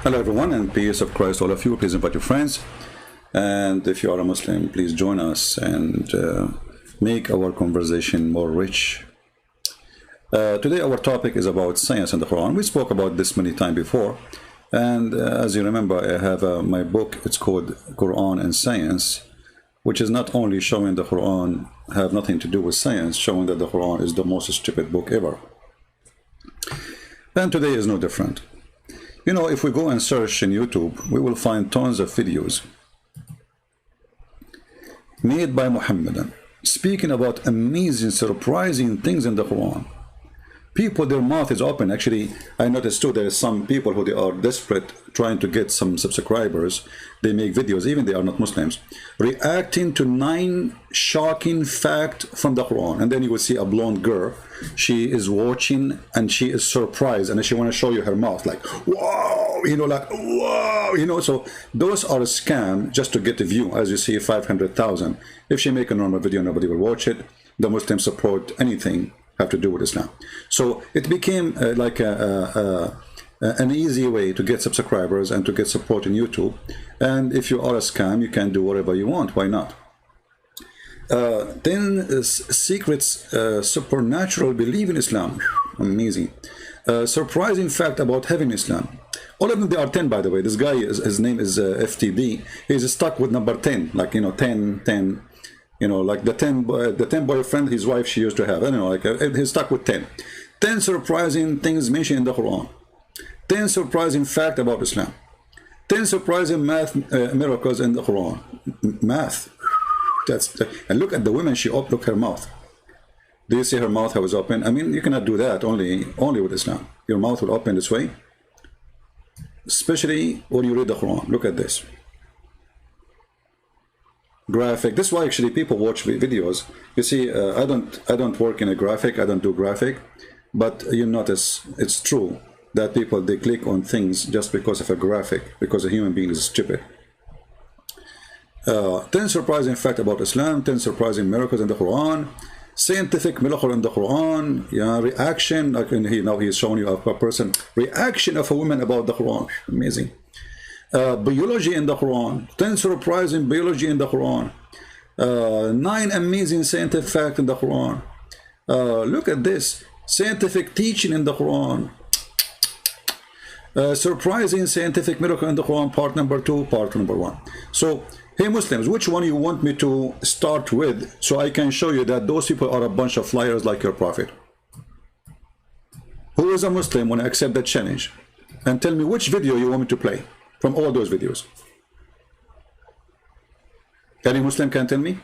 Hello everyone, and peace of Christ all of you. Please invite your friends, and if you are a Muslim, please join us and make our conversation more rich. Today our topic is about science and the Quran. We spoke about this many times before, and as you remember, I have my book. It's called Qur'an and Science, which is not only showing the Quran have nothing to do with science, showing that the Quran is the most stupid book ever. And today is no different. You know, if we go and search in YouTube, we will find tons of videos made by Muhammadan speaking about amazing, surprising things in the Quran. People, their mouth is open. Actually, I noticed too, there are some people who they are desperate, trying to get some subscribers. They make videos, even they are not Muslims, reacting to 9 shocking facts from the Quran. And then you will see a blonde girl. She is watching and she is surprised, and she want to show you her mouth, like, wow, you know, like, wow, you know. So those are a scam just to get a view. As you see, 500,000. If she make a normal video, nobody will watch it. The Muslims support anything have to do with Islam. So it became like an easy way to get subscribers and to get support in YouTube. And if you are a scam, you can do whatever you want. Why not? Then secrets, supernatural belief in Islam. Amazing. Surprising fact about heaven Islam. All of them, they are 10, by the way. This guy, his name is FTD. He's stuck with number 10, like, you know, 10. You know, like the 10 boyfriend his wife she used to have. I don't know, like he's stuck with 10. 10 surprising things mentioned in the Quran. 10 surprising fact about Islam. 10 surprising math miracles in the Quran. Math. And look at the woman, she opened, look her mouth. Do you see her mouth how it's open? I mean, you cannot do that only with Islam. Your mouth will open this way. Especially when you read the Quran. Look at this. Graphic. This is why actually people watch videos. You see, I don't work in a graphic. I don't do graphic, but you notice it's true that people, they click on things just because of a graphic, because a human being is stupid. 10 surprising facts about Islam. 10 surprising miracles in the Quran. Scientific miracle in the Quran. Yeah, reaction. Like now he's showing you a person reaction of a woman about the Quran. Amazing. Biology in the Quran. 10 surprising biology in the Quran. 9 amazing scientific facts in the Quran. Look at this. Scientific teaching in the Quran. Surprising scientific miracle in the Quran, part number 2, part number 1. So, hey Muslims, which one you want me to start with, so I can show you that those people are a bunch of liars like your prophet? Who is a Muslim want to accept that challenge? And tell me which video you want me to play from all those videos. Any Muslim can tell me?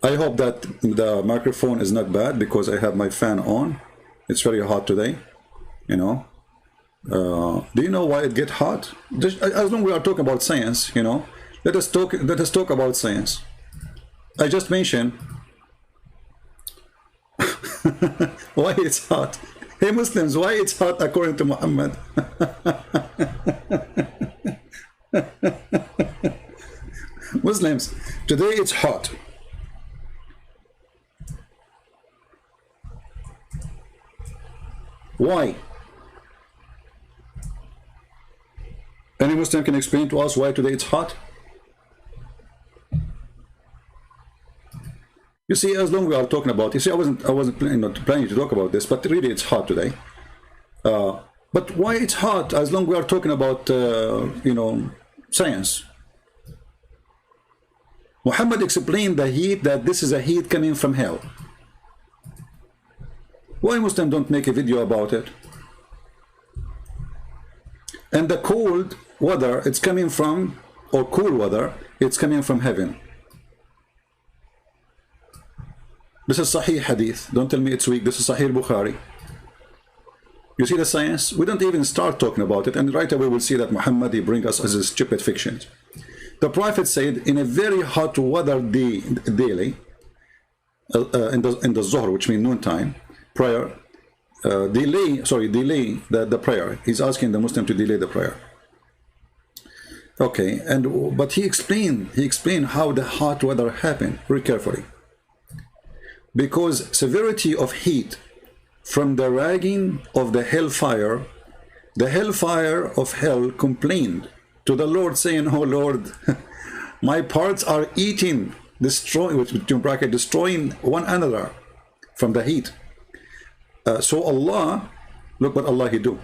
I hope that the microphone is not bad because I have my fan on. It's very hot today, you know. Do you know why it gets hot? As long as we are talking about science, you know, let us talk about science. I just mentioned why it's hot. Hey Muslims, why it's hot according to Muhammad? Muslims, today it's hot. Why? Any Muslim can explain to us why today it's hot? You see, as long as we are talking about, you see, I wasn't planning to talk about this, but really it's hot today. But why it's hot? As long as we are talking about, you know, science. Muhammad explained the heat, that this is a heat coming from hell. Why Muslims don't make a video about it? And the cold weather, it's coming from, or cool weather, it's coming from heaven. This is Sahih Hadith. Don't tell me it's weak. This is Sahih Bukhari. You see the science? We don't even start talking about it, and right away we'll see that Muhammad, he brings us as a stupid fictions. The Prophet said, in a very hot weather daily, in the Zuhr, which means noontime, prayer, delay the prayer. He's asking the Muslim to delay the prayer. Okay, but he explained how the hot weather happened very carefully. Because severity of heat from the ragging of the hellfire The hellfire of hell complained to the Lord, saying, "Oh Lord, my parts are eating, destroying, between bracket, destroying one another from the heat." So Allah, look what Allah He do.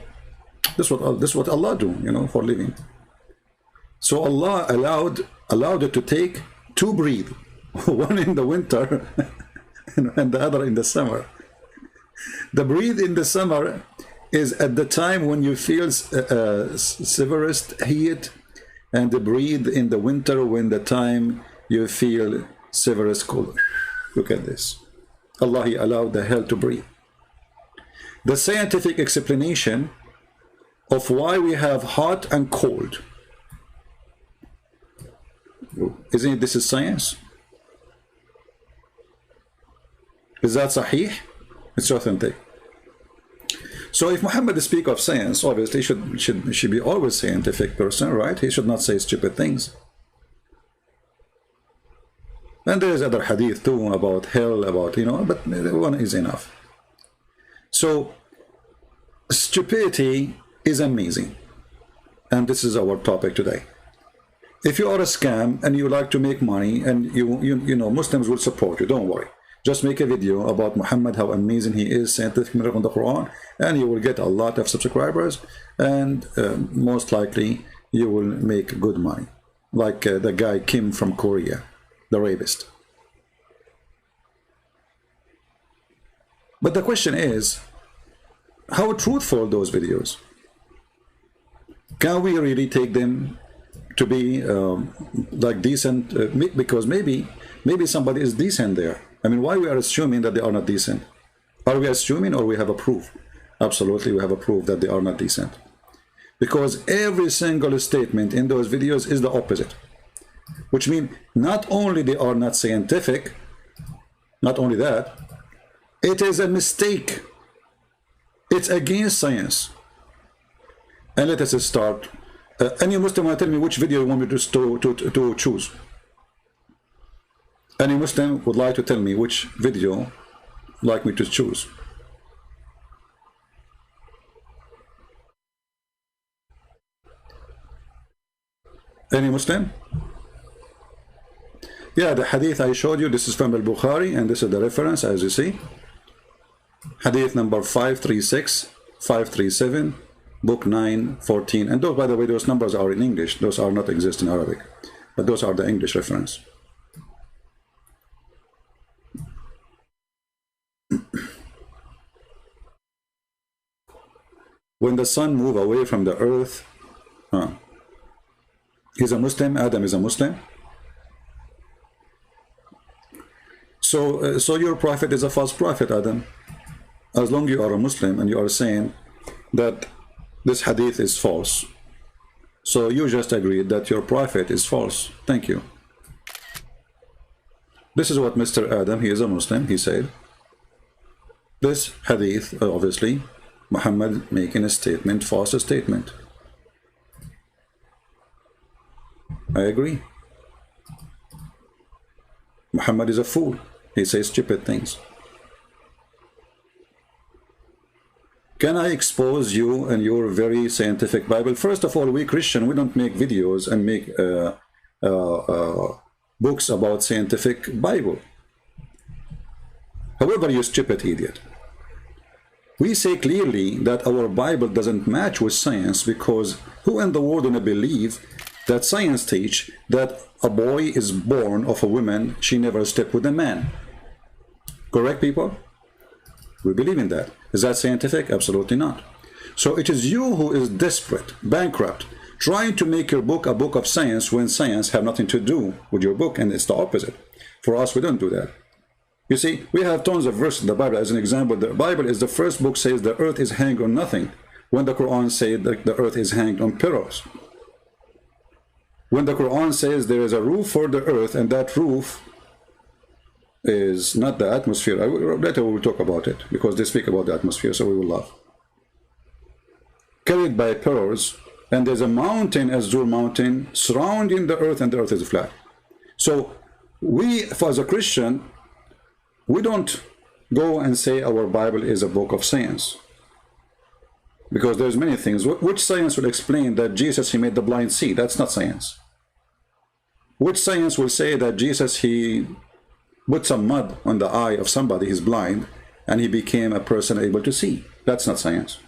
This is what Allah do, you know, for living. So Allah allowed it to take two breathe, one in the winter and the other in the summer. The breathe in the summer is at the time when you feel severest heat, and the breathe in the winter when the time you feel severest cold. Look at this. Allah He allowed the hell to breathe. The scientific explanation of why we have hot and cold, isn't it? This is science. Is that sahih? It's authentic. So if Muhammad speaks of science, obviously should be always scientific person, right? He should not say stupid things. And there is other hadith too about hell, about, you know, but one is enough. So stupidity is amazing, and this is our topic today. If you are a scam and you like to make money, and you know, Muslims will support you, don't worry. Just make a video about Muhammad, how amazing he is, scientific miracle in the Quran, and you will get a lot of subscribers, and most likely you will make good money, like the guy Kim from Korea, the rapist. But the question is, how truthful those videos? Can we really take them to be like decent? Because maybe somebody is decent there. I mean, why we are assuming that they are not decent? Are we assuming, or we have a proof? Absolutely, we have a proof that they are not decent. Because every single statement in those videos is the opposite. Which means not only they are not scientific, not only that, it is a mistake. It's against science. And let us start. Any Muslim will tell me which video you want me to choose. Any Muslim would like to tell me which video like me to choose. Any Muslim? Yeah, the hadith I showed you, this is from al-Bukhari, and this is the reference, as you see. Hadith number 536, 537, book 9, 14. And those, by the way, those numbers are in English. Those are not exist in Arabic. But those are the English reference. When the sun moved away from the earth, he's a Muslim, Adam is a Muslim. So your prophet is a false prophet, Adam. As long as you are a Muslim and you are saying that this hadith is false, so you just agreed that your prophet is false. Thank you. This is what Mr. Adam, he is a Muslim, he said. This hadith, obviously, Muhammad making a statement, false statement. I agree. Muhammad is a fool. He says stupid things. Can I expose you and your very scientific Bible? First of all, we Christian, we don't make videos and make books about scientific Bible. However, you stupid idiot. We say clearly that our Bible doesn't match with science, because who in the world would believe that science teach that a boy is born of a woman, she never slept with a man? Correct, people? We believe in that. Is that scientific? Absolutely not. So it is you who is desperate, bankrupt, trying to make your book a book of science when science have nothing to do with your book, and it's the opposite. For us, we don't do that. You see, we have tons of verses in the Bible. As an example, the Bible is the first book says the earth is hanged on nothing, when the Quran says that the earth is hanged on pillars. When the Quran says there is a roof for the earth, and that roof is not the atmosphere. Later we will talk about it, because they speak about the atmosphere, so we will laugh. Carried by pillars, and there's a mountain, Azur mountain, surrounding the earth, and the earth is flat. So we, as a Christian, we don't go and say our Bible is a book of science. Because there's many things. Which science will explain that Jesus, he made the blind see? That's not science. Which science will say that Jesus, he put some mud on the eye of somebody, he's blind, and he became a person able to see? That's not science.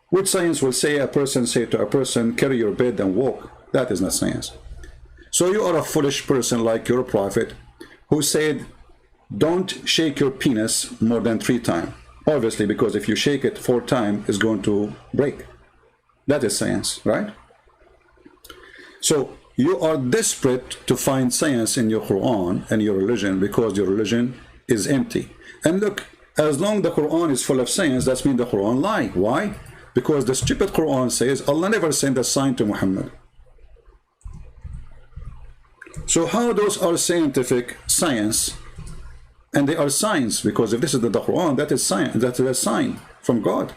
Which science will say a person say to a person, carry your bed and walk? That is not science. So you are a foolish person like your prophet, who said, don't shake your penis more than 3 times. Obviously, because if you shake it 4 times, it's going to break. That is science, right? So you are desperate to find science in your Quran and your religion, because your religion is empty. And look, as long as the Quran is full of science, that means the Quran lie. Why? Because the stupid Quran says Allah never sent a sign to Muhammad. So how those are scientific science? And they are signs, because if this is the Quran, that is science, that is a sign from God.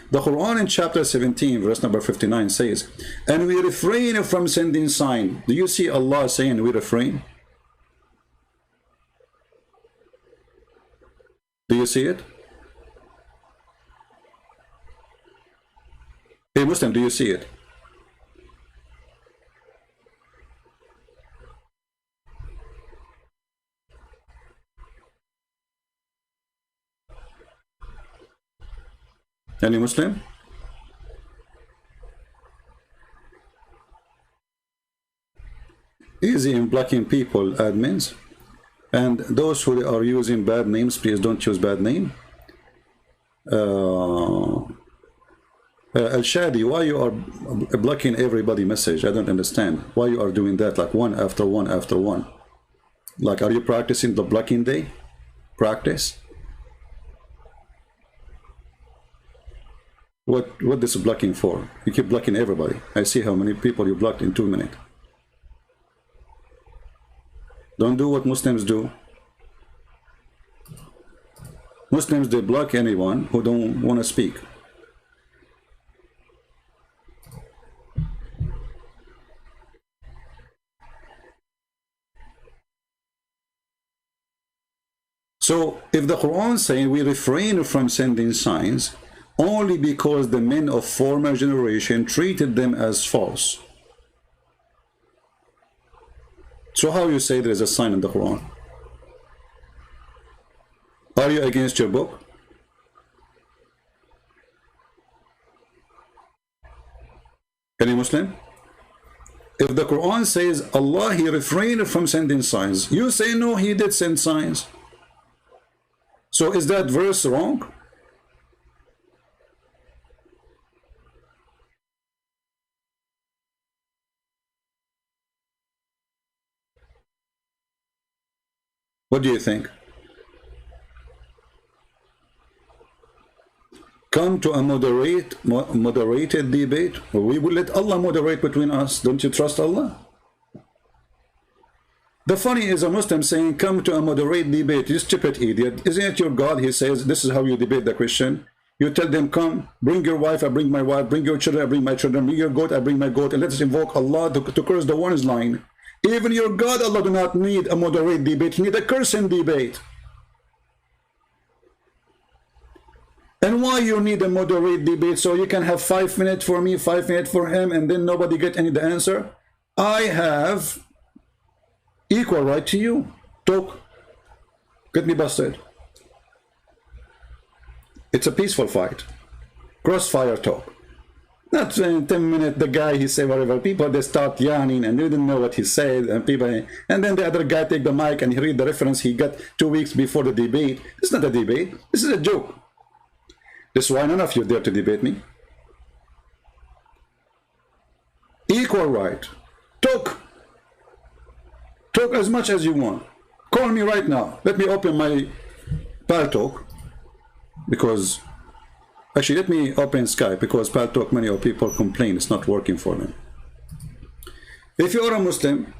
The Quran in chapter 17, verse number 59 says, and we refrain from sending sign. Do you see Allah saying we refrain? Do you see it? Hey Muslim, do you see it? Any Muslim? Easy in blocking people, admins. And those who are using bad names, please don't use bad name. Al-Shadi, why you are blocking everybody message? I don't understand. Why you are doing that, like one after one after one? Like, are you practicing the blocking day? Practice? What this blocking for? You keep blocking everybody. I see how many people you blocked in 2 minutes. Don't do what Muslims do. Muslims, they block anyone who don't want to speak. So if the Quran saying we refrain from sending signs only because the men of former generation treated them as false. So how you say there is a sign in the Quran? Are you against your book? Any Muslim? If the Quran says Allah, he refrained from sending signs, you say no, he did send signs. So is that verse wrong? What do you think? Come to a moderated debate, or we will let Allah moderate between us. Don't you trust Allah? The funny is a Muslim saying, come to a moderate debate. You stupid idiot. Isn't it your God? He says, this is how you debate the Christian. You tell them, come, bring your wife, I bring my wife, bring your children, I bring my children, bring your goat, I bring my goat, and let us invoke Allah to curse the one is lying. Even your God, Allah, do not need a moderate debate. He need a cursing debate. And why you need a moderate debate? So you can have 5 minutes for me, 5 minutes for him, and then nobody get any the answer? I have equal right to you. Talk. Get me busted. It's a peaceful fight. Crossfire talk. Not 10 minutes, the guy, he say whatever. People, they start yawning and they didn't know what he said. And then the other guy take the mic and he read the reference he got 2 weeks before the debate. It's not a debate. This is a joke. This is why none of you dare to debate me. Equal right. Talk. Talk as much as you want. Call me right now. Let me open my Paltalk. Because, actually, let me open Skype, because Paltalk, many of people complain it's not working for them. If you are a Muslim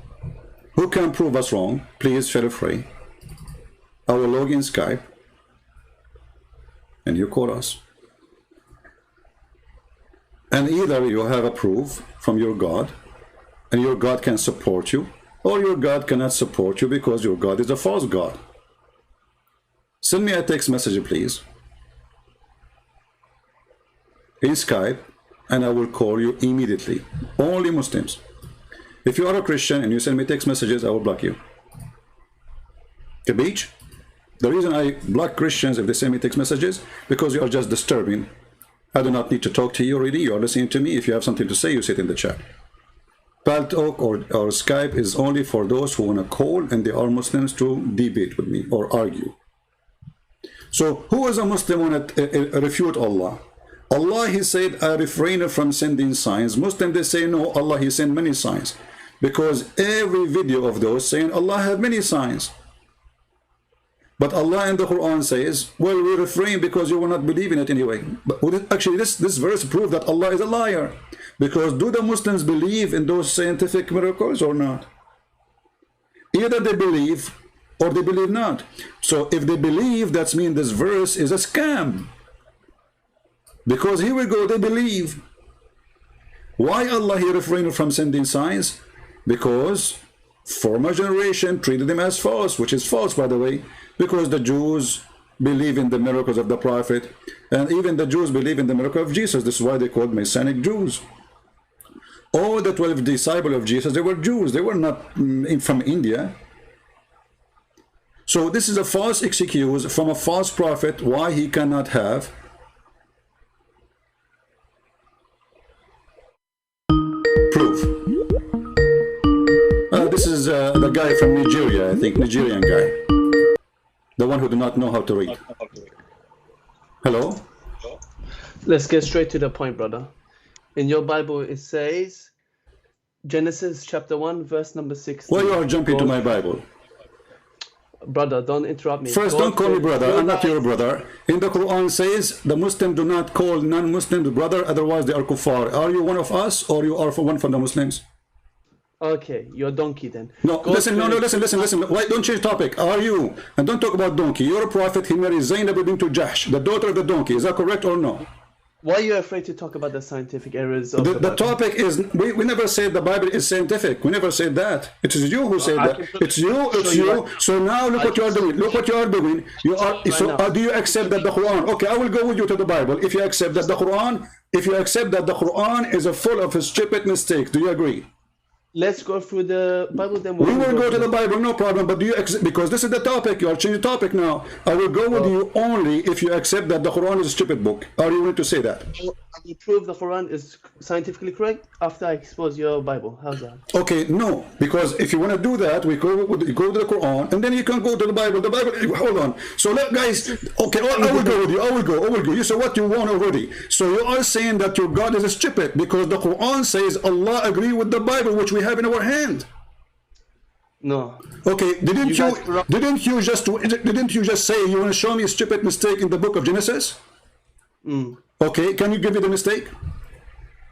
who can prove us wrong, please feel free. I will log in Skype and you call us. And either you have a proof from your God and your God can support you, or your God cannot support you because your God is a false God. Send me a text message, please. in Skype, and I will call you immediately. Only Muslims. If you are a Christian and you send me text messages, I will block you. Beach. The reason I block Christians if they send me text messages, because you are just disturbing. I do not need to talk to you already. You are listening to me. If you have something to say, you sit in the chat. Paltalk or Skype is only for those who want to call and they are Muslims to debate with me or argue. So who is a Muslim want to refute Allah? Allah, he said, I refrain from sending signs. Muslims, they say, no, Allah, he sent many signs. Because every video of those saying Allah had many signs. But Allah in the Quran says, well, we refrain because you will not believe in it anyway. But actually, this verse proves that Allah is a liar. Because do the Muslims believe in those scientific miracles or not? Either they believe or they believe not. So if they believe, that means this verse is a scam. Because here we go, they believe. Why Allah he refrained from sending signs? Because former generation treated them as false, which is false, by the way, because the Jews believe in the miracles of the Prophet, and even the Jews believe in the miracle of Jesus. This is why they called Messianic Jews. All the 12 disciples of Jesus, they were Jews. They were not from India. So this is a false excuse from a false prophet why he cannot have proof. This is the guy from Nigeria, I think, Nigerian guy. The one who do not know how to read. Hello? Let's get straight to the point, brother. In your Bible, it says, Genesis chapter 1, verse number 16. Why you are jumping to my Bible? Brother, don't interrupt me. First, don't call me brother. I'm not your brother. In the Quran says, the Muslim do not call non-Muslims brother, otherwise they are kuffar. Are you one of us, or you are one from the Muslims? Okay, you're a donkey then. No, listen, listen. Why don't change topic? Are you? And don't talk about donkey. You're a prophet. He married Zainab bint Jahsh, the daughter of the donkey. Is that correct or no? Why are you afraid to talk about the scientific errors of the topic is, we never said the Bible is scientific. We never said that. It is you who said that. It's you. So now look what you are doing. Look what you are doing. You are do you accept that the Quran? Okay, I will go with you to the Bible. If you accept that the Quran, is a full of stupid mistakes, do you agree? Let's go through the Bible, then we will go to the Bible, no problem. But do you accept, because this is the topic, you are changing the topic now. I will go with you only if you accept that the Quran is a stupid book. Are you willing to say that? I will prove the Quran is scientifically correct after I expose your Bible. How's that? Okay, no, because if you want to do that, we go to the Quran, and then you can go to the Bible. The Bible, hold on. So guys, okay, I will go with you. I will go. You say what you want already. So you are saying that your God is stupid because the Quran says Allah agree with the Bible, which we have in our hand. No. Okay, didn't you just say you want to show me a stupid mistake in the book of Genesis? Okay, can you give me the mistake?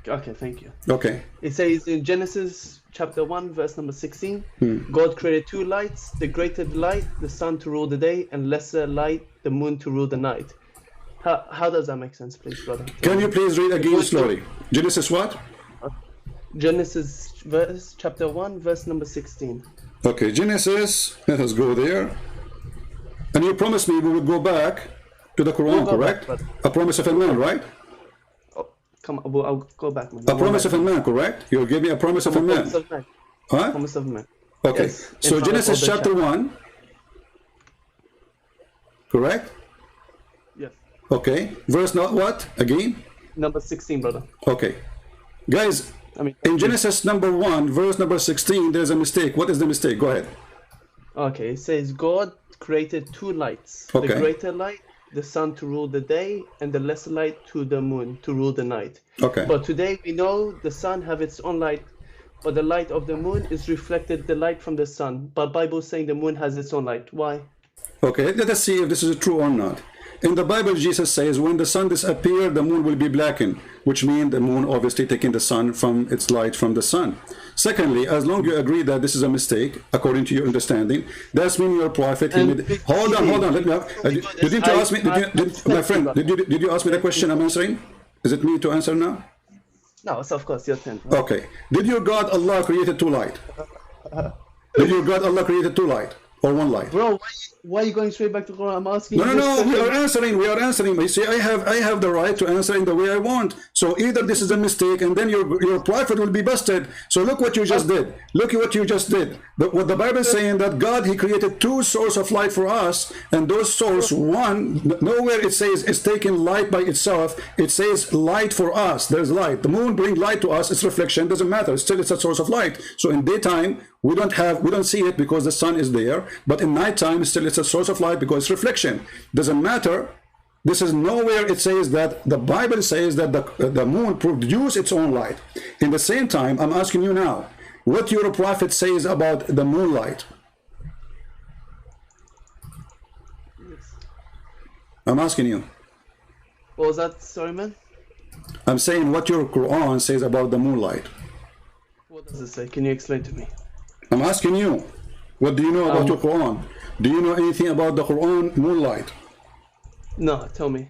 Okay, thank you. Okay. It says in Genesis chapter 1, verse number 16, God created two lights, the greater light, the sun to rule the day, and lesser light, the moon to rule the night. How does that make sense, please, brother? Can you please read again slowly? Genesis what? Genesis chapter 1, verse number 16. Okay, Genesis, let us go there. And you promised me we will go back to the Quran, correct? A promise of a man, right? Oh, come on, I'll go back. Man. A promise of a man, correct? You'll give me a promise of a man. Huh? Promise of man. Okay, yes, so Genesis chapter 1, correct? Yes. Okay, verse not what? Again? Number 16, brother. Okay. Guys, in Genesis number 1, verse number 16, there's a mistake. What is the mistake? Go ahead. Okay, it says God created two lights. Okay. The greater light, the sun to rule the day, and the lesser light to the moon to rule the night. Okay. But today we know the sun have its own light, but the light of the moon is reflected the light from the sun. But Bible is saying the moon has its own light. Why? Okay, let us see if this is true or not. In the Bible, Jesus says, when the sun disappears, the moon will be blackened, which means the moon obviously taking the sun from its light from the sun. Secondly, as long as you agree that this is a mistake, according to your understanding, that's mean your prophet. Hold on. Let me. Didn't you ask me? My friend, did you ask me the question I'm answering? Is it me to answer now? No, it's of course your turn. Okay. Did your God Allah created two light? Did your God Allah created two light or one light? Bro, why are you going straight back to Quran? I'm asking. No. We are answering. You see, I have the right to answer in the way I want. So either this is a mistake, and then your prophet will be busted. So look what you just did. Look at what you just did. What the Bible is saying, that God, he created two sources of light for us, and those source, one, nowhere it says it's taking light by itself. It says light for us. There's light. The moon brings light to us. Its reflection doesn't matter. Still, it's a source of light. So in daytime, we don't see it because the sun is there. But in nighttime, still it's a source of light because it's reflection. Doesn't matter. This is nowhere it says that. The Bible says that the moon produces its own light. In the same time, I'm asking you now, what your prophet says about the moonlight. Yes. I'm asking you. What was that? Sorry, man. I'm saying what your Quran says about the moonlight. What does it say? Can you explain to me? I'm asking you. What do you know about your Quran? Do you know anything about the Quran moonlight? No, tell me.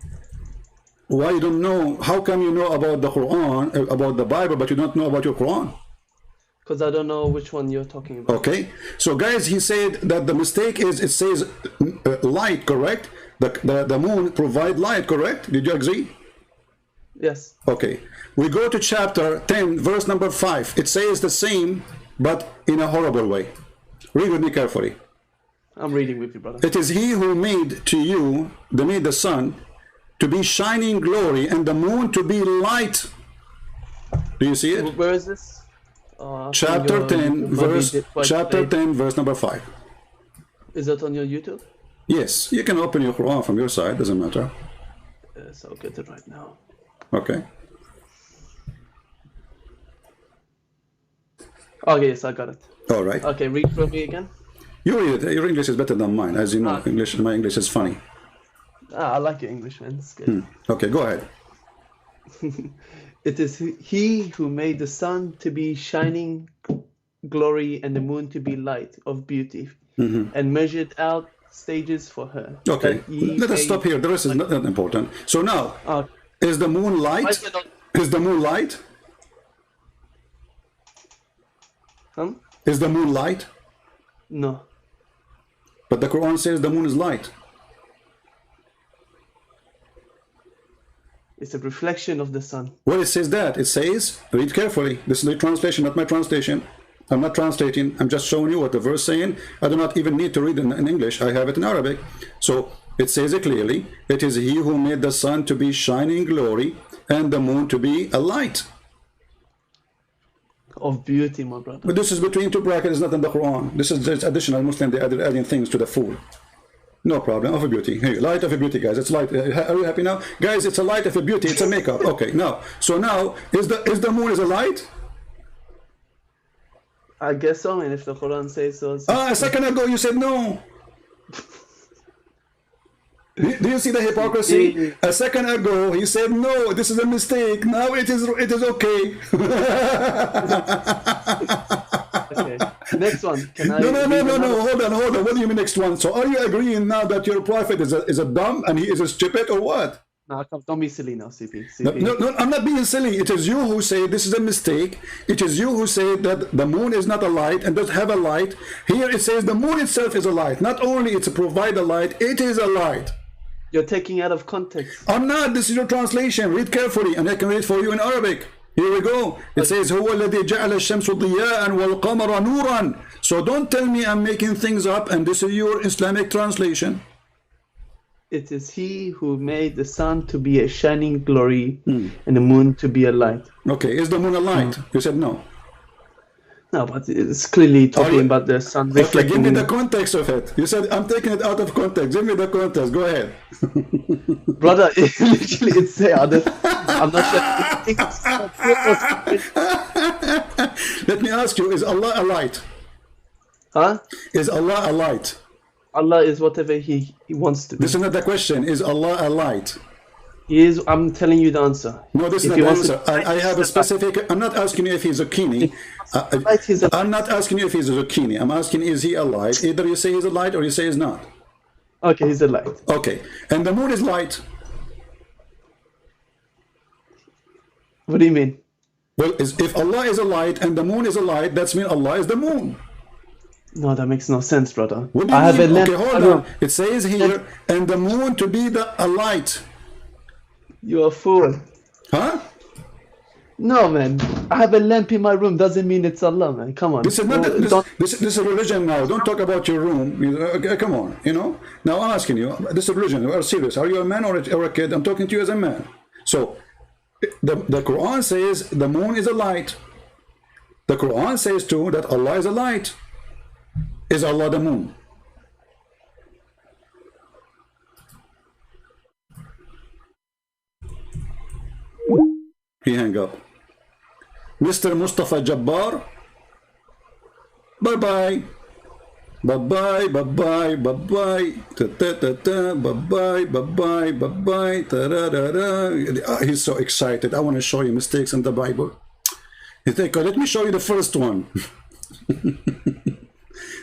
Why you don't know? How come you know about the Quran, about the Bible, but you don't know about your Quran? Because I don't know which one you're talking about. Okay. So guys, he said that the mistake is it says light, correct? The moon provide light, correct? Did you agree? Yes. Okay. We go to chapter 10, verse number 5. It says the same, but in a horrible way. Read with me carefully. I'm reading with you, brother. It is he who made to you, made the sun to be shining glory and the moon to be light. Do you see it? Where is this? Chapter 10, verse number 5. Is that on your YouTube? Yes, you can open your Quran from your side, doesn't matter. Yes, I'll get it right now. Okay. Okay, yes, I got it. All right. Okay, read for me again. You read it. Your English is better than mine, as you know. My English is funny. I like your English, man. It's good. Okay, go ahead. It is he who made the sun to be shining glory and the moon to be light of beauty, and measured out stages for her. Okay, let us stop here. The rest is not that important. So now, is the moon light? Is the moon light? Is the moon light? No. But the Quran says the moon is light. It's a reflection of the sun. Well, it says that. It says, read carefully. This is the translation, not my translation. I'm not translating. I'm just showing you what the verse is saying. I do not even need to read in English. I have it in Arabic. So it says it clearly. It is he who made the sun to be shining glory and the moon to be a light. Of beauty, my brother. But this is between two brackets, not in the Quran. This is just additional Muslim. They added adding things to the fool. No problem. Of a beauty. Hey, light of a beauty, guys. It's light. Are you happy now, guys? It's a light of a beauty. It's a makeup. Okay. Now, so now is the moon is a light? I guess so. And if the Quran says so. A second ago you said no. Do you see the hypocrisy? A second ago he said no, this is a mistake. Now it is okay. Okay. Next one. Can I? No. Hold on. What do you mean next one? So are you agreeing now that your prophet is a dumb and he is a stupid or what? No, don't be silly now, CP. No, I'm not being silly. It is you who say this is a mistake. It is you who say that the moon is not a light and doesn't have a light. Here it says the moon itself is a light. Not only it's to provide a light, it is a light. You're taking out of context. I'm not. This is your translation. Read carefully, and I can read for you in Arabic. Here we go. It says, هو الذي جعل الشمس ضياء والقمر نورا. So don't tell me I'm making things up, and this is your Islamic translation. It is he who made the sun to be a shining glory and the moon to be a light. Okay, is the moon a light? You said no. No, but it's clearly talking about the sun reflecting. Okay, give me the context of it. You said I'm taking it out of context. Give me the context. Go ahead. Brother, literally it's there. I'm not sure. Let me ask you, is Allah a light? Huh? Is Allah a light? Allah is whatever he wants to be. This is not the question. Is Allah a light? He is. I'm telling you the answer. No, this is not the answer. I have a specific. I'm not asking you if he's a zucchini. I'm not asking you if he's a zucchini. I'm asking, is he a light? Either you say he's a light or you say he's not. Okay, he's a light. Okay, and the moon is light. What do you mean? Well, if Allah is a light and the moon is a light, that's mean Allah is the moon. No, that makes no sense, brother. What do you mean? Okay, hold on. It says here, and the moon to be a light. You're a fool. Huh? No, man. I have a lamp in my room. Doesn't mean it's Allah, man. Come on. This is not Don't. this is religion now. Don't talk about your room. Okay, come on, you know. Now I'm asking you. This is religion. We are serious. Are you a man or a kid? I'm talking to you as a man. So, the Quran says the moon is a light. The Quran says too that Allah is a light. Is Allah the moon? He hang up. Mr. Mustafa Jabbar, bye-bye. Bye-bye, bye-bye, bye-bye, ta-ta-ta-ta, bye-bye, bye-bye, bye-bye, ta-ra-ra-ra. He's so excited. I want to show you mistakes in the Bible. He think, let me show you the first one.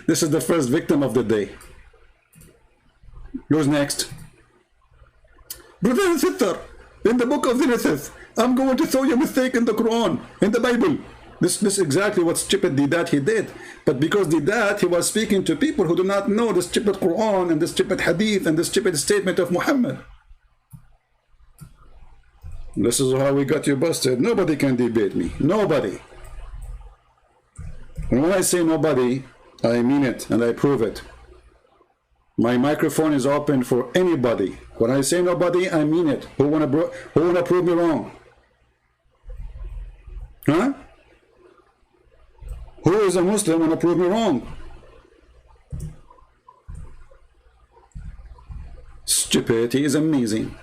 This is the first victim of the day. Who's next? Brother and sister, in the book of Genesis, I'm going to show you a mistake in the Quran, in the Bible. This is exactly what stupid Didat he did. But because Didat, he was speaking to people who do not know the stupid Quran and the stupid Hadith and the stupid statement of Muhammad. This is how we got you busted. Nobody can debate me. Nobody. And when I say nobody, I mean it and I prove it. My microphone is open for anybody. When I say nobody, I mean it. Who wanna prove me wrong? Huh? Who is a Muslim wanna prove me wrong? Stupidity is amazing.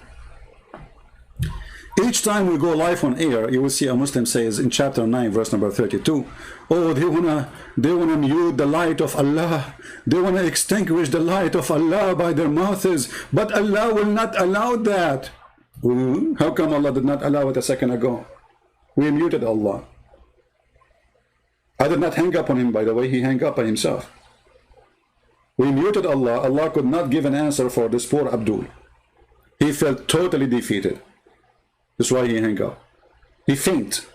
Each time we go live on air, you will see a Muslim says in chapter 9, verse number 32, oh, they wanna mute the light of Allah. They wanna extinguish the light of Allah by their mouths, but Allah will not allow that. How come Allah did not allow it a second ago? We muted Allah. I did not hang up on him, by the way. He hung up on himself. We muted Allah. Allah could not give an answer for this poor Abdul. He felt totally defeated. That's why he hung up. He fainted.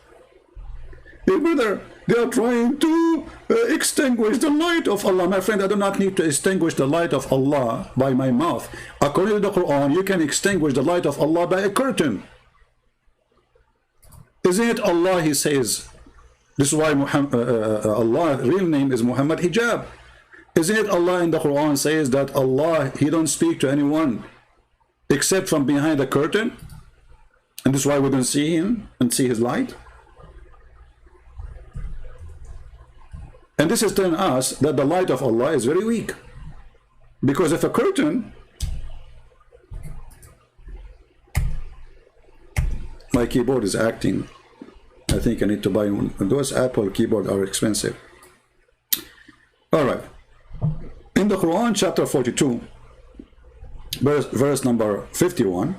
Hey, brother, they are trying to extinguish the light of Allah. My friend, I do not need to extinguish the light of Allah by my mouth. According to the Quran, you can extinguish the light of Allah by a curtain. Isn't it Allah, he says? This is why Allah's real name is Muhammad Hijab. Isn't it Allah in the Quran says that Allah, he don't speak to anyone except from behind a curtain? And this is why we don't see him and see his light. And this is telling us that the light of Allah is very weak. Because if a curtain, my keyboard is acting. I think I need to buy one. Those Apple keyboards are expensive. All right. In the Quran, chapter 42, verse number 51,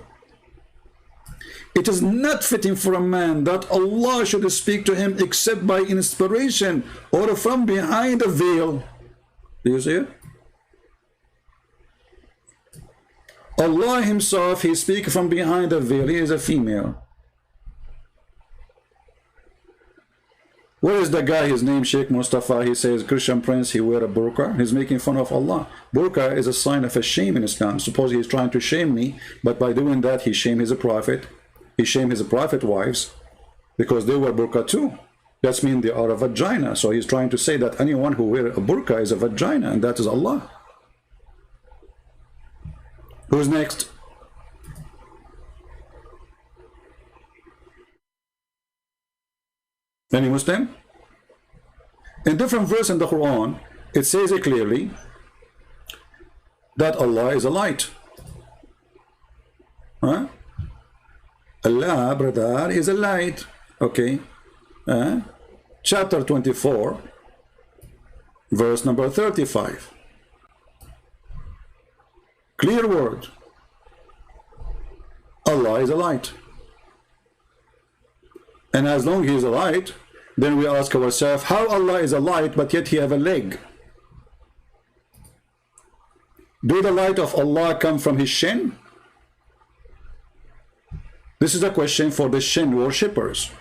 it is not fitting for a man that Allah should speak to him except by inspiration or from behind a veil. Do you see it? Allah himself, he speaks from behind a veil. He is a female. Where is the guy, his name Sheikh Mustafa? He says, Christian prince, he wear a burqa. He's making fun of Allah. Burqa is a sign of a shame in Islam. Suppose he's trying to shame me, but by doing that, he shamed his prophet. He shamed his prophet wives because they wear burqa too. That means they are a vagina. So he's trying to say that anyone who wears a burqa is a vagina, and that is Allah. Who's next? Any Muslim? In different verse in the Quran, it says it clearly that Allah is a light. Huh? Allah, brother, is a light. Okay. Chapter 24, verse number 35. Clear word. Allah is a light. And as long as he is a light, then we ask ourselves, how Allah is a light, but yet he have a leg? Do the light of Allah come from his shin? This is a question for the shin worshippers.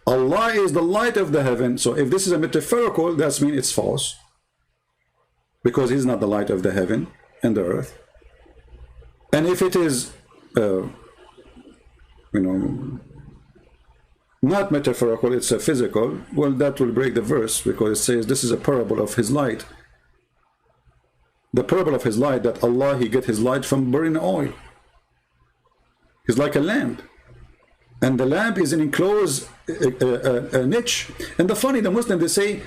Allah is the light of the heaven. So if this is a metaphorical, that means it's false. Because he's not the light of the heaven and the earth. And if it is, not metaphorical, it's a physical, well, that will break the verse, because it says this is a parable of his light. The parable of his light, that Allah, he get his light from burning oil. He's like a lamp, and the lamp is an enclosed niche. And the funny, the Muslims, they say,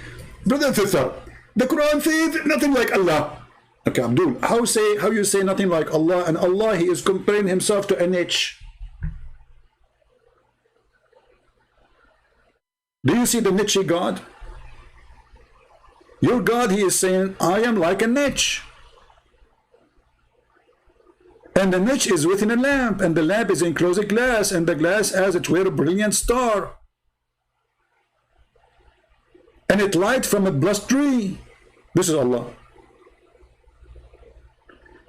brother and sister, the Quran says nothing like Allah. Okay, Abdul, how you say nothing like Allah, and Allah, he is comparing himself to a niche? Do you see the niche God? Your God, he is saying, I am like a niche. And the niche is within a lamp, and the lamp is enclosed glass, and the glass as it were a brilliant star. And it light from a blessed tree. This is Allah.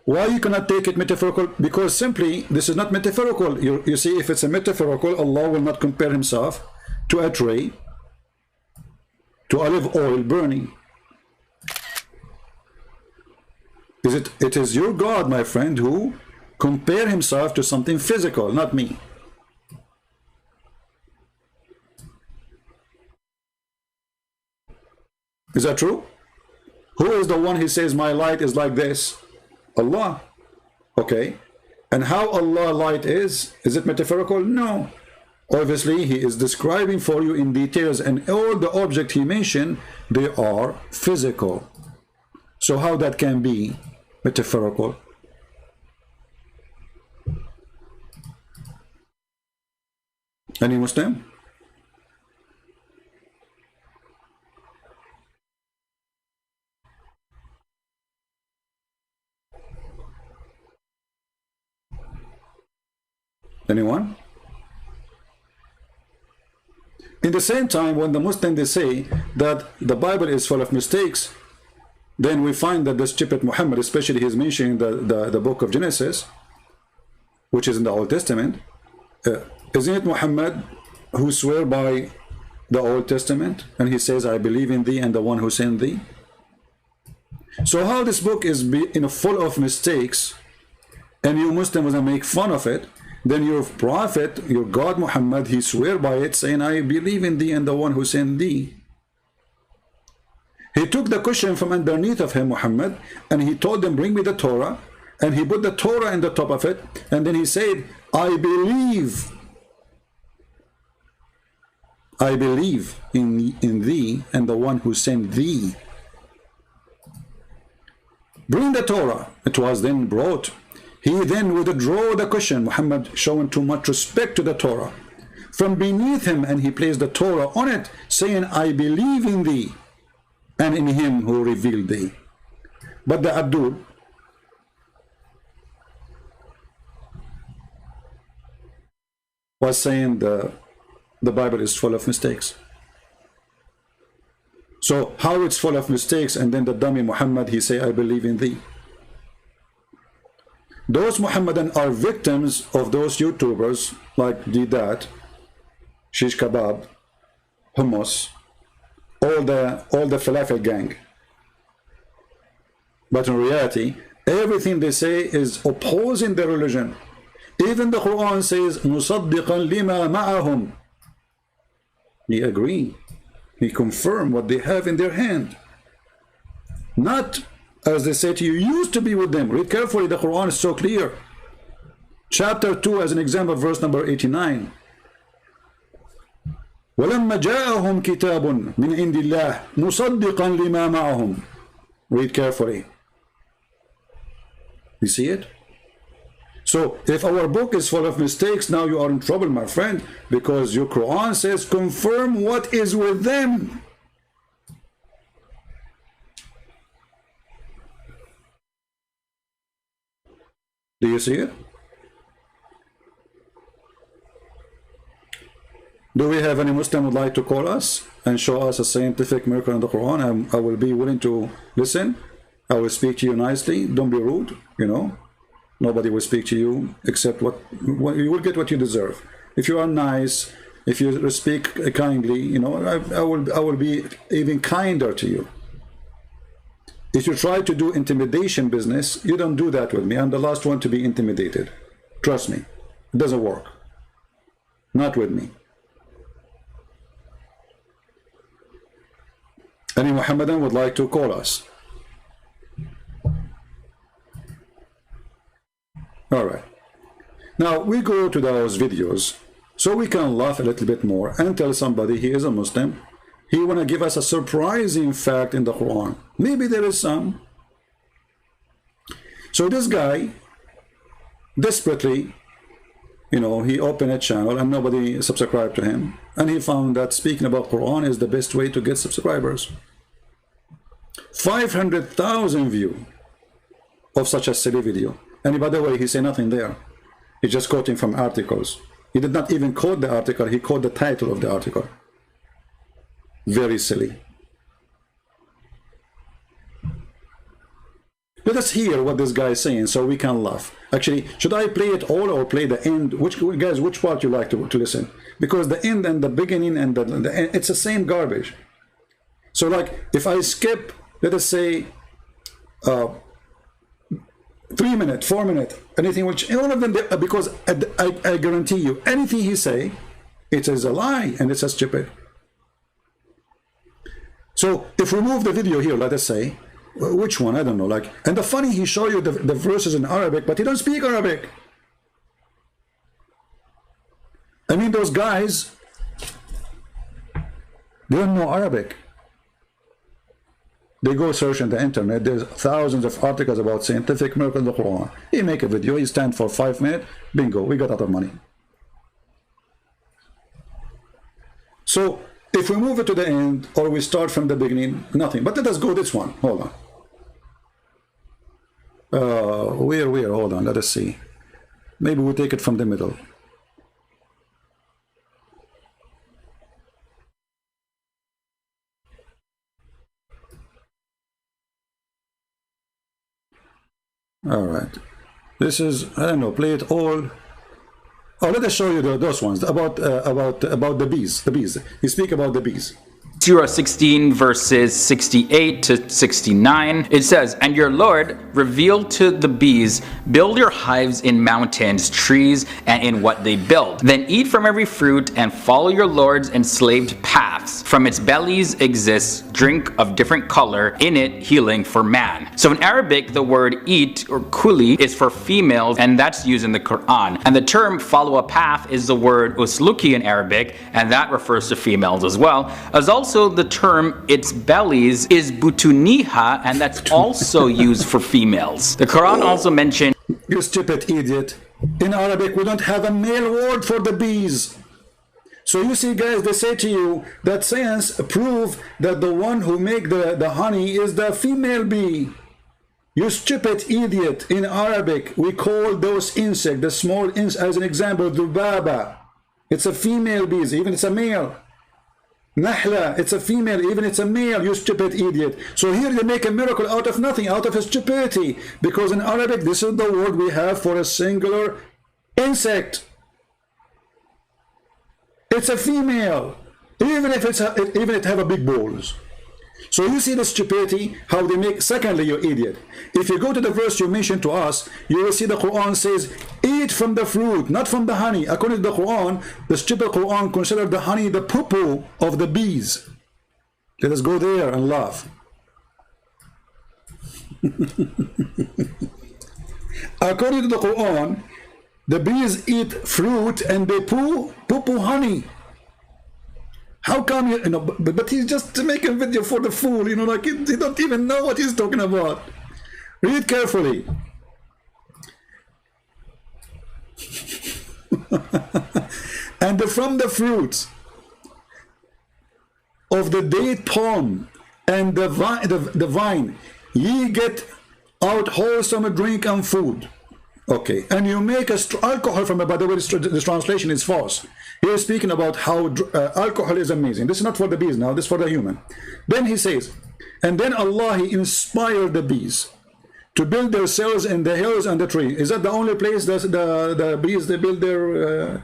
Why you cannot take it metaphorical? Because simply, this is not metaphorical. You see, if it's a metaphorical, Allah will not compare himself to a tree, to olive oil burning. It is your God, my friend, who compare himself to something physical, not me. Is that true? Who is the one who says my light is like this? Allah. Okay. And how Allah light is it metaphorical? No. Obviously, he is describing for you in details, and all the objects he mentioned, they are physical. So how that can be metaphorical? Any Muslim? Anyone? In the same time, when the Muslims, they say that the Bible is full of mistakes, then we find that the stupid Muhammad, especially he's mentioning the book of Genesis, which is in the Old Testament, isn't it Muhammad who swear by the Old Testament, and he says, I believe in thee and the one who sent thee? So how this book is full of mistakes, and you Muslims make fun of it, then your prophet, your God Muhammad, he swear by it, saying, I believe in thee and the one who sent thee. He took the cushion from underneath of him, Muhammad, and he told them, bring me the Torah, and he put the Torah in the top of it, and then he said, I believe in thee and the one who sent thee. Bring the Torah. It was then brought. He then withdrew the cushion, Muhammad showing too much respect to the Torah, from beneath him, and he placed the Torah on it, saying, I believe in thee and in him who revealed thee. But the Abdul, was saying the Bible is full of mistakes. So how it's full of mistakes, and then the dummy Muhammad, he say, I believe in thee? Those Muhammadan are victims of those YouTubers like Didat, Shish Kebab, Hummus, all the Falafel gang. But in reality, everything they say is opposing the religion. Even the Quran says, "Musaddiqan lima ma'ahum." He agree. He confirm what they have in their hand. Not, as they say to you, used to be with them. Read carefully, the Quran is so clear. Chapter 2, as an example, verse number 89. وَلَمَّا جَاءَهُمْ كِتَابٌ مِنْ عِنْدِ اللَّهِ مُصَدِّقًا لِمَا مَعَهُمْ. Read carefully. You see it? So, if our book is full of mistakes, now you are in trouble, my friend, because your Quran says, confirm what is with them. Do you see it? Do we have any Muslim would like to call us and show us a scientific miracle in the Quran? I will be willing to listen. I will speak to you nicely. Don't be rude, you know. Nobody will speak to you except what you will get what you deserve. If you are nice, if you speak kindly, you know, I will be even kinder to you. If you try to do intimidation business, you don't do that with me. I'm the last one to be intimidated. Trust me, it doesn't work. Not with me. Any Muhammadan would like to call us? All right. Now we go to those videos so we can laugh a little bit more and tell somebody he is a Muslim. He want to give us a surprising fact in the Quran. Maybe there is some. So this guy desperately, you know, he opened a channel and nobody subscribed to him, and he found that speaking about Quran is the best way to get subscribers. 500,000 view of such a silly video. And by the way, he said nothing there. He's just quoting from articles. He did not even quote the article, he quoted the title of the article. Very silly. Let us hear what this guy is saying so we can laugh. Actually, should I play it all or play the end? Which guys, which part you like to listen? Because the end and the beginning and the end, it's the same garbage. So like, if I skip, let us say, 3 minutes, 4 minutes, anything which, all of them, because I guarantee you, anything he say, it is a lie and it's a stupid. So if we move the video here, let us say, which one? I don't know. Like, and the funny, he show you the verses in Arabic, but he don't speak Arabic. I mean, those guys, they don't know Arabic. They go search on the internet. There's thousands of articles about scientific miracles in the Quran. He make a video. He stand for 5 minutes. Bingo, we got out of money. So if we move it to the end or we start from the beginning, nothing. But let us go this one. Hold on. Where? Hold on. Let us see. Maybe we take it from the middle. All right. This is, I don't know, play it all. Oh, let us show you those ones about the bees. The bees. You speak about the bees. Surah 16 verses 68 to 69, it says, "And your Lord revealed to the bees, build your hives in mountains, trees, and in what they build. Then eat from every fruit and follow your Lord's enslaved paths. From its bellies exists drink of different color, in it healing for man." So in Arabic, the word eat or kuli is for females, and that's used in the Quran. And the term follow a path is the word usluki in Arabic, and that refers to females as well. As also the term its bellies is butuniha, and that's also used for females. The Quran also mentioned, you stupid idiot, in Arabic we don't have a male word for the bees. So you see, guys, they say to you that science prove that the one who make the honey is the female bee. You stupid idiot. In Arabic we call those insects, the small insects, as an example, dubaba. It's a female bee, even it's a male. Nahla, it's a female, even it's a male, you stupid idiot. So here they make a miracle out of nothing, out of stupidity, because in Arabic this is the word we have for a singular insect. It's a female, even if it have a big balls. So you see the stupidity, how they make. Secondly, you idiot, if you go to the verse you mentioned to us, you will see the Quran says, eat from the fruit, not from the honey. According to the Quran, the stupid Quran considered the honey the poo-poo of the bees. Let us go there and laugh. According to the Quran, the bees eat fruit and they poo honey. How come you know? But he's just making a video for the fool, you know, like he don't even know what he's talking about. Read carefully. And from the fruits of the date palm and the vine, ye get out wholesome drink and food. Okay, and you make alcohol from it. By the way, this translation is false. He is speaking about how alcohol is amazing. This is not for the bees now, this is for the human. Then he says, and then Allah, he inspired the bees to build their cells in the hills and the tree. Is that the only place that the bees, they build their...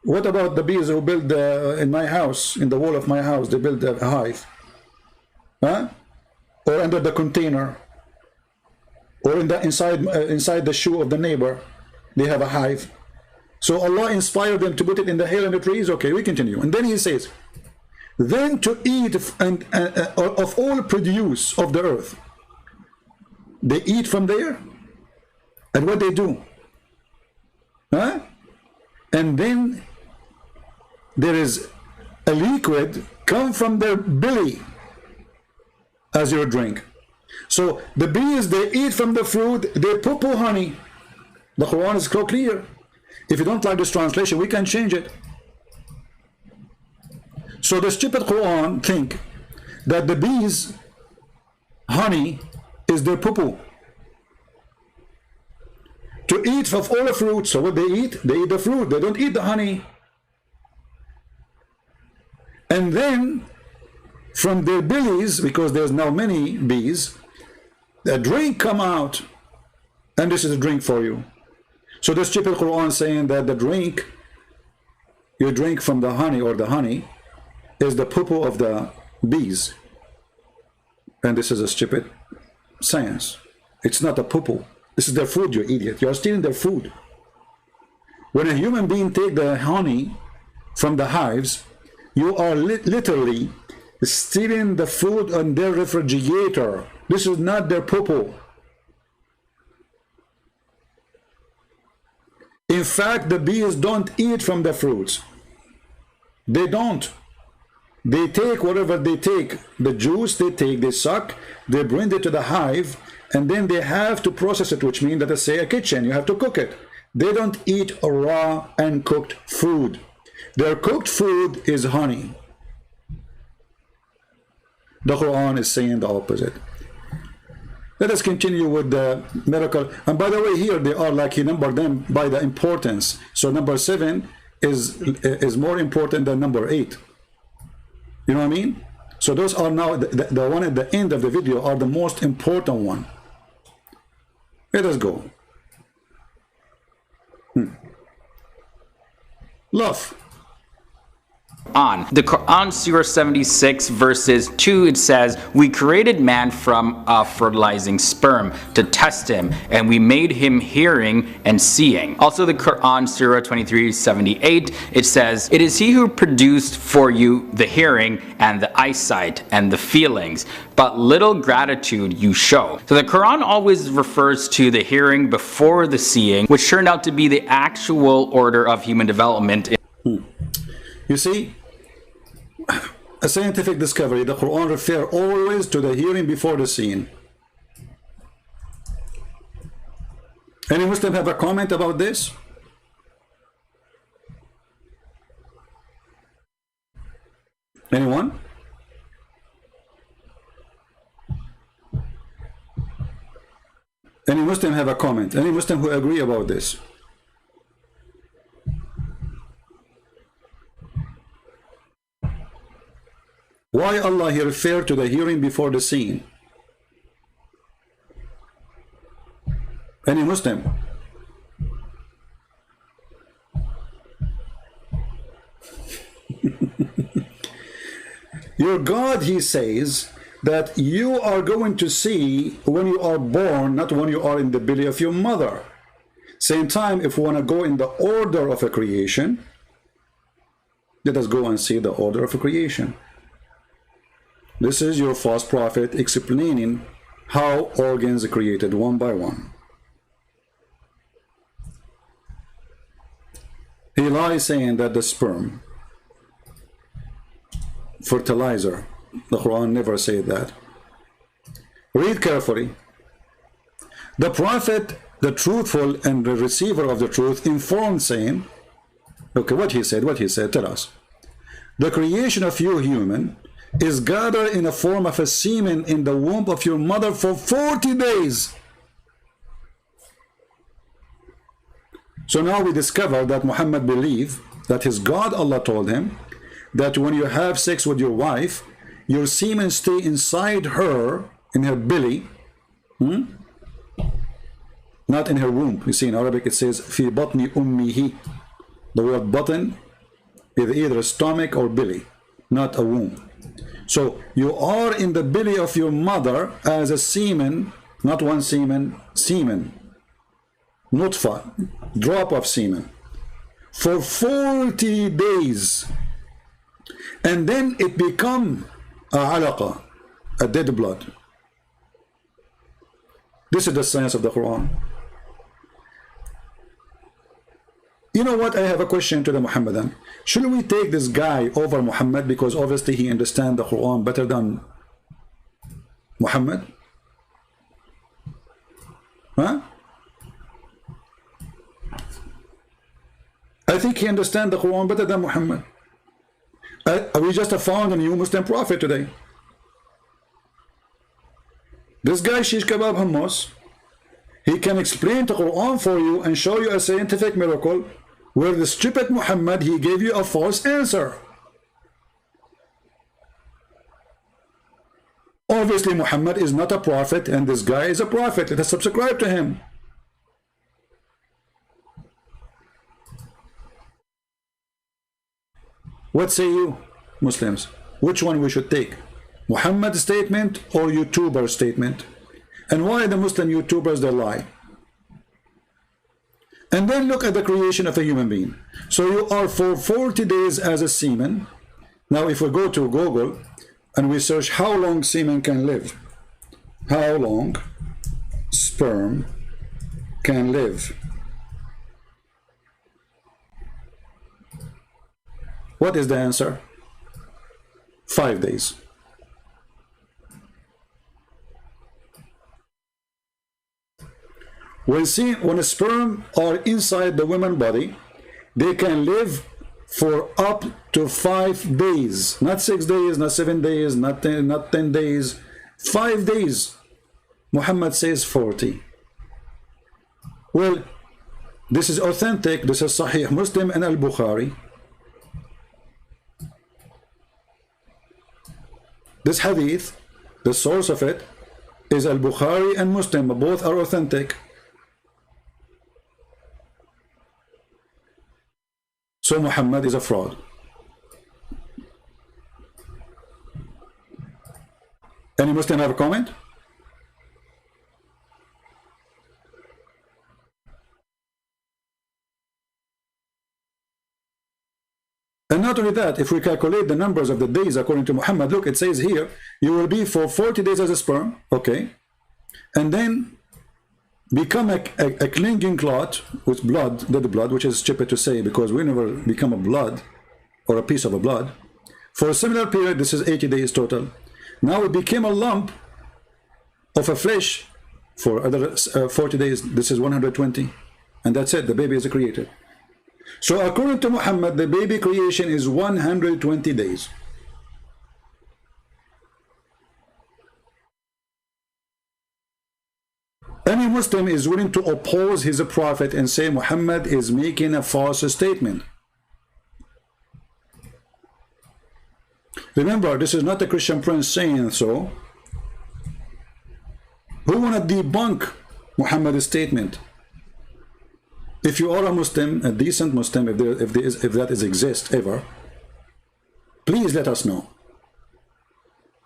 what about the bees who build in my house, in the wall of my house, they build a hive? Huh? Or under the container? Or inside the shoe of the neighbor, they have a hive. So Allah inspired them to put it in the hill and the trees. Okay, we continue. And then he says, then to eat of all produce of the earth. They eat from there, and what they do? Huh? And then there is a liquid come from their belly as your drink. So the bees, they eat from the fruit, they poo-poo honey. The Quran is so clear. If you don't like this translation, we can change it. So the stupid Quran think that the bees' honey is their poo-poo. To eat of all the fruit, so what they eat the fruit, they don't eat the honey. And then from their bellies, because there's now many bees, a drink come out, and this is a drink for you. So the stupid Quran saying that the drink you drink from the honey, or the honey is the poo-poo of the bees, and this is a stupid science. It's not a poo-poo. This is their food, you idiot. You are stealing their food. When a human being take the honey from the hives, you are literally stealing the food on their refrigerator. This is not their poo-poo. In fact, the bees don't eat from the fruits. They don't. They take whatever they take, the juice they take, they suck, they bring it to the hive, and then they have to process it, which means that they say a kitchen, you have to cook it. They don't eat raw and cooked food. Their cooked food is honey. The Quran is saying the opposite. Let us continue with the miracle. And by the way, here they are like he numbered them by the importance. So number 7 is more important than number 8. You know what I mean? So those are now the one at the end of the video are the most important one. Let us go. Love. On the Quran, Surah 76 verses 2, it says, we created man from a fertilizing sperm to test him, and we made him hearing and seeing. Also the Quran, Surah 23:78, it says, it is he who produced for you the hearing and the eyesight and the feelings, but little gratitude you show. So the Quran always refers to the hearing before the seeing, which turned out to be the actual order of human development. You see, a scientific discovery, the Quran refers always to the hearing before the seeing. Any Muslim have a comment about this? Anyone? Any Muslim have a comment? Any Muslim who agree about this? Why Allah here referred to the hearing before the seeing? Any Muslim? Your God, he says, that you are going to see when you are born, not when you are in the belly of your mother. Same time, if we want to go in the order of a creation, let us go and see the order of a creation. This is your false prophet explaining how organs are created one by one. He lies saying that the sperm, fertilizer, the Quran never said that. Read carefully. The prophet, the truthful and the receiver of the truth, informed saying, okay, what he said, tell us. The creation of you human is gathered in the form of a semen in the womb of your mother for 40 days. So now we discover that Muhammad believed that his God, Allah, told him that when you have sex with your wife, your semen stay inside her, in her belly, not in her womb. You see in Arabic it says fi batni ummihi. The word button is either stomach or belly, not a womb. So you are in the belly of your mother as a semen, not one semen, semen, nutfa, drop of semen, for 40 days. and then it become a alaqa, a dead blood. This is the science of the Quran. You know what? I have a question to the Muhammadan. Should we take this guy over Muhammad because obviously he understands the Quran better than Muhammad? Huh? I think he understands the Quran better than Muhammad. We just found a new Muslim prophet today. This guy, Shish Kebab Hummus, he can explain the Quran for you and show you a scientific miracle where the stupid Muhammad, he gave you a false answer. Obviously, Muhammad is not a prophet and this guy is a prophet. Let us subscribe to him. What say you, Muslims? Which one we should take? Muhammad's statement or YouTuber's statement? And why the Muslim YouTubers, they lie? And then look at the creation of a human being. So you are for 40 days as a semen. Now if we go to Google and we search how long semen can live, how long sperm can live, what is the answer? 5 days. When a sperm are inside the woman's body, they can live for up to 5 days. Not 6 days, not 7 days, not 10 days. 5 days. Muhammad says 40. Well, this is authentic. This is Sahih Muslim and Al-Bukhari. This hadith, the source of it, is Al-Bukhari and Muslim. Both are authentic. So Muhammad is a fraud. Any Muslim have a comment? And not only that, if we calculate the numbers of the days according to Muhammad, look, it says here, you will be for 40 days as a sperm, okay, and then become a clinging clot with blood, dead blood, which is stupid to say because we never become a blood or a piece of a blood. For a similar period, this is 80 days total. Now it became a lump of a flesh for other 40 days. This is 120. And that's it, the baby is created. So according to Muhammad, the baby creation is 120 days. Any Muslim is willing to oppose his prophet and say Muhammad is making a false statement. Remember, this is not a Christian prince saying so. Who want to debunk Muhammad's statement? If you are a Muslim, a decent Muslim, if that exists ever, please let us know.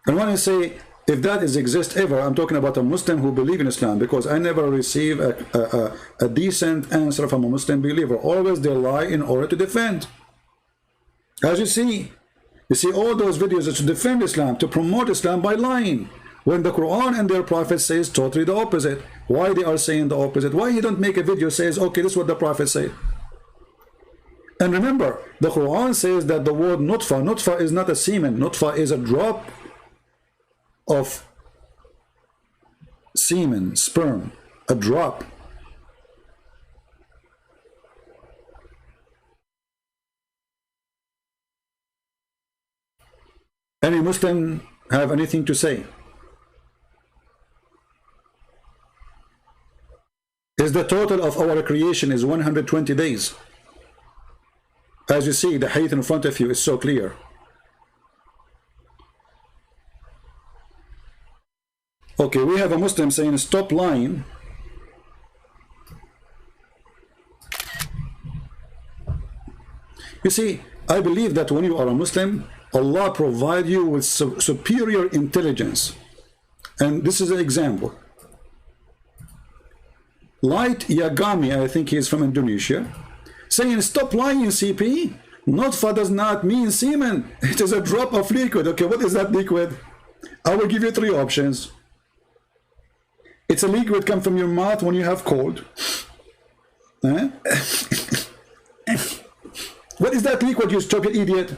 And when I say if that exists ever, I'm talking about a Muslim who believes in Islam, because I never receive a decent answer from a Muslim believer. Always they lie in order to defend. As you see all those videos are to defend Islam, to promote Islam by lying, when the Quran and their prophet says totally the opposite. Why they are saying the opposite? Why he don't make a video says, okay, this is what the prophet said? And remember, the Quran says that the word nutfa is not a semen. Nutfa is a drop of semen, sperm, a drop. Any Muslim have anything to say? Is the total of our creation is 120 days? As you see, the hadith in front of you is so clear. Okay, we have a Muslim saying stop lying. You see, I believe that when you are a Muslim, Allah provides you with superior intelligence. And this is an example. Light Yagami, I think he is from Indonesia, saying stop lying, CP. Nutfa does not mean semen. It is a drop of liquid. Okay, what is that liquid? I will give you three options. It's a liquid come from your mouth when you have cold. Huh? What is that liquid, you stupid idiot?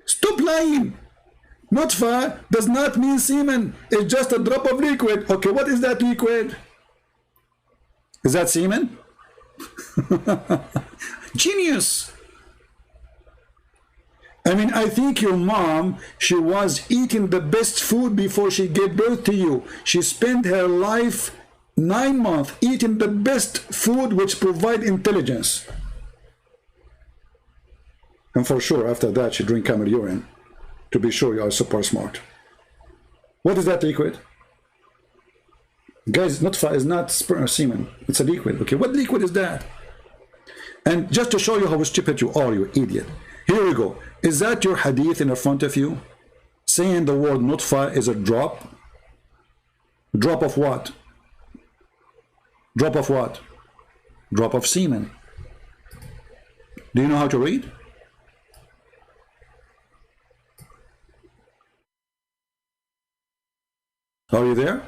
Stop lying. Nutfa does not mean semen. It's just a drop of liquid. Okay, what is that liquid? Is that semen? Genius. I mean, I think your mom, she was eating the best food before she gave birth to you. She spent her life 9 months eating the best food which provide intelligence. And for sure, after that, she drink camel urine to be sure you are super smart. What is that liquid? Guys, nutfa is not sperm or semen. It's a liquid. Okay, what liquid is that? And just to show you how stupid you are, you idiot. Here we go. Is that your hadith in front of you? Saying the word nutfa is a drop? Drop of what? Drop of what? Drop of semen. Do you know how to read? Are you there?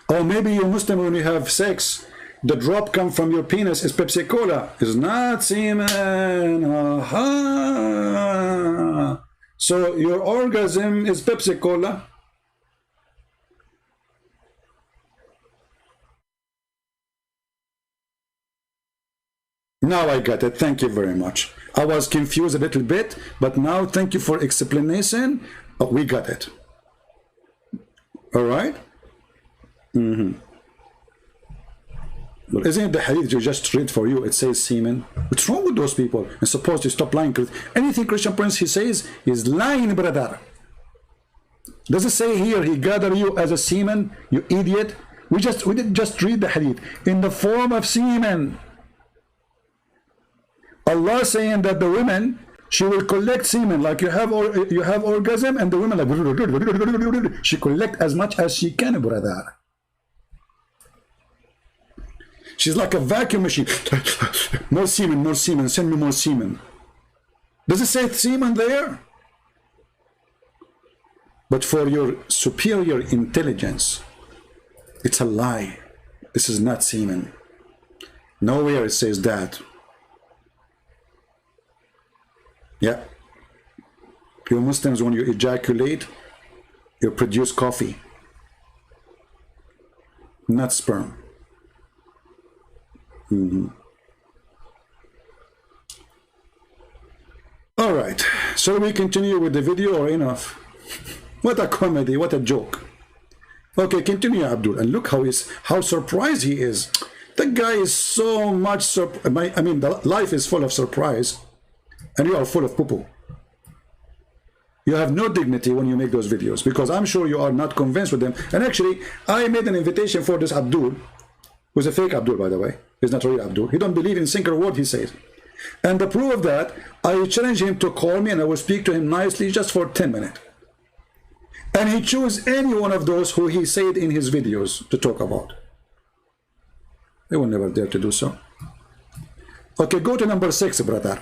Or maybe you're Muslim when you have sex, the drop come from your penis is Pepsi Cola. It's not semen. Aha. So your orgasm is Pepsi Cola. Now I got it. Thank you very much. I was confused a little bit, but now thank you for explanation. Oh, we got it. All right. Well, isn't it the hadith you just read for you? It says semen. What's wrong with those people? And supposed to stop lying. Anything Christian Prince he says is lying, brother. Does it say here he gathered you as a semen, you idiot? We did just read the hadith in the form of semen. Allah saying that the women, she will collect semen, like you have orgasm, and the women like she collect as much as she can, brother. She's like a vacuum machine. More semen, send me more semen. Does it say semen there? But for your superior intelligence, it's a lie. This is not semen. Nowhere it says that. Yeah. You Muslims, when you ejaculate, you produce coffee, not sperm. All right, so we continue with the video or enough? What a comedy, what a joke. Okay, continue, Abdul, and look how surprised he is. The guy is so much I mean, the life is full of surprise, and you are full of poo-poo. You have no dignity when you make those videos, because I'm sure you are not convinced with them. And actually, I made an invitation for this Abdul, who's a fake Abdul, by the way. He's not real Abdul. He don't believe in single word he says. And the proof of that, I challenge him to call me and I will speak to him nicely just for 10 minutes. And he choose any one of those who he said in his videos to talk about. They will never dare to do so. Okay, go to number 6, brother.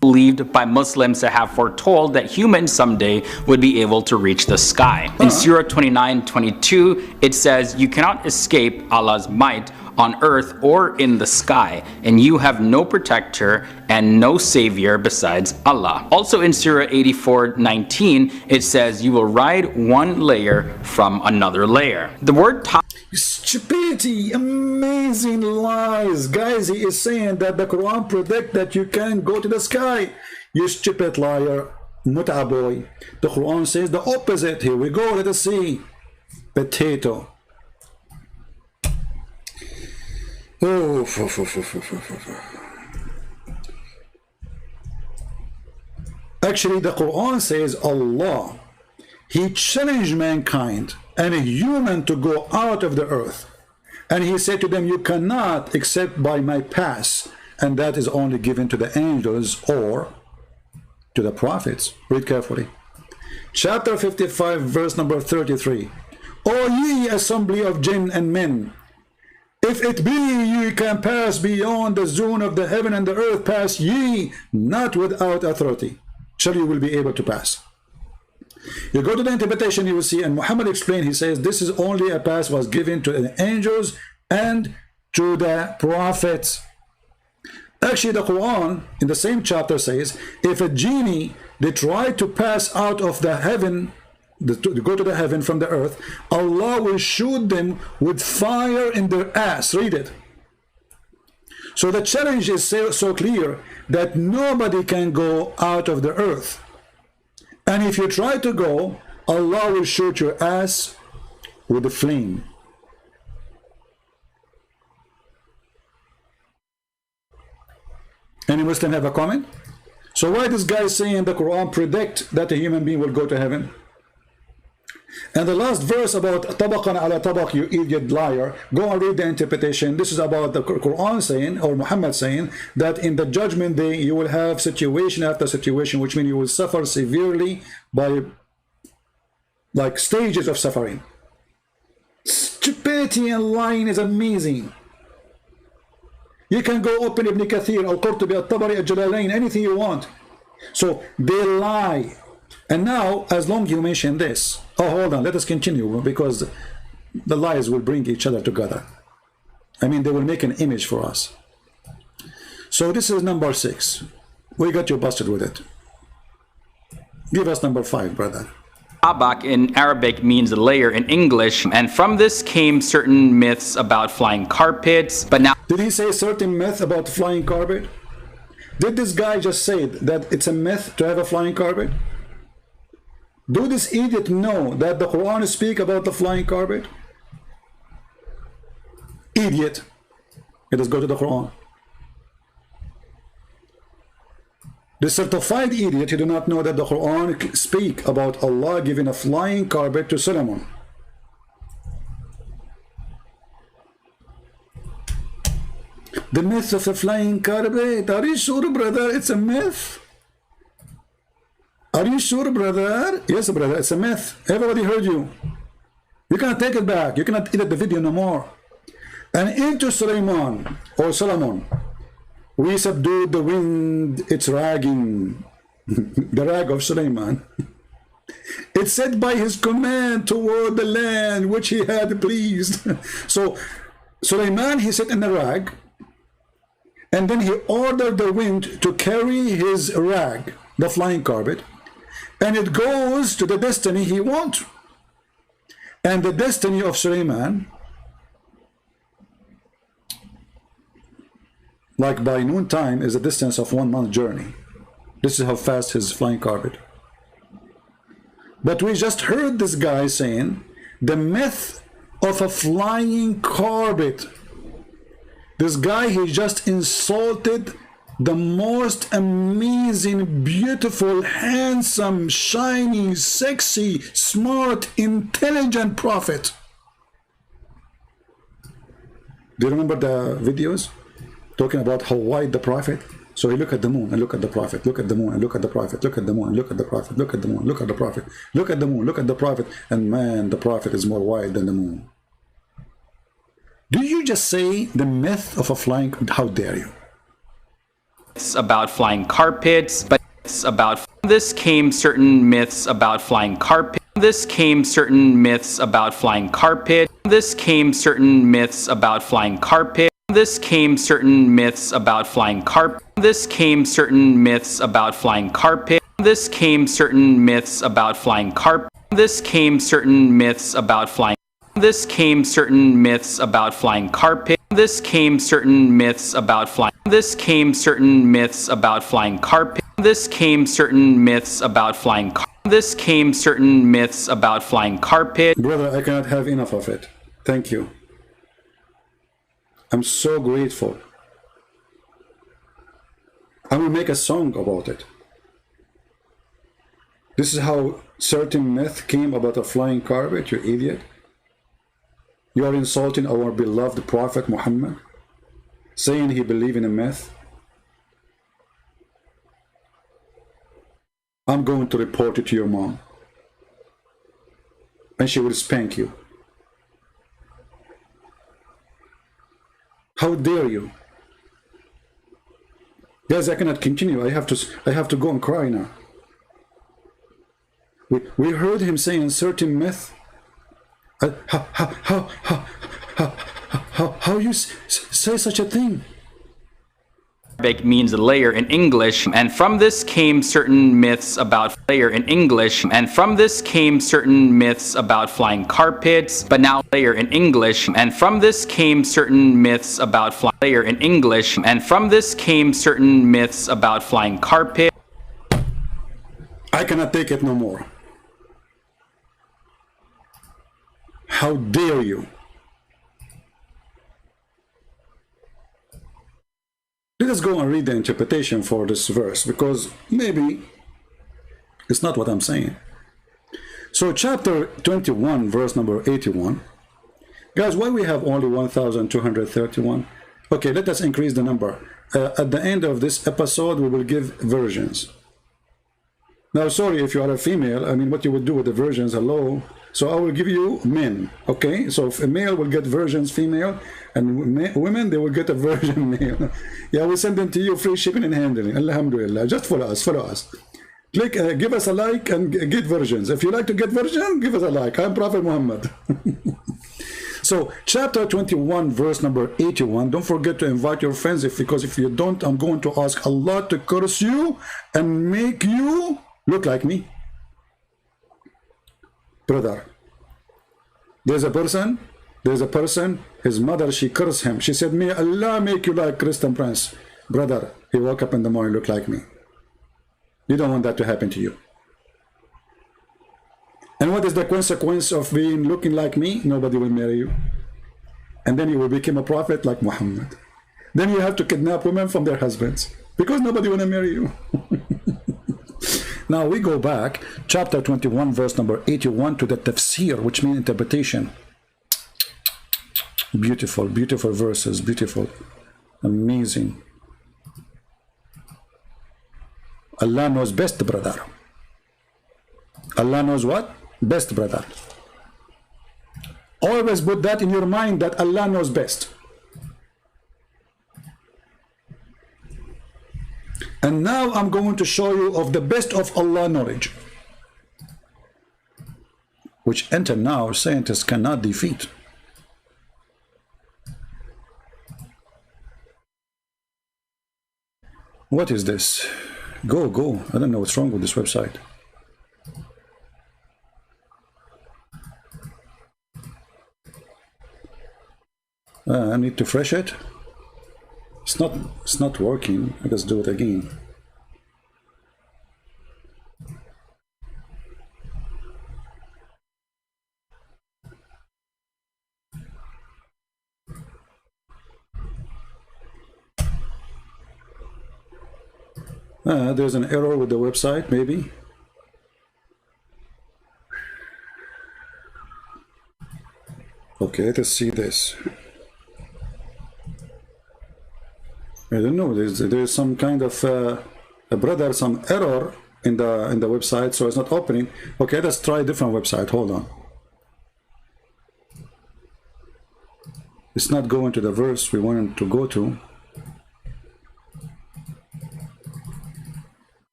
Believed by Muslims to have foretold that humans someday would be able to reach the sky. In Surah 29:22, it says, "You cannot escape Allah's might on earth or in the sky, and you have no protector and no savior besides Allah." Also in Surah 84:19, it says, "You will ride one layer from another layer." The word stupidity, amazing lies. Guys, he is saying that the Quran predict that you can go to the sky. You stupid liar, Mut'a boy. The Quran says the opposite. Here we go, let us see. Potato. Oh, actually, the Quran says Allah, he challenged mankind and a human to go out of the earth, and he said to them, you cannot except by my pass, and that is only given to the angels or to the prophets. Read carefully. Chapter 55, verse number 33. O ye assembly of jinn and men, If it be ye can pass beyond the zone of the heaven and the earth, pass ye not without authority. Shall you will be able to pass. You go to the interpretation, you will see, and Muhammad explained, he says, this is only a pass was given to the angels and to the prophets. Actually, the Quran in the same chapter says, if a genie, they try to pass out of the heaven, to go to the heaven from the earth, Allah will shoot them with fire in their ass. Read it. So the challenge is so clear that nobody can go out of the earth. And if you try to go, Allah will shoot your ass with a flame. Any Muslim have a comment? So why this guy is saying the Quran predict that a human being will go to heaven? And the last verse about tabaqan ala tabaq, you idiot liar, go and read the interpretation. This is about the Quran saying, or Muhammad saying, that in the judgment day you will have situation after situation, which means you will suffer severely by like stages of suffering. Stupidity and lying is amazing. You can go open Ibn Kathir, Al-Qurtubi, Al-Tabari, Al-Jalalain, anything you want. So they lie. And now, as long as you mention this, oh, hold on, let us continue, because the lies will bring each other together. I mean, they will make an image for us. So this is number 6. We got you busted with it. Give us number 5, brother. Tabak in Arabic means layer in English, and from this came certain myths about flying carpets, but now... Did he say certain myth about flying carpet? Did this guy just say that it's a myth to have a flying carpet? Do this idiot know that the Quran speaks about the flying carpet? Idiot. Let us go to the Quran. The certified idiot, you do not know that the Quran speaks about Allah giving a flying carpet to Solomon. The myth of a flying carpet. Are you sure, brother? It's a myth. Are you sure, brother? Yes, brother, it's a myth. Everybody heard you. You cannot take it back. You cannot edit the video no more. And into Sulaiman, or Solomon, we subdued the wind, its ragging, the rag of Sulaiman. It said by his command toward the land which he had pleased. So Sulaiman, he sat in the rag, and then he ordered the wind to carry his rag, the flying carpet, and it goes to the destiny he wants. And the destiny of Sulaiman, like by noontime, is a distance of 1 month journey. This is how fast his flying carpet. But we just heard this guy saying the myth of a flying carpet. This guy, he just insulted the most amazing, beautiful, handsome, shiny, sexy, smart, intelligent prophet. Do you remember the videos talking about how wide the prophet? So he look at the moon and look at the prophet, look at the moon and look at the prophet, look at the moon and look at the prophet, look at the moon, look at the prophet, look at the moon, look at the prophet, and man, the prophet is more wide than the moon. Do you just say the myth of a flying? How dare you? It's about flying carpets, but it's about... This came certain myths about flying carpet. This came certain myths about flying carpet. This came certain myths about flying carpet. This came certain myths about flying carpet. This came certain myths about flying carpet. This came certain myths about flying carpet. This came certain myths about flying. This came certain myths about flying carpet. This came certain myths about flying. This came certain myths about flying carpet. This came certain myths about flying. This came certain myths about flying carpet. Brother, I cannot have enough of it. Thank you. I'm so grateful. I will make a song about it. This is how certain myth came about a flying carpet, you idiot. You are insulting our beloved Prophet Muhammad, saying he believed in a myth. I'm going to report it to your mom, and she will spank you. How dare you? Guys, I cannot continue. I have to go and cry now. We heard him saying certain myth. How you say such a thing? Arabic means layer in English, and from this came certain myths about layer in English, and from this came certain myths about flying carpets, but now layer in English, and from this came certain myths about layer in English, and from this came certain myths about flying carpet. I cannot take it no more. How dare you? Let us go and read the interpretation for this verse, because maybe it's not what I'm saying. So chapter 21, verse number 81. Guys, why we have only 1,231? Okay, let us increase the number. At the end of this episode, we will give versions. Now, sorry if you are a female, I mean, what you would do with the versions, hello. So I will give you men, okay? So if a male will get versions female, and women, they will get a version male. Yeah, we'll send them to you, free shipping and handling. Alhamdulillah. Just follow us, follow us. Click, give us a like and get versions. If you like to get version, give us a like. I'm Prophet Muhammad. So chapter 21, verse number 81. Don't forget to invite your friends, because if you don't, I'm going to ask Allah to curse you and make you look like me. Brother, there's a person, his mother, she cursed him. She said, may Allah make you like Christian Prince. Brother, he woke up in the morning, look like me. You don't want that to happen to you. And what is the consequence of being looking like me? Nobody will marry you. And then you will become a prophet like Muhammad. Then you have to kidnap women from their husbands, because nobody will marry you. Now we go back, chapter 21, verse number 81, to the tafsir, which means interpretation. Beautiful, beautiful verses, beautiful, amazing. Allah knows best, brother. Allah knows what? Best, brother. Always put that in your mind, that Allah knows best. And now I'm going to show you of the best of Allah knowledge, which until now scientists cannot defeat. What is this? Go. I don't know what's wrong with this website. I need to refresh it. It's not working. Let's do it again. There's an error with the website, maybe. Okay, let's see this. I don't know. There's some kind of some error in the website, so it's not opening. Okay, let's try a different website. Hold on. It's not going to the verse we wanted to go to.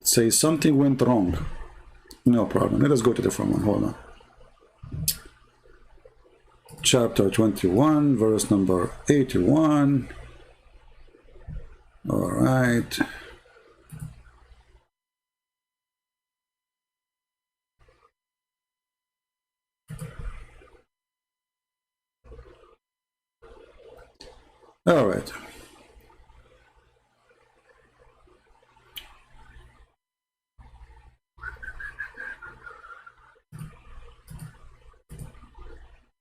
Say something went wrong. No problem. Let us go to the different one. Hold on. Chapter 21, verse number 81. All right. All right.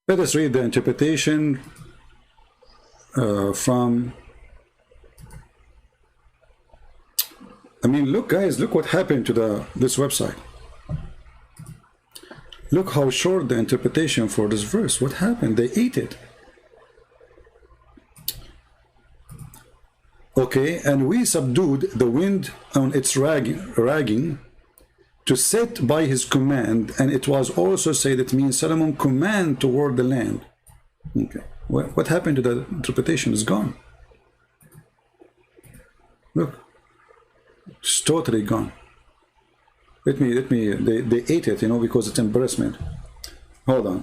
Let us read the interpretation from... I mean, look, guys, look what happened to this website. Look how short the interpretation for this verse. What happened? They ate it. Okay, and we subdued the wind on its ragging to set by his command, and it was also said it means Solomon command toward the land. Okay, what happened to the interpretation? Is gone. Look, it's totally gone. Let me, they ate it, you know, because it's embarrassment. Hold on.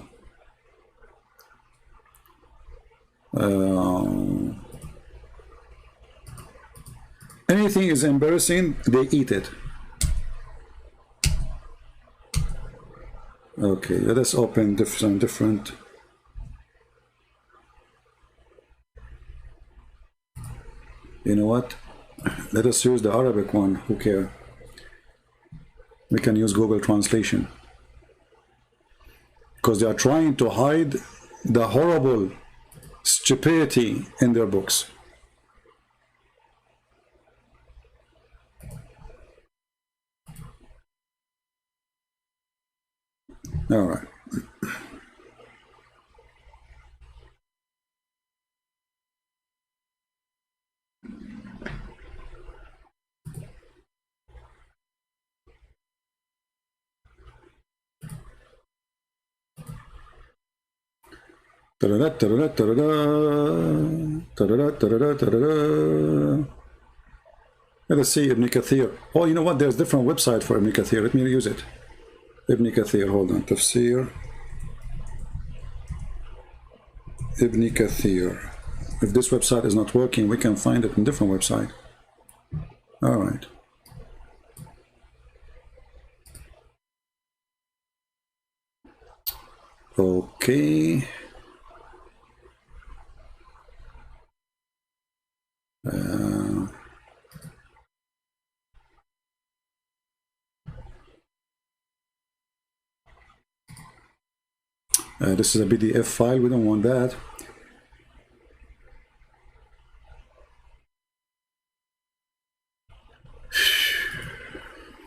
Anything is embarrassing, they eat it. Okay, let us open some different. You know what? Let us use the Arabic one. Who cares? We can use Google Translation. Because they are trying to hide the horrible stupidity in their books. All right. Let us see Ibn Kathir. Oh, you know what? There's different website for Ibn Kathir. Let me use it. Ibn Kathir, hold on. Tafsir Ibn Kathir. If this website is not working, we can find it in different website. All right. Okay. This is a PDF file. We don't want that.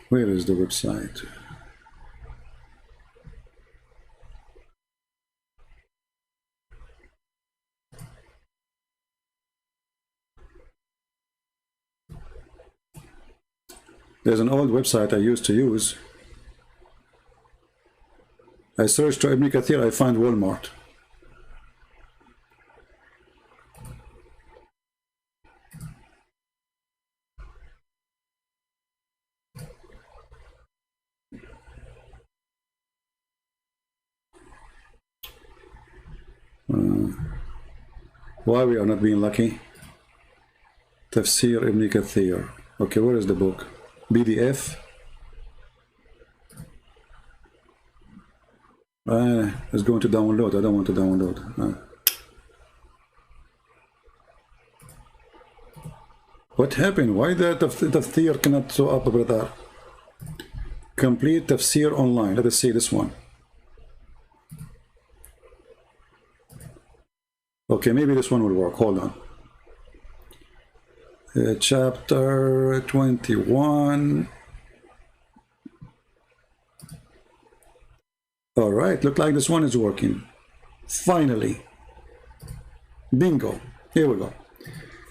Where is the website? There's an old website I used to use. I searched for Ibn Kathir, I find Walmart. Why we are not being lucky? Tafsir Ibn Kathir. Okay, where is the book? PDF. It's going to download. I don't want to download. No. What happened? Why the tafsir cannot show up, brother? Complete tafsir online. Let us see this one. Okay, maybe this one will work. Hold on. Chapter 21. All right, look like this one is working. Finally. Bingo. Here we go.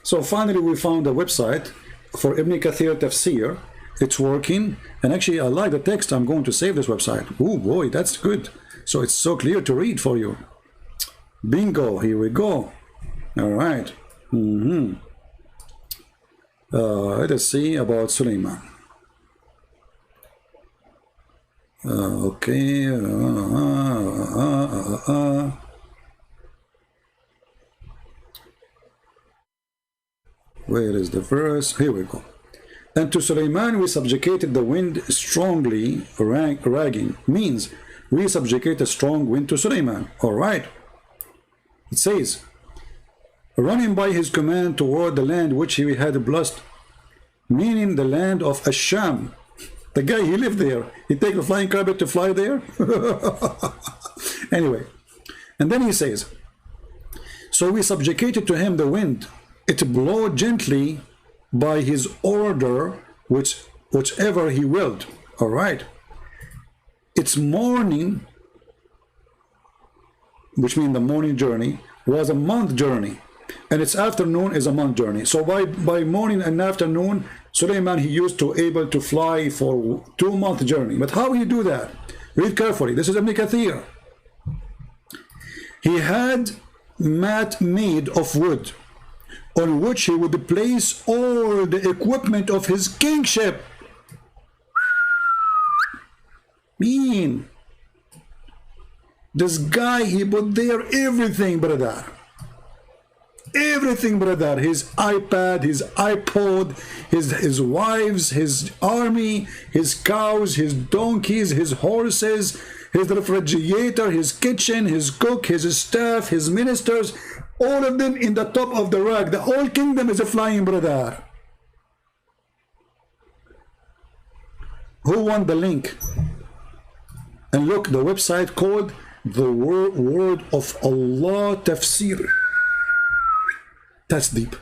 So finally we found a website for Ibn Kathir Tafsir. It's working. And actually I like the text. I'm going to save this website. Oh boy, that's good. So it's so clear to read for you. Bingo. Here we go. All right. Let us see about Suleiman. Okay. Where is the verse? Here we go. And to Suleiman we subjugated the wind strongly ragging. Means we subjugate a strong wind to Suleiman. All right. It says, running by his command toward the land which he had blessed, meaning the land of Asham. The guy, he lived there. He take a flying carpet to fly there. Anyway, and then he says, so we subjugated to him the wind. It blew gently by his order, whichever he willed. All right. Its morning, which means the morning journey, was a month journey. And its afternoon is a month journey. So by morning and afternoon, Suleiman, he used to able to fly for 2-month journey. But how he do that? Read carefully. This is Ibn Kathir. He had mat made of wood, on which he would place all the equipment of his kingship. Mean. This guy, he put there everything, brother. Everything, brother. His iPad, his iPod, his wives, his army, his cows, his donkeys, his horses, his refrigerator, his kitchen, his cook, his staff, his ministers, all of them in the top of the rack. The whole kingdom is a flying, brother. Who won the link? And look, the website called the Word of Allah Tafsir. That's deep.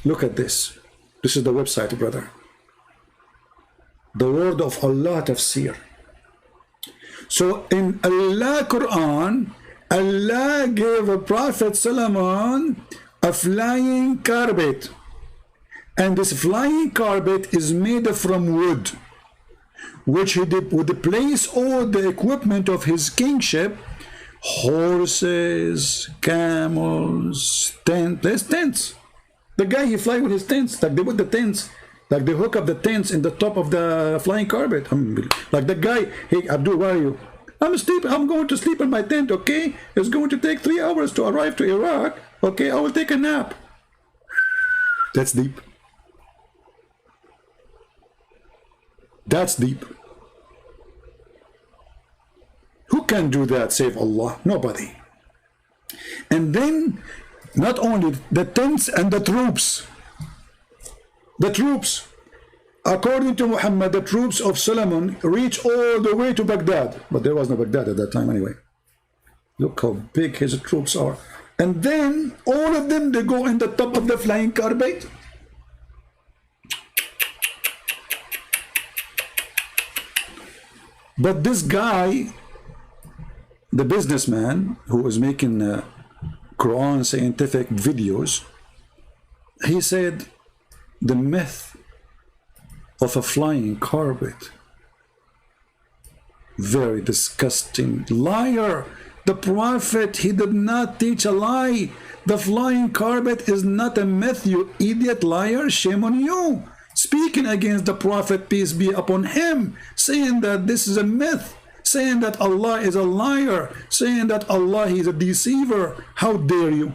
Look at this. This is the website, brother. The Word of Allah Tafsir. So in Allah Quran, Allah gave a Prophet Solomon a flying carpet. And this flying carpet is made from wood, which he would place all the equipment of his kingship, horses, camels, tents. There's tents. The guy, he fly with his tents, like they put the tents, like they hook up the tents in the top of the flying carpet. Like the guy, hey, Abdul, where are you? I'm going to sleep in my tent, okay? It's going to take 3 hours to arrive to Iraq. Okay, I will take a nap. That's deep. That's deep. Who can do that save Allah? Nobody. And then, not only the tents and the troops. The troops. According to Muhammad, the troops of Solomon reach all the way to Baghdad. But there was no Baghdad at that time anyway. Look how big his troops are. And then, all of them, they go in the top of the flying carpet. But this guy, the businessman who was making Qur'an scientific videos, he said the myth of a flying carpet, very disgusting. Liar. The Prophet, he did not teach a lie. The flying carpet is not a myth, you idiot liar. Shame on you. Speaking against the Prophet, peace be upon him, saying that this is a myth, saying that Allah is a liar, saying that Allah is a deceiver. How dare you?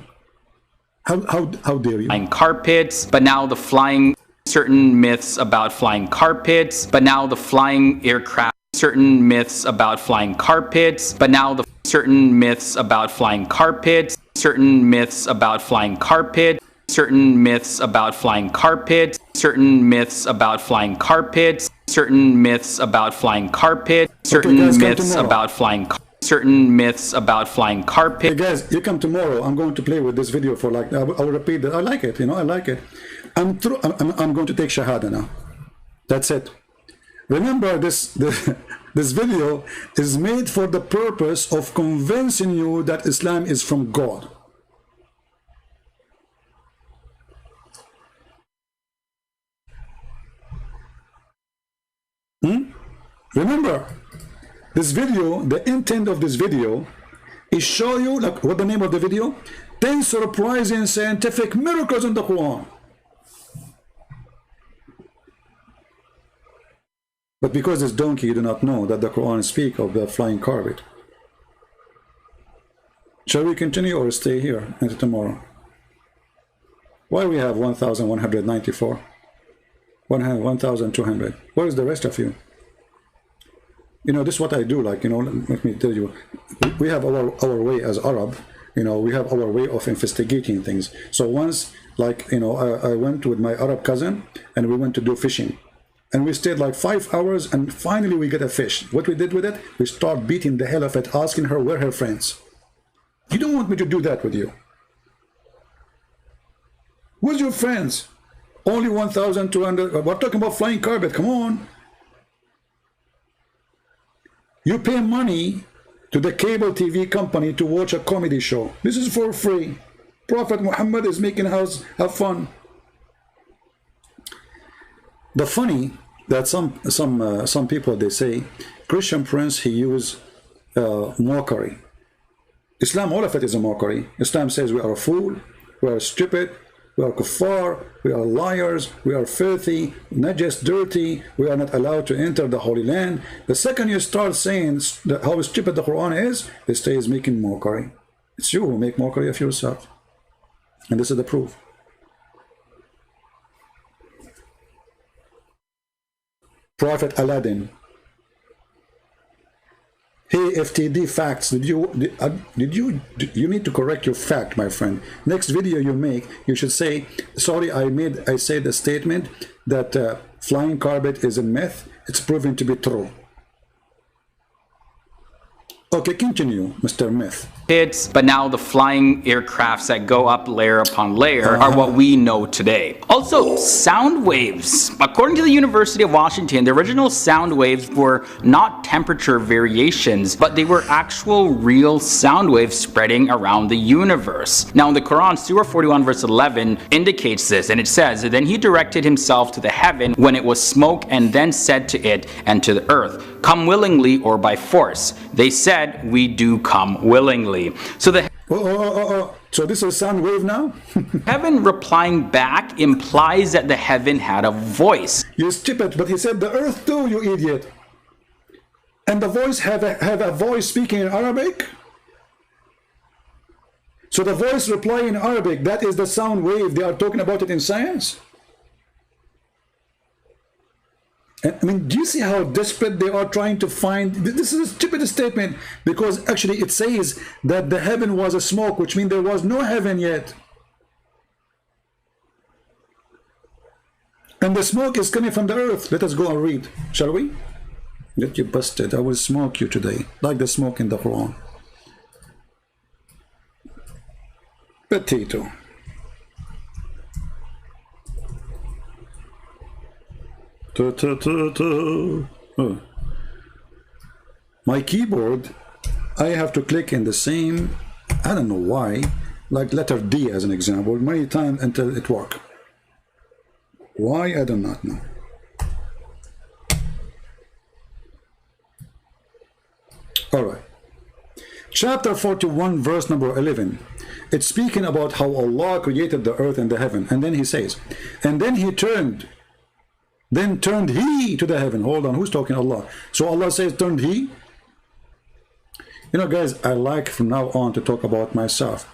How dare you? Flying carpets, but now the flying, certain myths about flying carpets, but now the flying aircraft, certain myths about flying carpets, but now the certain myths about flying carpets, certain myths about flying carpets, certain myths about flying carpets, certain myths about flying carpets, certain myths about flying carpet, certain myths about flying certain myths about flying carpet. Hey guys, you come tomorrow. I'm going to play with this video for like, I will repeat that. I like it, you know, I like it. I'm going to take Shahada now. That's it. Remember, this video is made for the purpose of convincing you that Islam is from God. Remember, this video, the intent of this video is show you, like, what the name of the video? 10 surprising scientific miracles in the Quran. But because this donkey, you do not know that the Quran speaks of the flying carpet. Shall we continue or stay here until tomorrow? Why we have 1,194? 1,200. Where is the rest of you? You know, this is what I do, like, you know, let me tell you, we have our way as Arab, you know, we have our way of investigating things. So once, like, you know, I went with my Arab cousin and we went to do fishing. And we stayed like 5 hours and finally we get a fish. What we did with it, we start beating the hell of it, asking her where her friends. You don't want me to do that with you. Where's your friends? Only 1,200, we're talking about flying carpet, come on. You pay money to the cable TV company to watch a comedy show. This is for free. Prophet Muhammad is making us have fun. The funny that some people, they say Christian Prince, he use mockery. Islam, all of it is a mockery. Islam says we are a fool, we are stupid, we are kuffar, we are liars, we are filthy, najis, dirty, we are not allowed to enter the Holy Land. The second you start saying how stupid the Quran is, they say is making mockery. It's you who make mockery of yourself. And this is the proof. Prophet Aladdin. Hey, FTD facts. You need to correct your fact, my friend. Next video you make, you should say, sorry, I said a statement that flying carpet is a myth. It's proven to be true. Okay, continue, Mr. Myth. But now the flying aircrafts that go up layer upon layer are what we know today. Also, sound waves. According to the University of Washington, the original sound waves were not temperature variations, but they were actual real sound waves spreading around the universe. Now in the Quran, Surah 41 verse 11 indicates this, and it says, then he directed himself to the heaven when it was smoke, and then said to it and to the earth, come willingly or by force. They said, we do come willingly. So the So this is sound wave now? heaven replying back implies that the heaven had a voice. You stupid, but he said the earth too, you idiot. And the voice have a voice speaking in Arabic? So the voice replying in Arabic, that is the sound wave. They are talking about it in science? I mean, do you see how desperate they are trying to find? This is a stupid statement, because actually it says that the heaven was a smoke, which means there was no heaven yet. And the smoke is coming from the earth. Let us go and read, shall we? Get you busted. I will smoke you today, like the smoke in the Quran. Potato. Oh. My keyboard, I have to click in the same, I don't know why, like letter D as an example, many times until it works. Why, I do not know. All right. Chapter 41, verse number 11. It's speaking about how Allah created the earth and the heaven. And then he says, and then he turned he to the heaven. Hold on, who's talking? Allah. So Allah says, turned he. You know, guys, I like from now on to talk about myself.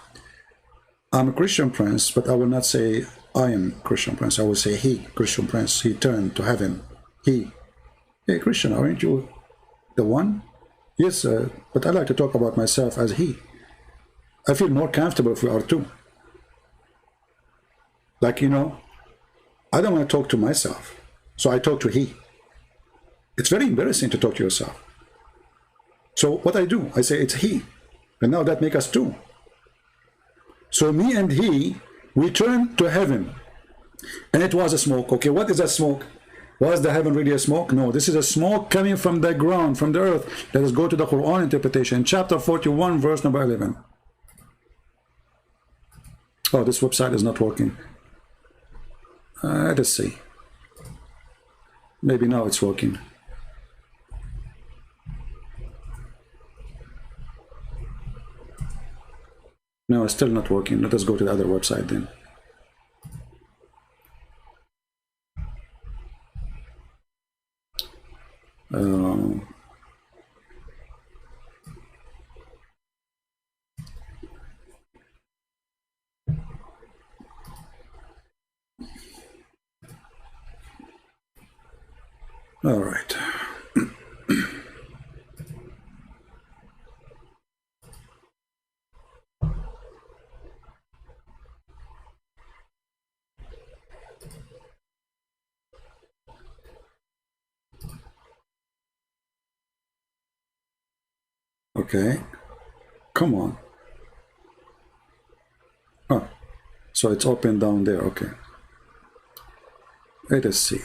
I'm a Christian Prince, but I will not say I am Christian Prince. I will say he, Christian Prince. He turned to heaven. He. Hey, Christian, aren't you the one? Yes, but I like to talk about myself as he. I feel more comfortable if we are two. Like, you know, I don't want to talk to myself. So I talk to he. It's very embarrassing to talk to yourself. So what I do, I say it's he. And now that makes us two. So me and he, we turn to heaven. And it was a smoke. Okay, what is that smoke? Was the heaven really a smoke? No, this is a smoke coming from the ground, from the earth. Let us go to the Quran interpretation. Chapter 41, verse number 11. Oh, this website is not working. Let us see. Maybe now it's working. No, it's still not working. Let us go to the other website then. All right. Okay, come on. Oh, so it's open down there. Okay. Let us see.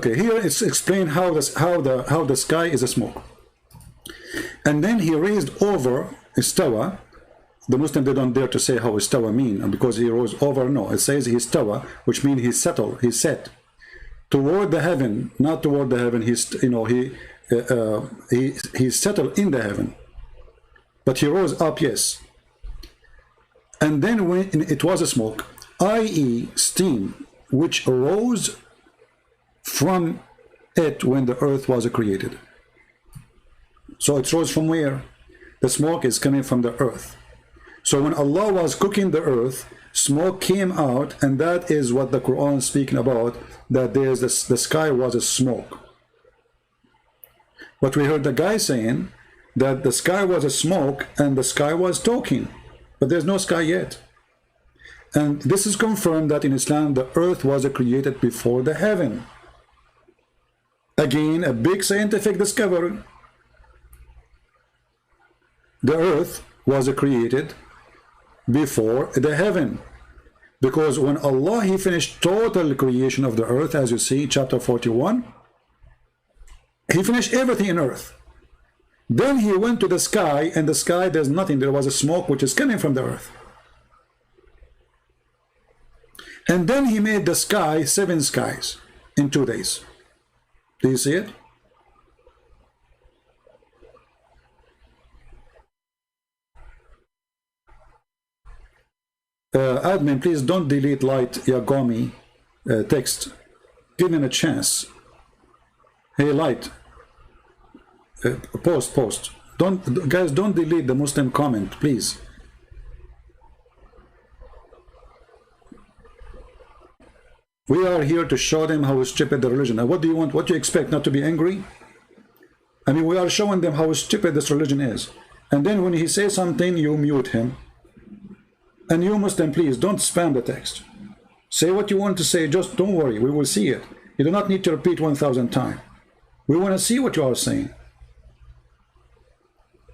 Okay, here it's explained how the sky is a smoke. And then he raised over istawa. The Muslim, they don't dare to say how istawa mean, because he rose over. No, it says he istawa, which means he settled, he set toward the heaven, not toward the heaven. He's, you know, he settled in the heaven, but he rose up, yes. And then when it was a smoke, i.e. steam, which arose from it when the earth was created. So it rose from where? The smoke is coming from the earth. So when Allah was cooking the earth, smoke came out, and that is what the Quran is speaking about, that there's this, the sky was a smoke. But we heard the guy saying that the sky was a smoke and the sky was talking, but there's no sky yet. And this is confirmed that in Islam the earth was created before the heaven. Again, a big scientific discovery. The earth was created before the heaven, because when Allah, he finished total creation of the earth, as you see chapter 41, he finished everything in earth. Then he went to the sky, and the sky, there's nothing. There was a smoke which is coming from the earth. And then he made the sky 7 skies in 2 days. Do you see it? Admin, please don't delete Light Yagami text. Give him a chance. Hey, Light, post. Guys, don't delete the Muslim comment, please. We are here to show them how stupid the religion. Now, what do you want? What do you expect? Not to be angry? I mean, we are showing them how stupid this religion is. And then when he says something, you mute him. And you Muslim, please don't spam the text. Say what you want to say, just don't worry, we will see it. You do not need to repeat 1,000 times. We want to see what you are saying.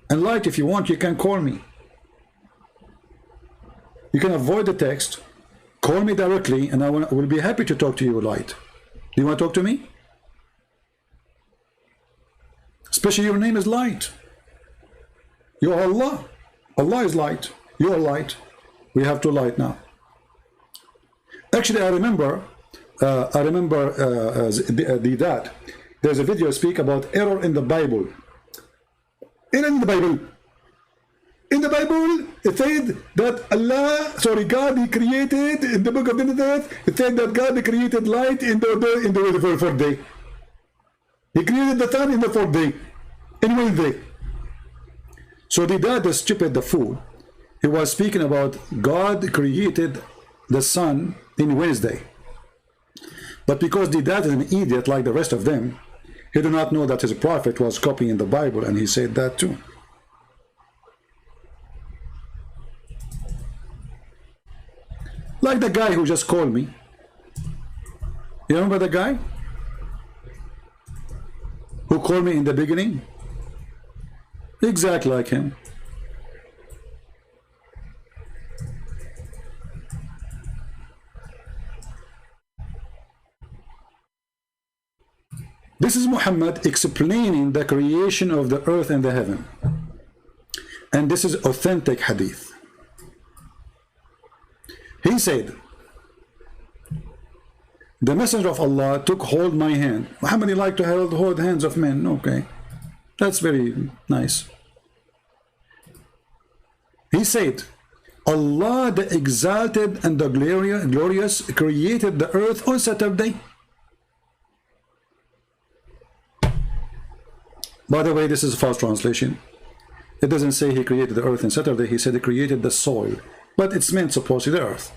And Light, if you want, you can call me. You can avoid the text, call me directly, and I will be happy to talk to you, Light. Do you want to talk to me? Especially your name is Light. You are Allah. Allah is light. You are light. We have to light now. Actually, I remember that there's a video speak about error in the Bible. Error in the Bible. In the Bible, it said that God, he created, in the book of Genesis, it said that God created light in the fourth day. He created the sun in the 4th day, in Wednesday. So the dad, the stupid, the fool, he was speaking about God created the sun in Wednesday. But because the dad is an idiot like the rest of them, he did not know that his prophet was copying the Bible, and he said that too. Like the guy who just called me. You remember the guy who called me in the beginning? Exactly like him. This is Muhammad explaining the creation of the earth and the heaven. And this is authentic hadith. He said, the messenger of Allah took hold my hand. Muhammad, you like to hold the hands of men? Okay, that's very nice. He said, Allah the exalted and the glorious created the earth on Saturday. By the way, this is a false translation. It doesn't say he created the earth on Saturday. He said he created the soil. But it's meant supposedly the earth.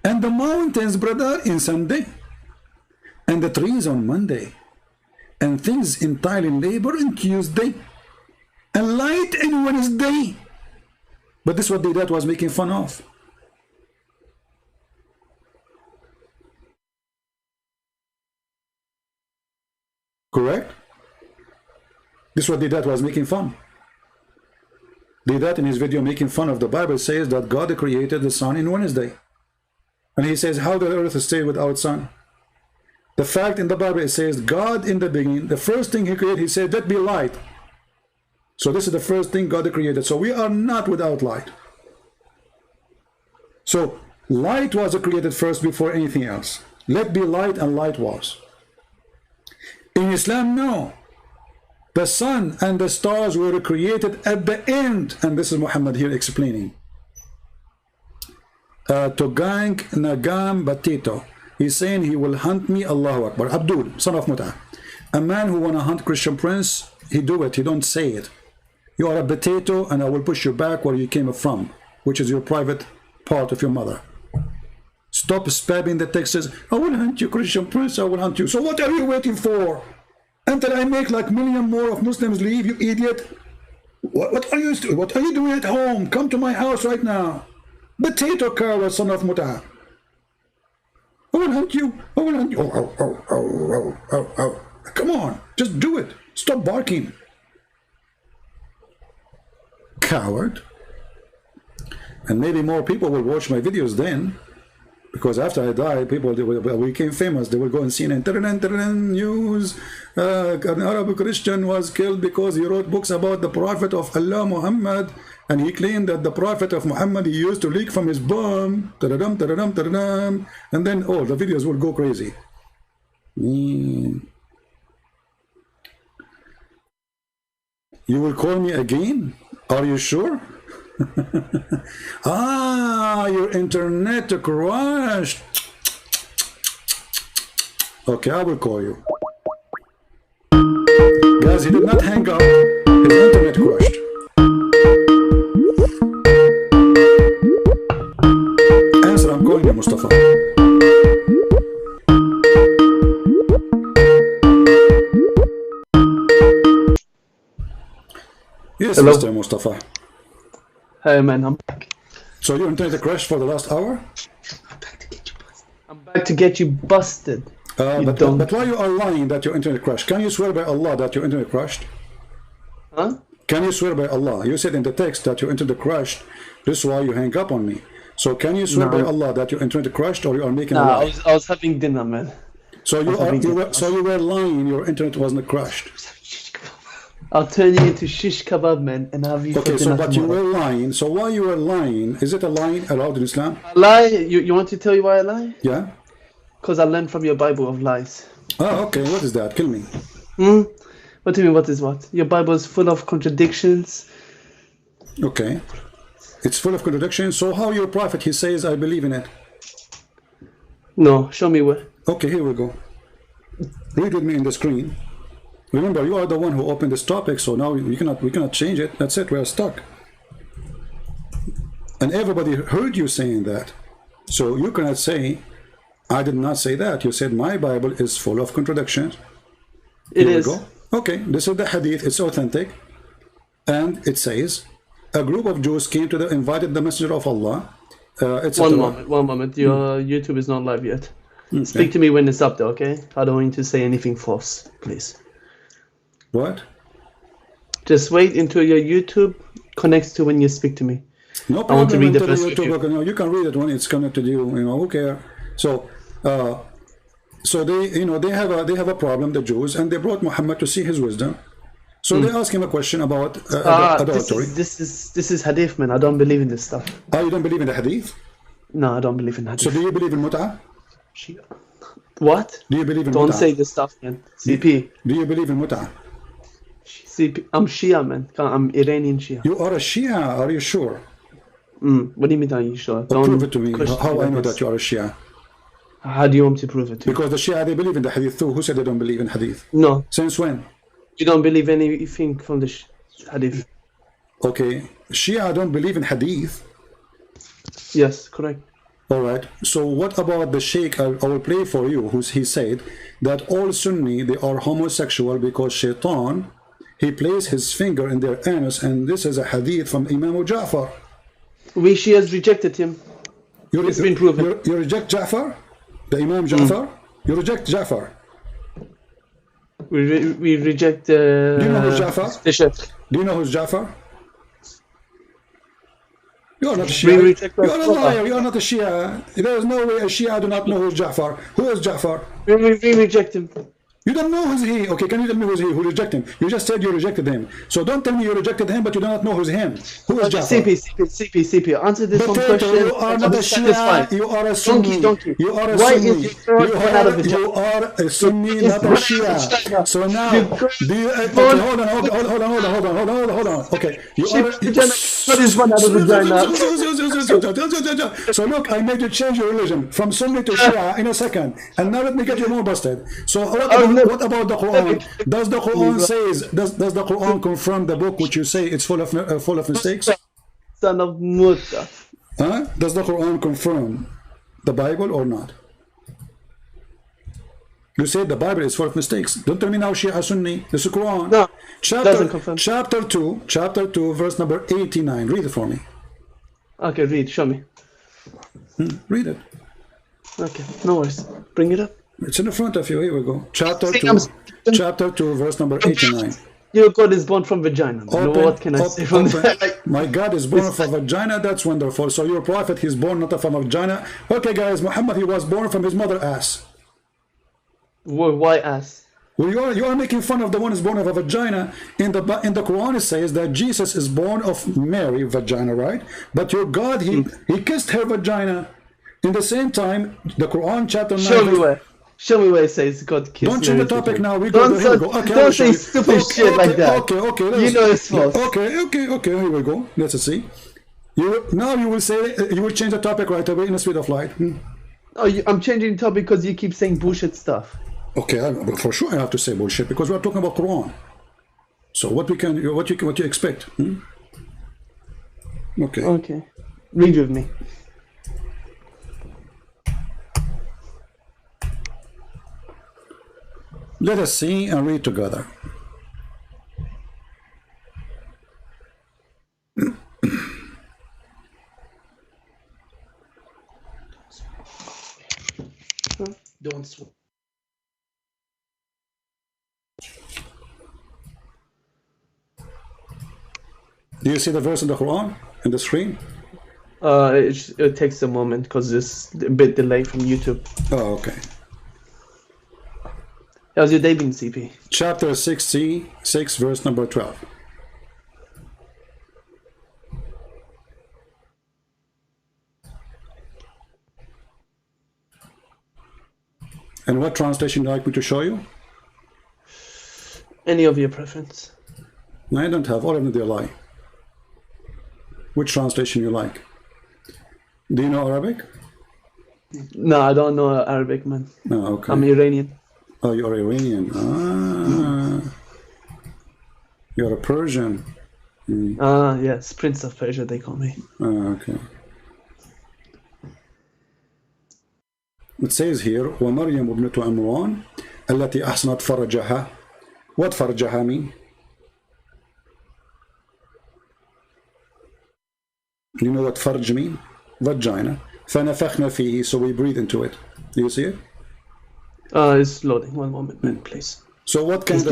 And the mountains, brother, in Sunday. And the trees on Monday. And things entirely labor on Tuesday. And light on Wednesday. But this is what the dad was making fun of. Correct? This is what the dad was making fun. The dad in his video making fun of the Bible says that God created the sun in Wednesday. And he says, how the earth stay without sun? The fact in the Bible, it says God in the beginning, the first thing he created, he said, let be light. So this is the first thing God created. So we are not without light. So light was created first before anything else. Let be light, and light was. In Islam, no. The sun and the stars were created at the end. And this is Muhammad here explaining. Togang Nagam Batito. He's saying he will hunt me, Allahu Akbar. Abdul, son of Mut'ah. A man who want to hunt Christian prince, he do it, he don't say it. You are a potato and I will push you back where you came from, which is your private part of your mother. Stop spamming the texts. I will hunt you, Christian prince, I will hunt you. So what are you waiting for? Until I make like million more of Muslims leave, you idiot. What are you doing at home? Come to my house right now. Potato cow, son of Mut'ah. I will hunt you. I will hunt you. Oh. Come on, just do it. Stop barking. Coward. And maybe more people will watch my videos then, because after I die, people became famous. They will go and see an news. An Arab Christian was killed because he wrote books about the Prophet of Allah, Muhammad, and he claimed that the Prophet of Muhammad, he used to leak from his bomb. And then, oh, the videos will go crazy. You will call me again? Are you sure? Your internet crashed. Okay, I will call you. Guys, he did not hang up. His internet crashed. Answer, I'm calling you, Mustafa. Yes, hello? Mr. Mustafa. Hey man, I'm back. So your internet crashed for the last hour? I'm back to get you busted. But why you are lying that your internet crashed? Can you swear by Allah that your internet crashed? Huh? Can you swear by Allah? You said in the text that your internet crashed. This is why you hang up on me. So can you swear by Allah that your internet crashed, or you are making a lie? I was having dinner, man. So you were lying. Your internet wasn't crashed. I'll turn you into shish kebab, man, and have you. Okay, so but you were lying. So why you were lying? Is it a lie allowed in Islam? I lie? You want to tell you why I lie? Yeah. Because I learned from your Bible of lies. Oh, okay. What is that? Kill me. What do you mean? What is what? Your Bible is full of contradictions. Okay. It's full of contradictions. So how your prophet, he says, I believe in it? No, show me where. Okay, here we go. Read with me in the screen. Remember, you are the one who opened this topic, so now we cannot change it. That's it. We are stuck. And everybody heard you saying that. So you cannot say, I did not say that. You said my Bible is full of contradictions. It is. Go. Okay, this is the hadith. It's authentic. And it says, a group of Jews came to invited the Messenger of Allah. One moment. Your YouTube is not live yet. Speak to me when it's up there, okay? I don't want you to say anything false, please. What? Just wait until your YouTube connects to when you speak to me. No problem. I want to read the first YouTube, no, you can read it when it's connected to you. Who cares? So, they have a problem, the Jews, and they brought Muhammad to see his wisdom. So they asked him a question about adultery. This is hadith, man. I don't believe in this stuff. You don't believe in the hadith? No, I don't believe in hadith. So do you believe in mut'ah? What? Do you believe in Don't mut'ah? say this stuff, man. CP. Do you believe in mut'ah? CP. I'm Shia, man. I'm Iranian Shia. You are a Shia, are you sure? What do you mean, are you sure? Don't prove it to me. How I know that you are a Shia? How do you want me to prove it to you? Because the Shia, they believe in the hadith too. Who said they don't believe in hadith? No. Since when? You don't believe anything from the hadith? Okay. Shia don't believe in hadith? Yes, correct. Alright. So what about the Sheikh? I will play for you. He said that all Sunni, they are homosexual because Shaitan, he placed his finger in their anus, and this is a hadith from Imam Ja'far. We Shias rejected him. It's been proven. You reject Ja'far? The Imam Ja'far? You reject Ja'far? We reject Do you know who's Ja'far? the Sheikh. Do you know who's Ja'far? You are not a We Shia. reject You are a Rasulullah. liar. You are not a Shia. There is no way a Shia do not know who's Ja'far. Who is Ja'far? We reject him. You don't know who's he. Okay, can you tell me who's he? Who rejected him? You just said you rejected him. So don't tell me you rejected him, but you do not know who's him. Who is Ja'far? CP. Answer this one Potato, question. you are not a Shia. You are a Sunni. Donkey. You are a Why Sunni. is your throat going out of the You are a Sunni, not a Shia. So now, do you? Okay, hold on. Okay, you are. What is one out of vagina? So look, I made you change your religion from Sunni to Shia in a second, and now let me get you more busted. So what about the Quran? Does the Quran says? Does the Quran confirm the book which you say it's full of mistakes? Son of Musa. Huh? Does the Quran confirm the Bible or not? You said the Bible is full of mistakes. Don't tell me now Shia Sunni. This is Quran. No, doesn't confirm. Chapter 2, verse number 89. Read it for me. Okay, read. Show me. Read it. Okay, no worries. Bring it up. It's in the front of you. Here we go. Chapter 2, verse number 89. Your God is born from vagina. What can I say from that? My God is born from vagina. That's wonderful. So your prophet, he's born not from a vagina. Okay, guys, Muhammad, he was born from his mother ass. Why ass? Well, you are making fun of the one who's born of a vagina. In the Quran, it says that Jesus is born of Mary vagina, right? But your God, he kissed her vagina. In the same time, the Quran chapter 9. Show me where it says God kissed. Don't change the topic now. We go. Okay, don't say stupid shit like that. Okay. You know it's false. Okay. Here we go. Let's see. Now you will say you will change the topic right away in the speed of light. Oh, I'm changing the topic because you keep saying bullshit stuff. Okay, for sure I have to say bullshit because we are talking about Quran. So what you expect? Okay. Okay. Read with me. Let us see and read together. Don't swear. Do you see the verse in the Quran in the screen? It takes a moment because it's a bit delayed from YouTube. Oh, okay. How's your day been, CP? Chapter 66, verse number 12. And what translation would you like me to show you? Any of your preference. No, I don't have. All of them, they lie. Which translation you like? Do you know Arabic? No, I don't know Arabic, man. Oh, okay. I'm Iranian. Oh, you're Iranian. You're a Persian. Yes, Prince of Persia, they call me. Okay. It says here, وَمَرْيَمُ ابْنَةُ عِمْرَانَ التي أحسنت فرجها. What فرجها mean? You know what farj mean? Vagina. فَنَفَخْنَا فِيهِ. So we breathe into it. Do you see it? It's loading. One moment, man, please. So what kind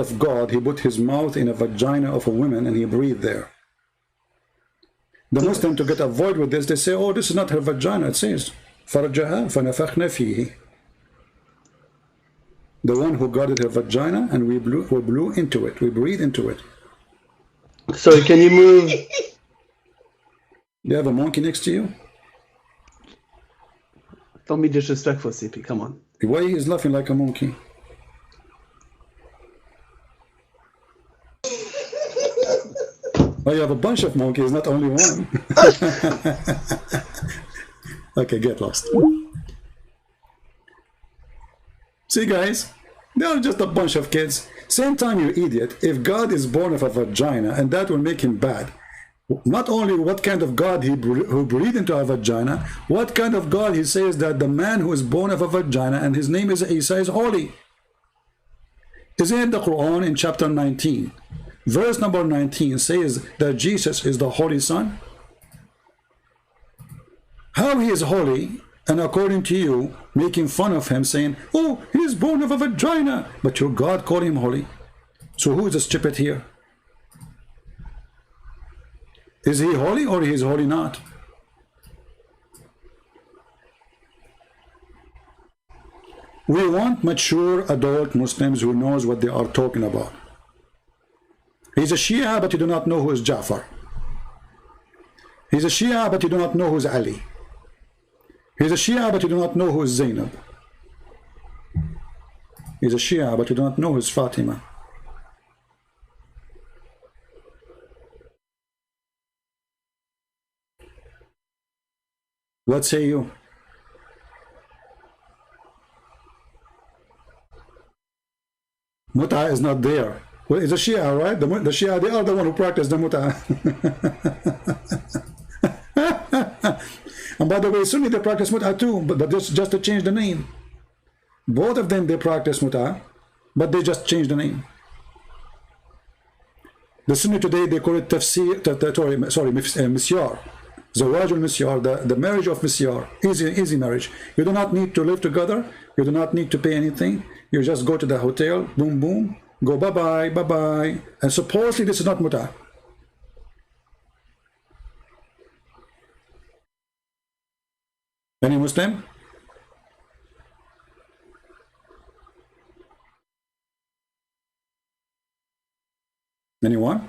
of God he put his mouth in a vagina of a woman and he breathed there? The Muslim, to get avoid with this, they say, oh, this is not her vagina. It says فرجها فنفخنا فيه. The one who guarded her vagina, and we blew into it. We breathed into it. Sorry, can you move? You have a monkey next to you? Don't be disrespectful, CP. Come on. Why he is laughing like a monkey? Oh, you have a bunch of monkeys, not only one. Okay, get lost. See, guys, they are just a bunch of kids. Same time, you idiot. If God is born of a vagina, and that will make him bad, not only what kind of God who breathed into a vagina, what kind of God he says that the man who is born of a vagina and his name is Isa is holy. Isn't it the Quran in chapter 19? Verse number 19 says that Jesus is the Holy Son. How he is holy, and according to you, making fun of him, saying, oh, he is born of a vagina, but your God called him holy. So who is the stupid here? Is he holy or he is holy not? We want mature adult Muslims who knows what they are talking about. He's a Shia, but you do not know who is Ja'far. He's a Shia, but you do not know who is Ali. He's a Shia, but you do not know who is Zainab. He's a Shia, but you do not know who is Fatima. What say you? Mut'a is not there. Well, it's a Shia, right? The Shia, they are the one who practice the Mut'a. And by the way, Sunni, they practice Mut'a too, but just to change the name. Both of them, they practice Mut'a, but they just change the name. The Sunni today, they call it Misyar. Zawaj al-Misyar, the marriage of Misyar. Easy marriage. You do not need to live together. You do not need to pay anything. You just go to the hotel, boom, boom, go bye-bye, bye-bye. And supposedly this is not Mut'a. Any Muslim? Anyone?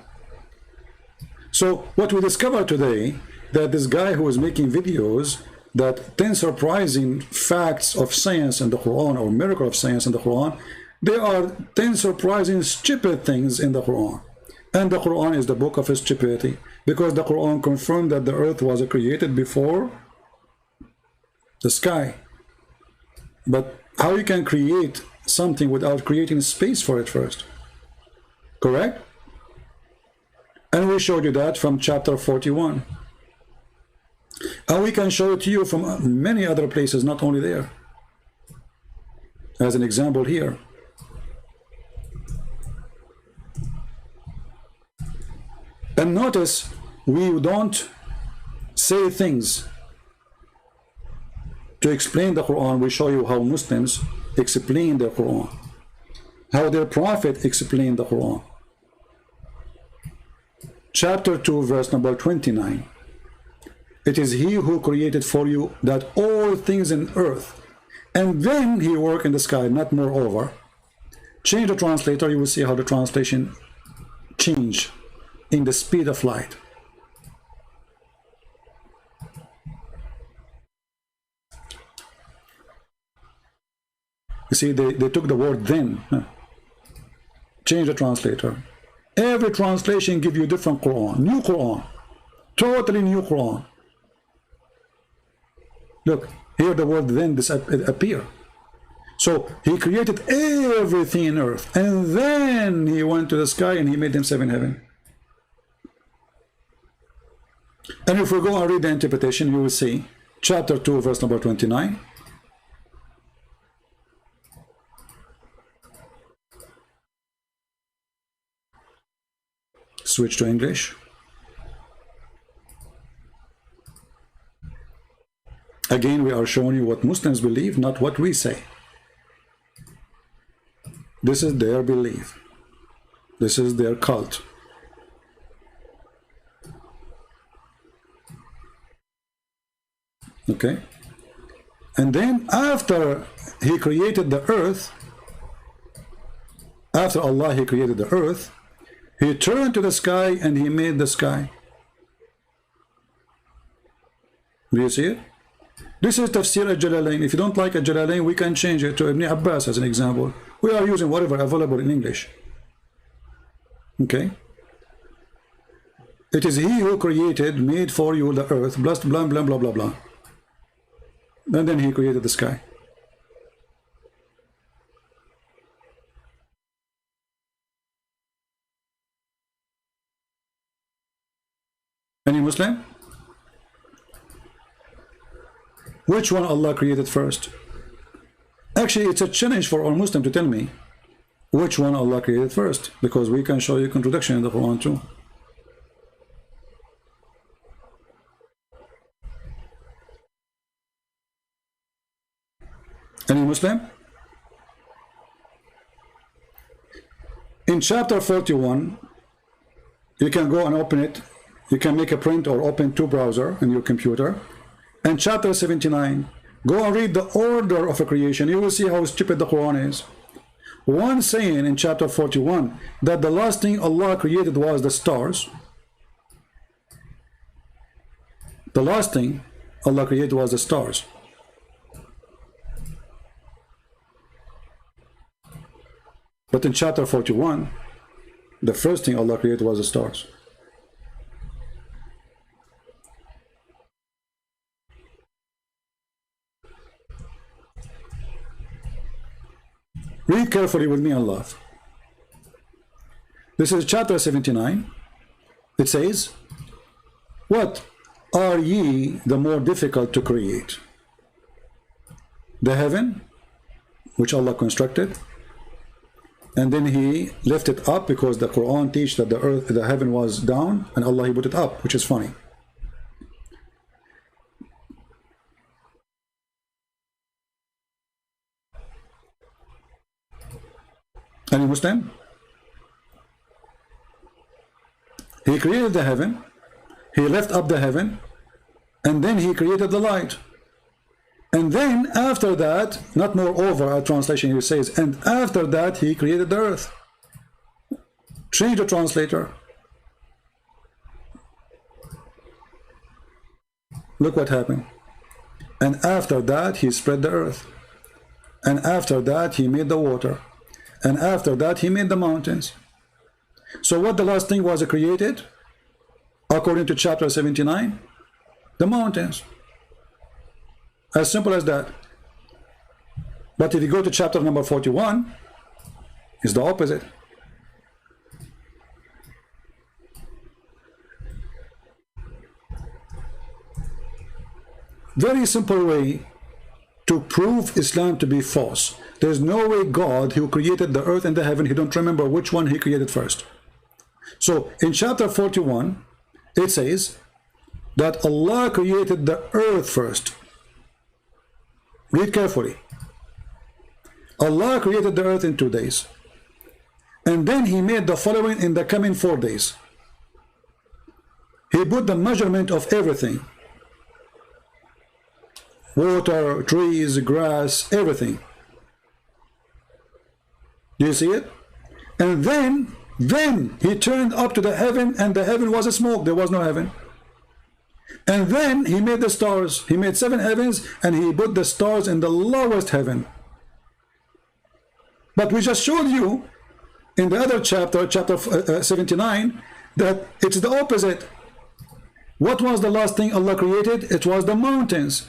So what we discovered today, that this guy who is making videos that 10 surprising facts of science in the Quran, or miracle of science in the Quran, there are 10 surprising stupid things in the Quran. And the Quran is the book of stupidity, because the Quran confirmed that the earth was created before the sky. But how you can create something without creating space for it first? Correct? And we showed you that from chapter 41. And we can show it to you from many other places, not only there. As an example here. And notice, we don't say things to explain the Quran. We show you how Muslims explain the Quran, how their prophet explained the Quran. Chapter 2, verse number 29. It is he who created for you that all things in earth, and then he work in the sky, not moreover. Change the translator, you will see how the translation change in the speed of light. You see, they took the word then. Change the translator. Every translation give you different Quran, new Quran, totally new Quran. Look, here the word then appear. So he created everything in earth, and then he went to the sky and he made himself in heaven. And if we go and read the interpretation, you will see chapter 2, verse number 29. Switch to English. Again, we are showing you what Muslims believe, not what we say. This is their belief. This is their cult. Okay? And then after he created the earth, after Allah he created the earth, he turned to the sky and he made the sky. Do you see it? This is Tafsir al-Jalalain. If you don't like al-Jalalain, we can change it to Ibn Abbas as an example. We are using whatever available in English. Okay? It is he who created, made for you the earth, blah, blah, blah, blah, blah, blah. And then he created the sky. Any Muslim? Which one Allah created first? Actually, it's a challenge for all Muslims to tell me which one Allah created first, because we can show you contradiction in the Quran too. Any Muslim? In chapter 41, you can go and open it You can make a print or open two browsers in your computer. And chapter 79, go and read the order of a creation. You will see how stupid the Quran is. One saying in chapter 41 that the last thing Allah created was the stars. The last thing Allah created was the stars. But in chapter 41, the first thing Allah created was the stars. Read carefully with me and laugh. This is chapter 79. It says, what are ye the more difficult to create? The heaven, which Allah constructed, and then he lifted up, because the Quran teaches that the heaven was down, and Allah he put it up, which is funny. Any Muslim? He created the heaven, he left up the heaven, and then he created the light. And then after that, not moreover, a translation here says, and after that he created the earth. Change the translator. Look what happened. And after that he spread the earth. And after that he made the water. And after that he made the mountains. So what the last thing was created? According to chapter 79, the mountains. As simple as that. But if you go to chapter number 41, it's the opposite. Very simple way to prove Islam to be false. There's no way God, who created the earth and the heaven, he don't remember which one he created first. So in chapter 41, it says that Allah created the earth first. Read carefully. Allah created the earth in 2 days. And then he made the following in the coming 4 days. He put the measurement of everything. Water, trees, grass, everything. Do you see it? And then he turned up to the heaven, and the heaven was a smoke. There was no heaven. And then he made the stars. He made 7 heavens, and he put the stars in the lowest heaven. But we just showed you in the other chapter, chapter 79, that it's the opposite. What was the last thing Allah created? It was the mountains.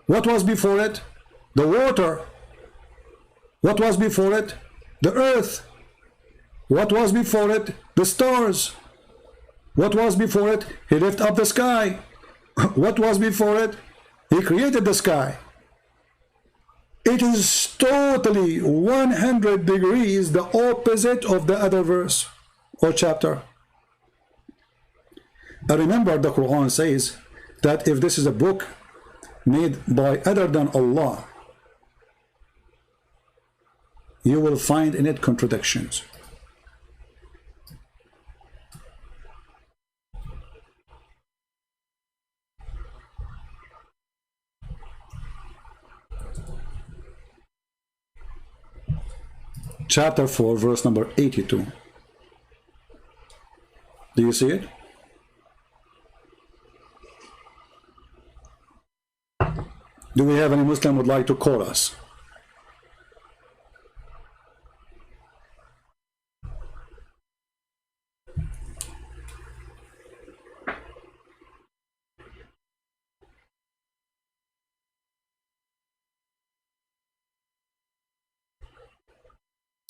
What was before it? The water. What was before it? The earth. What was before it? The stars. What was before it? He lifted up the sky. What was before it? He created the sky. It is totally 100 degrees the opposite of the other verse or chapter. I remember the Quran says that if this is a book made by other than Allah, you will find in it contradictions. Chapter 4, verse number 82. Do you see it? Do we have any Muslim would like to call us?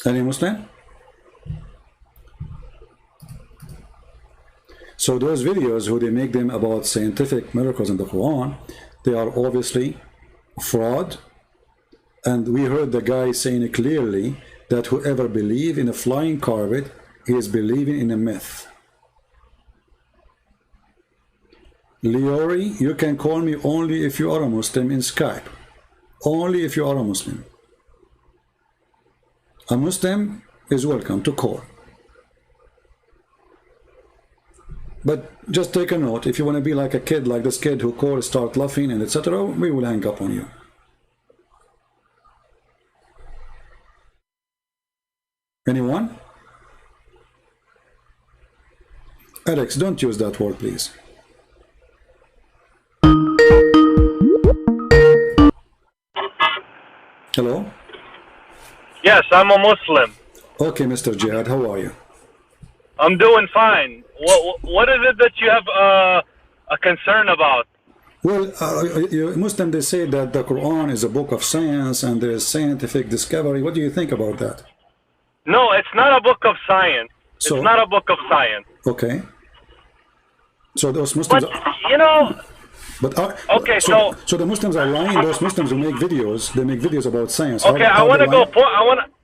Any Muslim? So those videos who they make them about scientific miracles in the Quran, they are obviously fraud. And we heard the guy saying clearly that whoever believes in a flying carpet is believing in a myth. Liori, you can call me only if you are a Muslim in Skype. Only if you are a Muslim. A Muslim is welcome to call. But just take a note. If you want to be like a kid, like this kid who called, start laughing, and etc., we will hang up on you. Anyone? Alex, don't use that word, please. Hello? Yes, I'm a Muslim. Okay, Mr. Jihad, how are you? I'm doing fine. What is it that you have a concern about? Well, Muslims, they say that the Quran is a book of science and there is scientific discovery. What do you think about that? No, it's not a book of science. So, it's not a book of science. Okay. So those Muslims... But, you know... But okay, so the Muslims are lying. Those Muslims who make videos, they make videos about science. Okay, I want to go.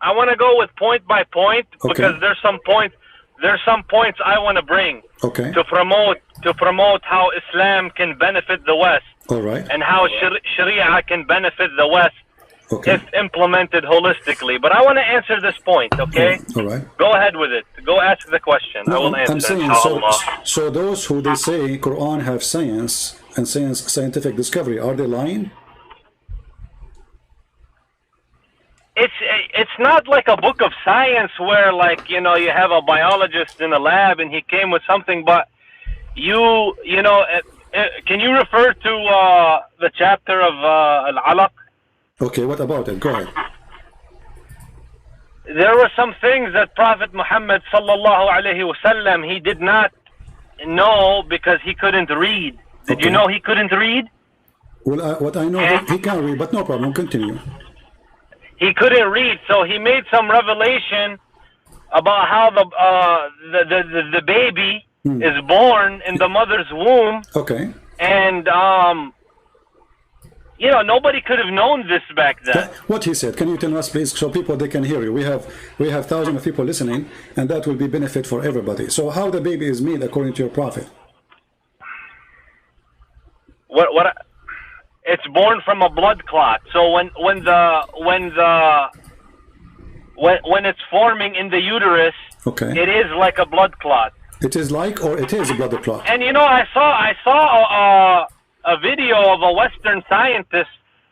I want to go with point by point because there's some points. There's some points I want to bring. Okay. To promote how Islam can benefit the West. All right. And how Sharia can benefit the West. Okay. If implemented holistically. But I want to answer this point. Okay. All right. Go ahead with it. Go ask the question. No, I will answer. I'm saying so those who they say Quran have science and scientific discovery, are they lying? It's not like a book of science where, like, you know, you have a biologist in a lab and he came with something, but you know, can you refer to the chapter of Al-Alaq? Okay, what about it? Go ahead. There were some things that Prophet Muhammad sallallahu alaihi wasallam, he did not know because he couldn't read. Did you know he couldn't read? Well, what I know, he can read, but no problem. Continue. He couldn't read, so he made some revelation about how the baby is born in the mother's womb. Okay. And you know, nobody could have known this back then. What he said, can you tell us, please, so people they can hear you? We have thousands of people listening, and that will be benefit for everybody. So, how the baby is made according to your prophet? It's born from a blood clot. So when it's forming in the uterus, okay, it is like a blood clot. It is like, or it is a blood clot. And you know, I saw a video of a Western scientist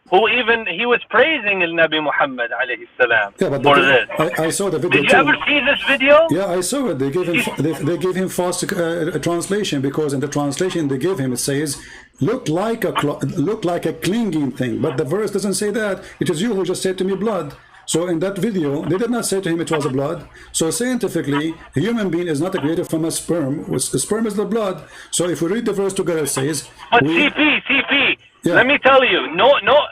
who he was praising Nabi Muhammad alayhi salam for this. I saw the video. Did you ever see this video? Yeah, I saw it. They gave him false translation, because in the translation they gave him, it says look like a clinging thing, but the verse doesn't say that. It is you who just said to me blood. So in that video, they did not say to him it was a blood. So scientifically, a human being is not created from a sperm. A sperm is the blood. So if we read the verse together, it says... But CP, yeah. Let me tell you,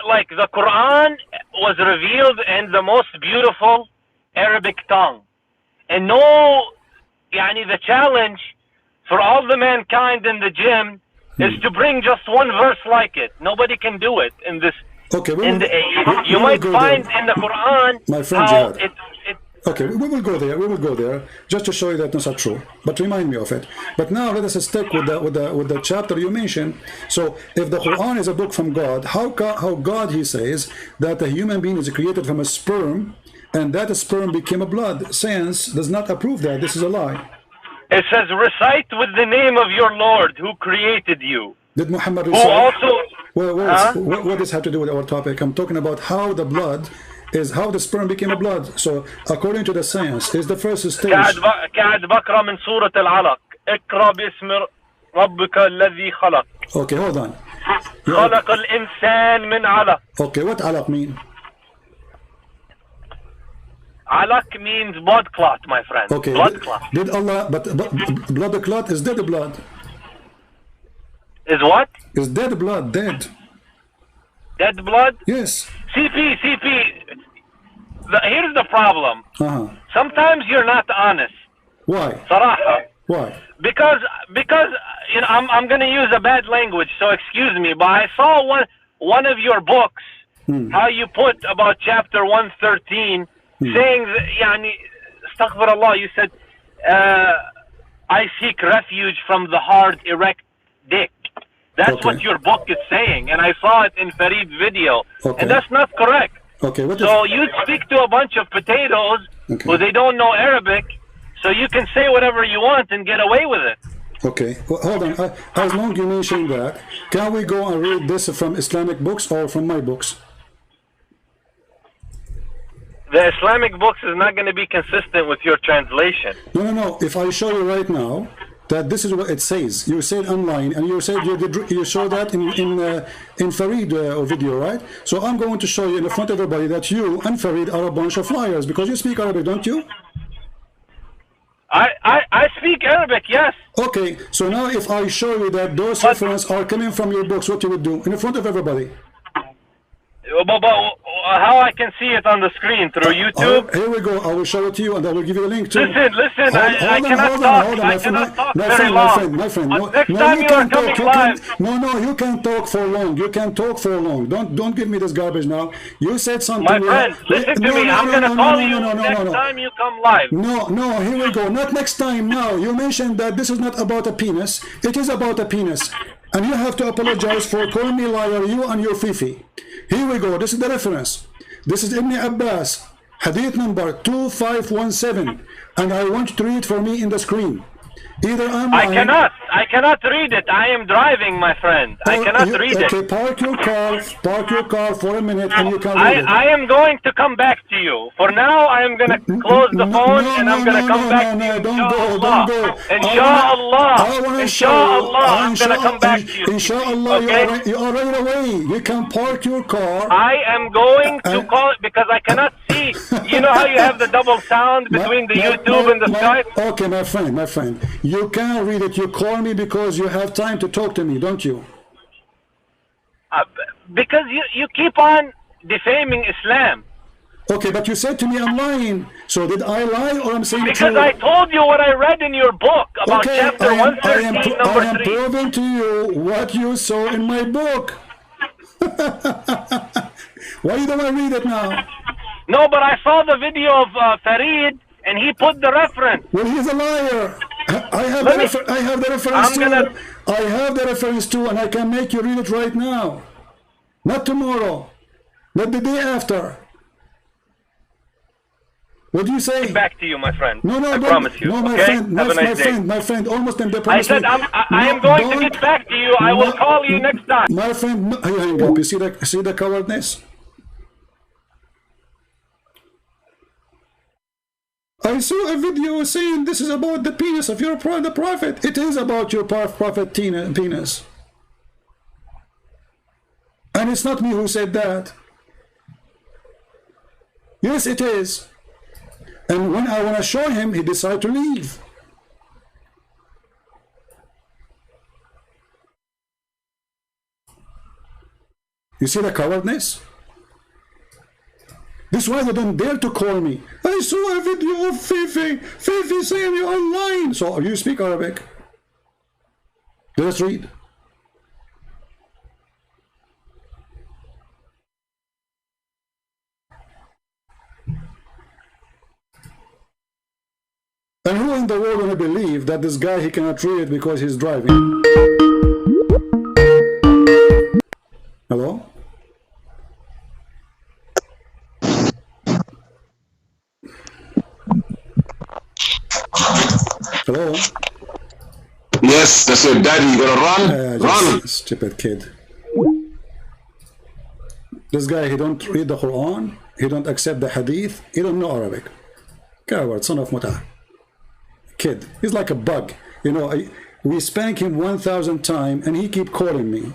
like the Quran was revealed in the most beautiful Arabic tongue. And the challenge for all the mankind in the gym is to bring just one verse like it. Nobody can do it in this... Okay, you might find in the Quran, my friend how okay, we will go there. We will go there just to show you that that's not true. But remind me of it. But now let us stick with the chapter you mentioned. So, if the Quran is a book from God, how God he says that a human being is created from a sperm, and that sperm became a blood? Science does not approve that. This is a lie. It says, recite with the name of your Lord who created you. Did Muhammad who also? What does this have to do with our topic? I'm talking about how the blood is, how the sperm became a blood. So according to the science, is the first stage. قاعد بقرأ من سورة العلق. اقرأ باسم ربك الذي خلق. Okay, hold on. خلق الإنسان من علق. Okay, what alaq mean? Alaq means blood clot, my friend. Okay. Blood clot. Did Allah? But blood clot is dead blood. Is what? Is dead blood, dead. Dead blood? Yes. CP. Here's the problem. Sometimes you're not honest. Why? صراحة. Why? Because you know, I'm going to use a bad language, so excuse me, but I saw one of your books, how you put about chapter 113, saying that, يعني, astaghfirullah, you said, I seek refuge from the hard, erect dick. That's what your book is saying, and I saw it in Farid's video, and that's not correct. Okay, so you speak to a bunch of potatoes who they don't know Arabic, so you can say whatever you want and get away with it. Okay, well, hold on. As long as you mentioned that, can we go and read this from Islamic books or from my books? The Islamic books is not going to be consistent with your translation. No, no, no. If I show you right now that this is what it says, you said online, and you said you show that in Farid video, right? So I'm going to show you in front of everybody that you and Farid are a bunch of liars because you speak Arabic, don't you? I speak Arabic, yes. Okay, so now if I show you that those references are coming from your books, what you would do in front of everybody? But how I can see it on the screen? Through YouTube? Here we go. I will show it to you and I will give you a link to Listen, I cannot talk. I cannot talk very long. My friend. No, next time you are coming live. No, you can't talk for long. You can't talk for long. Don't give me this garbage now. You said something. My friend, listen to me. I'm going to call you next time you come live. No, here we go. Not next time now. You mentioned that this is not about a penis. It is about a penis. And you have to apologize for calling me liar, you and your Fifi. Here we go. This is the reference. This is Ibn Abbas, hadith number 2517. And I want you to read for me in the screen. Either I cannot read it. I am driving, my friend. I cannot read it. Okay, park your car for a minute and you can read it. I am going to come back to you. For now, I am going to close the phone and I'm going to come back to you. Don't go. Inshallah, I'm going to come back to you. Inshallah, okay? you are right away. You can park your car. I am going to call it because I cannot see. You know how you have the double sound between the YouTube and the Skype? Okay, my friend. You can't read it. You call me because you have time to talk to me, don't you? Because you keep on defaming Islam. Okay, but you said to me I'm lying. So did I lie or I'm saying the truth? Because I told you what I read in your book about chapter 113, number 3. I am proving to you what you saw in my book. Why you don't want to read it now? No, but I saw the video of Farid and he put the reference. Well, he's a liar. I have the reference too. I have the reference too, and I can make you read it right now. Not tomorrow. Not the day after. What do you say? Get back to you, my friend. No, I promise you. No, my okay? friend. Have a nice day. My friend. Almost in the I said I am going to get back to you. I will call you next time. My friend, hang up. You see the cowardness? I saw a video saying this is about the penis of your the prophet. It is about your prophet penis. And it's not me who said that. Yes, it is. And when I want to show him, he decided to leave. You see the cowardness? This is why they don't dare to call me. I saw a video of Fifi saying you're online. So you speak Arabic? Let us read. And who in the world gonna believe that this guy, he cannot read because he's driving? Hello? Hello? Yes, that's your daddy. You gonna run? Run! Stupid kid. This guy, he don't read the Quran. He don't accept the Hadith. He don't know Arabic. Coward, son of Muta. Kid. He's like a bug. You know, we spank him 1,000 times and he keep calling me.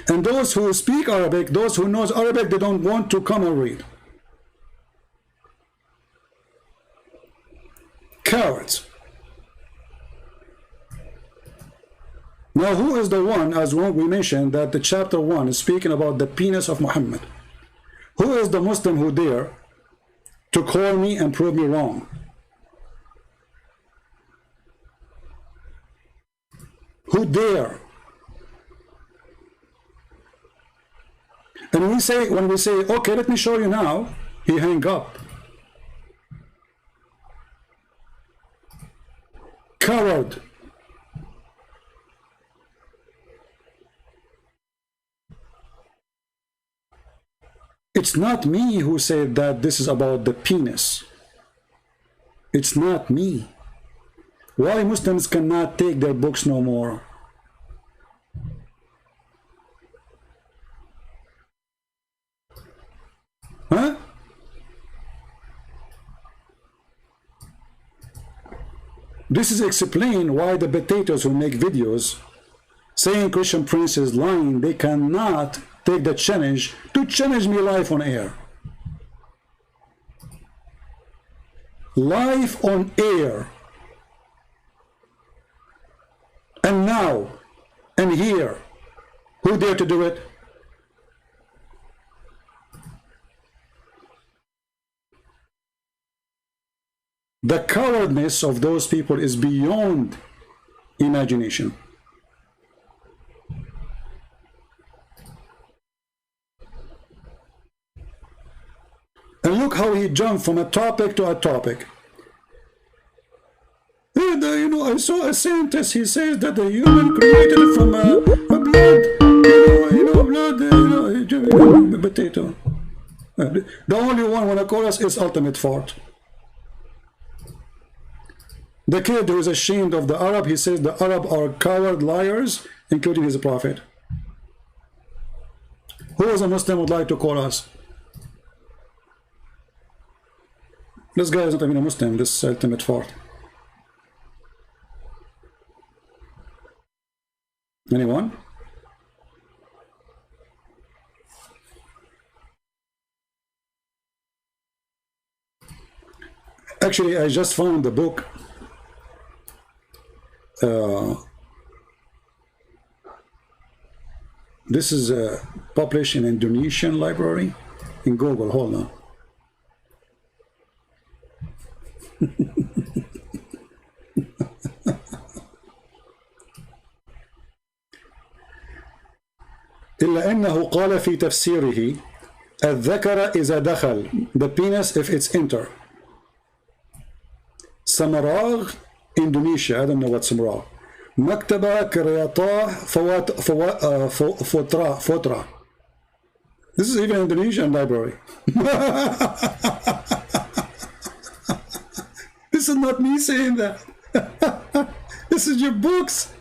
And those who speak Arabic, those who knows Arabic, they don't want to come and read. Cowards. Now, who is the one, as we mentioned, that the chapter 1 is speaking about the penis of Muhammad? Who is the Muslim who dare to call me and prove me wrong? Who dare? And when we say, okay, let me show you now, he hang up. Coward. It's not me who said that this is about the penis. It's not me. Why Muslims cannot take their books no more? Huh? This is explain why the potatoes who make videos saying Christian Prince is lying, they cannot take the challenge to challenge me live on air. Live on air. And now, and here, who dare to do it? The cowardness of those people is beyond imagination. And look how he jumped from a topic to a topic. And, you know, I saw a scientist, he says that the human created from a blood, potato. The only one when I call us is ultimate fart. The kid who is ashamed of the Arab, he says the Arab are coward liars, including his prophet. Who as a Muslim would like to call us? This guy is not even a Muslim, this ultimate fart. Anyone? Actually, I just found the book. This is published in Indonesian library in Google. Hold on. إلا أنه قال في تفسيره الذكر إذا دخل, the penis if it's enter. Samaragh, Indonesia, I don't know what Samaragh. Maktaba Kiryatah Fotra. This is even Indonesian library. This is not me saying that. This is your books.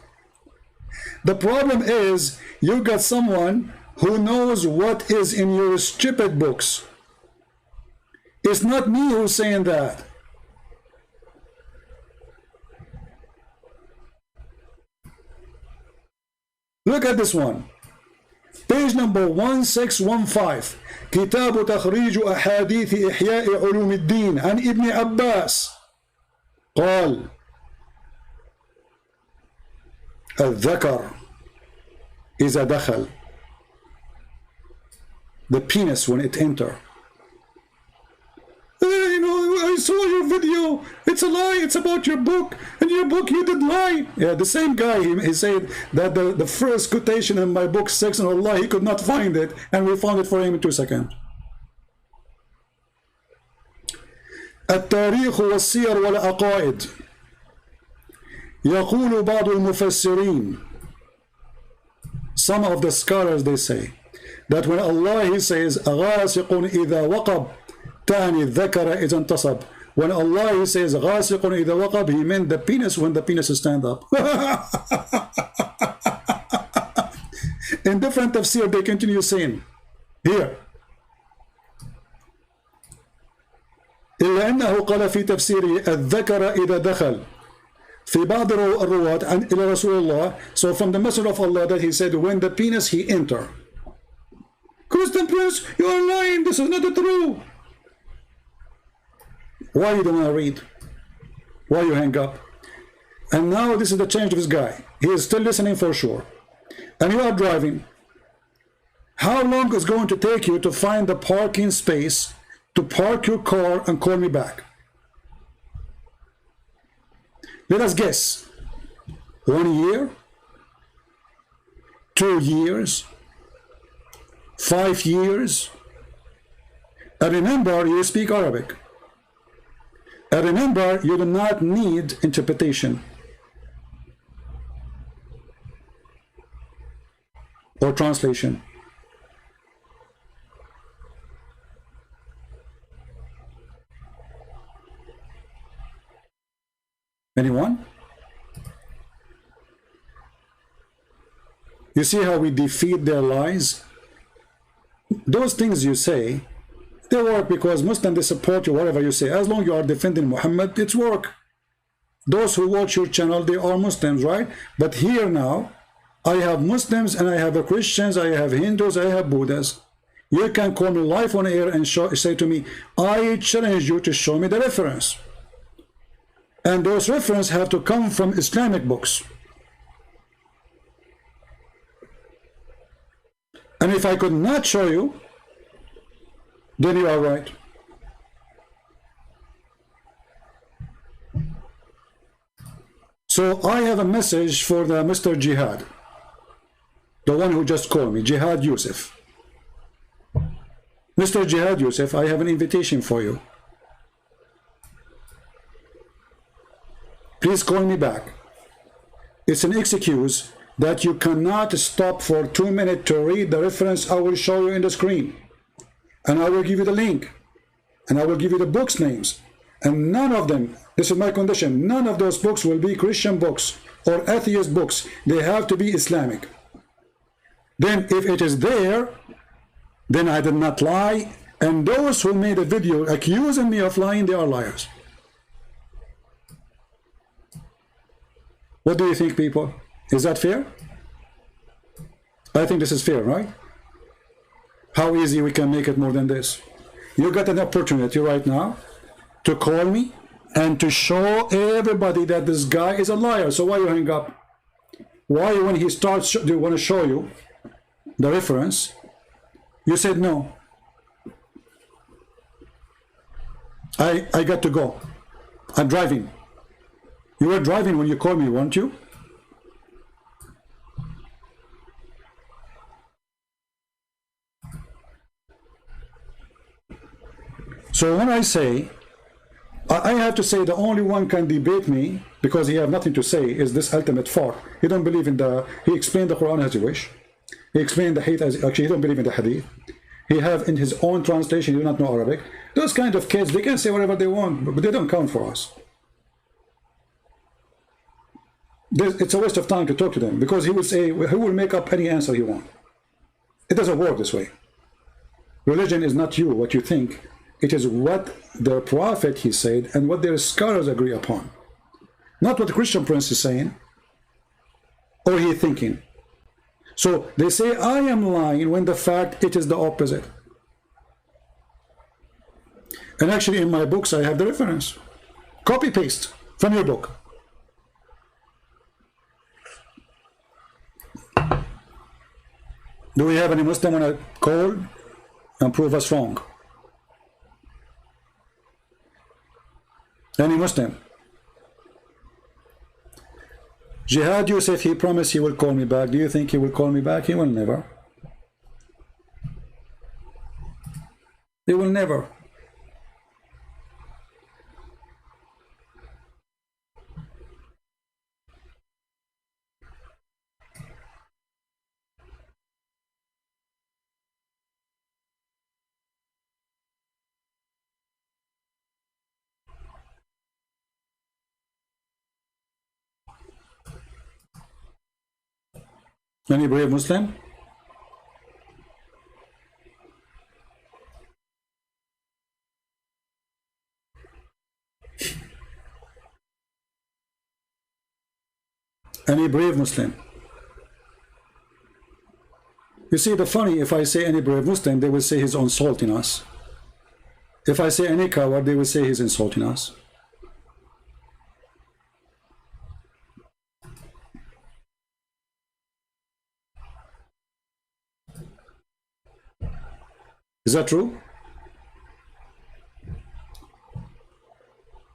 The problem is you got someone who knows what is in your stupid books. It's not me who's saying that. Look at this one. Page number 1615. كتاب تخريج أحاديث إحياء علوم الدين عن ابن عباس قال الذكر إذا دخل, the penis when it enter. You know, I saw your video, it's a lie, it's about your book, and your book you did lie. Yeah, the same guy, he said that the first quotation in my book, Sex and Allah, he could not find it, and we found it for him in 2 seconds. التاريخ والسير والعقائد. يقول بعض المفسرين, some of the scholars, they say that when Allah, he says غاسق إذا وقب تعني الذكر إذا انتصب. When Allah, he says غاسق إذا وقب, he meant the penis when the penis stand up. In different tafsir they continue saying here إلا أنه قال في تفسيره الذكر إذا دخل في بعض الرواة إلى رسول الله. So from the Messenger of Allah that he said when the penis he enter. Christian Prince, you are lying, this is not true. Why you don't want to read? Why you hang up? And now this is the change of this guy. He is still listening for sure. And you are driving. How long is it going to take you to find the parking space to park your car and call me back? Let us guess. 1 year? 2 years? 5 years? And remember, you speak Arabic. And remember, you do not need interpretation or translation. Anyone? You see how we defeat their lies? Those things you say, they work because Muslims, they support you, whatever you say. As long as you are defending Muhammad, it's work. Those who watch your channel, they are Muslims, right? But here now, I have Muslims and I have Christians, I have Hindus, I have Buddhists. You can call me live on air and say to me, I challenge you to show me the reference. And those references have to come from Islamic books. And if I could not show you, then you are right. So I have a message for the Mr. Jihad, the one who just called me, Jihad Yusuf. Mr. Jihad Yusuf, I have an invitation for you. Please call me back. It's an excuse that you cannot stop for 2 minutes to read the reference I will show you in the screen. And I will give you the link. And I will give you the books' names. And none of them, this is my condition, none of those books will be Christian books or atheist books. They have to be Islamic. Then if it is there, then I did not lie. And those who made a video accusing me of lying, they are liars. What do you think, people? Is that fair? I think this is fair, right? How easy we can make it more than this. You got an opportunity right now to call me and to show everybody that this guy is a liar. So why you hang up? Why, when he starts, do you want to show you the reference, you said no. I got to go. I'm driving. You were driving when you called me, weren't you? So when I say, I have to say the only one can debate me because he have nothing to say is this ultimate far. He don't believe in the, he explained the Quran as he wish. He explained the hadith as, actually he don't believe in the hadith. He have in his own translation, he do not know Arabic. Those kind of kids, they can say whatever they want, but they don't count for us. It's a waste of time to talk to them because he will say, he will make up any answer he wants. It doesn't work this way. Religion is not you, what you think. It is what the prophet he said and what their scholars agree upon. Not what the Christian prince is saying or he thinking. So they say I am lying when the fact it is the opposite. And actually in my books I have the reference. Copy paste from your book. Do we have any Muslim want to call and prove us wrong? Any Muslim? Jihad Yusuf, he promised he will call me back. Do you think he will call me back? He will never. He will never. Any brave Muslim? Any brave Muslim? You see, the funny, if I say any brave Muslim, they will say he's insulting us. If I say any coward, they will say he's insulting us. Is that true?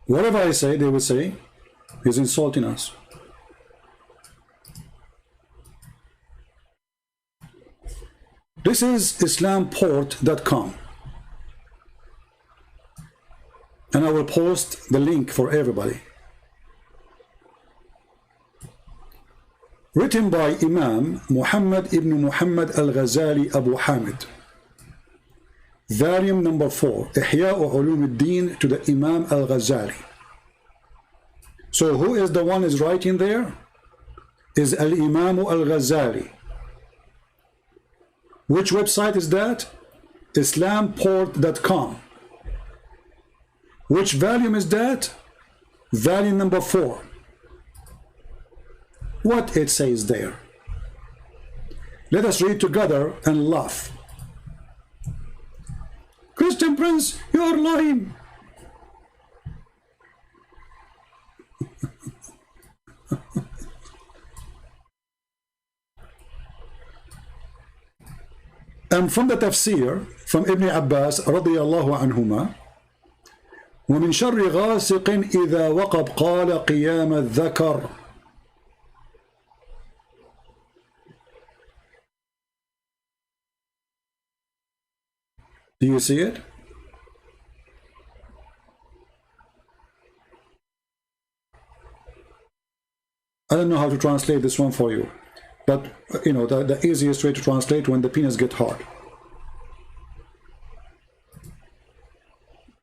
Whatever I say, they will say, he's insulting us. This is islamport.com. And I will post the link for everybody. Written by Imam Muhammad ibn Muhammad al-Ghazali Abu Hamid. Volume number 4, Ihya Ulum al-Din to the Imam al-Ghazali. So who is the one is writing there? Is al-Imam al-Ghazali. Which website is that? Islamport.com. Which volume is that? Volume number 4. What it says there. Let us read together and laugh. Christian Prince, you are lying. And from the tafsir, from Ibn Abbas رضي الله عنهما, ومن شر غاسق إذا وقب قال قيام الذكر. Do you see it? I don't know how to translate this one for you, but you know, the easiest way to translate when the penis get hard.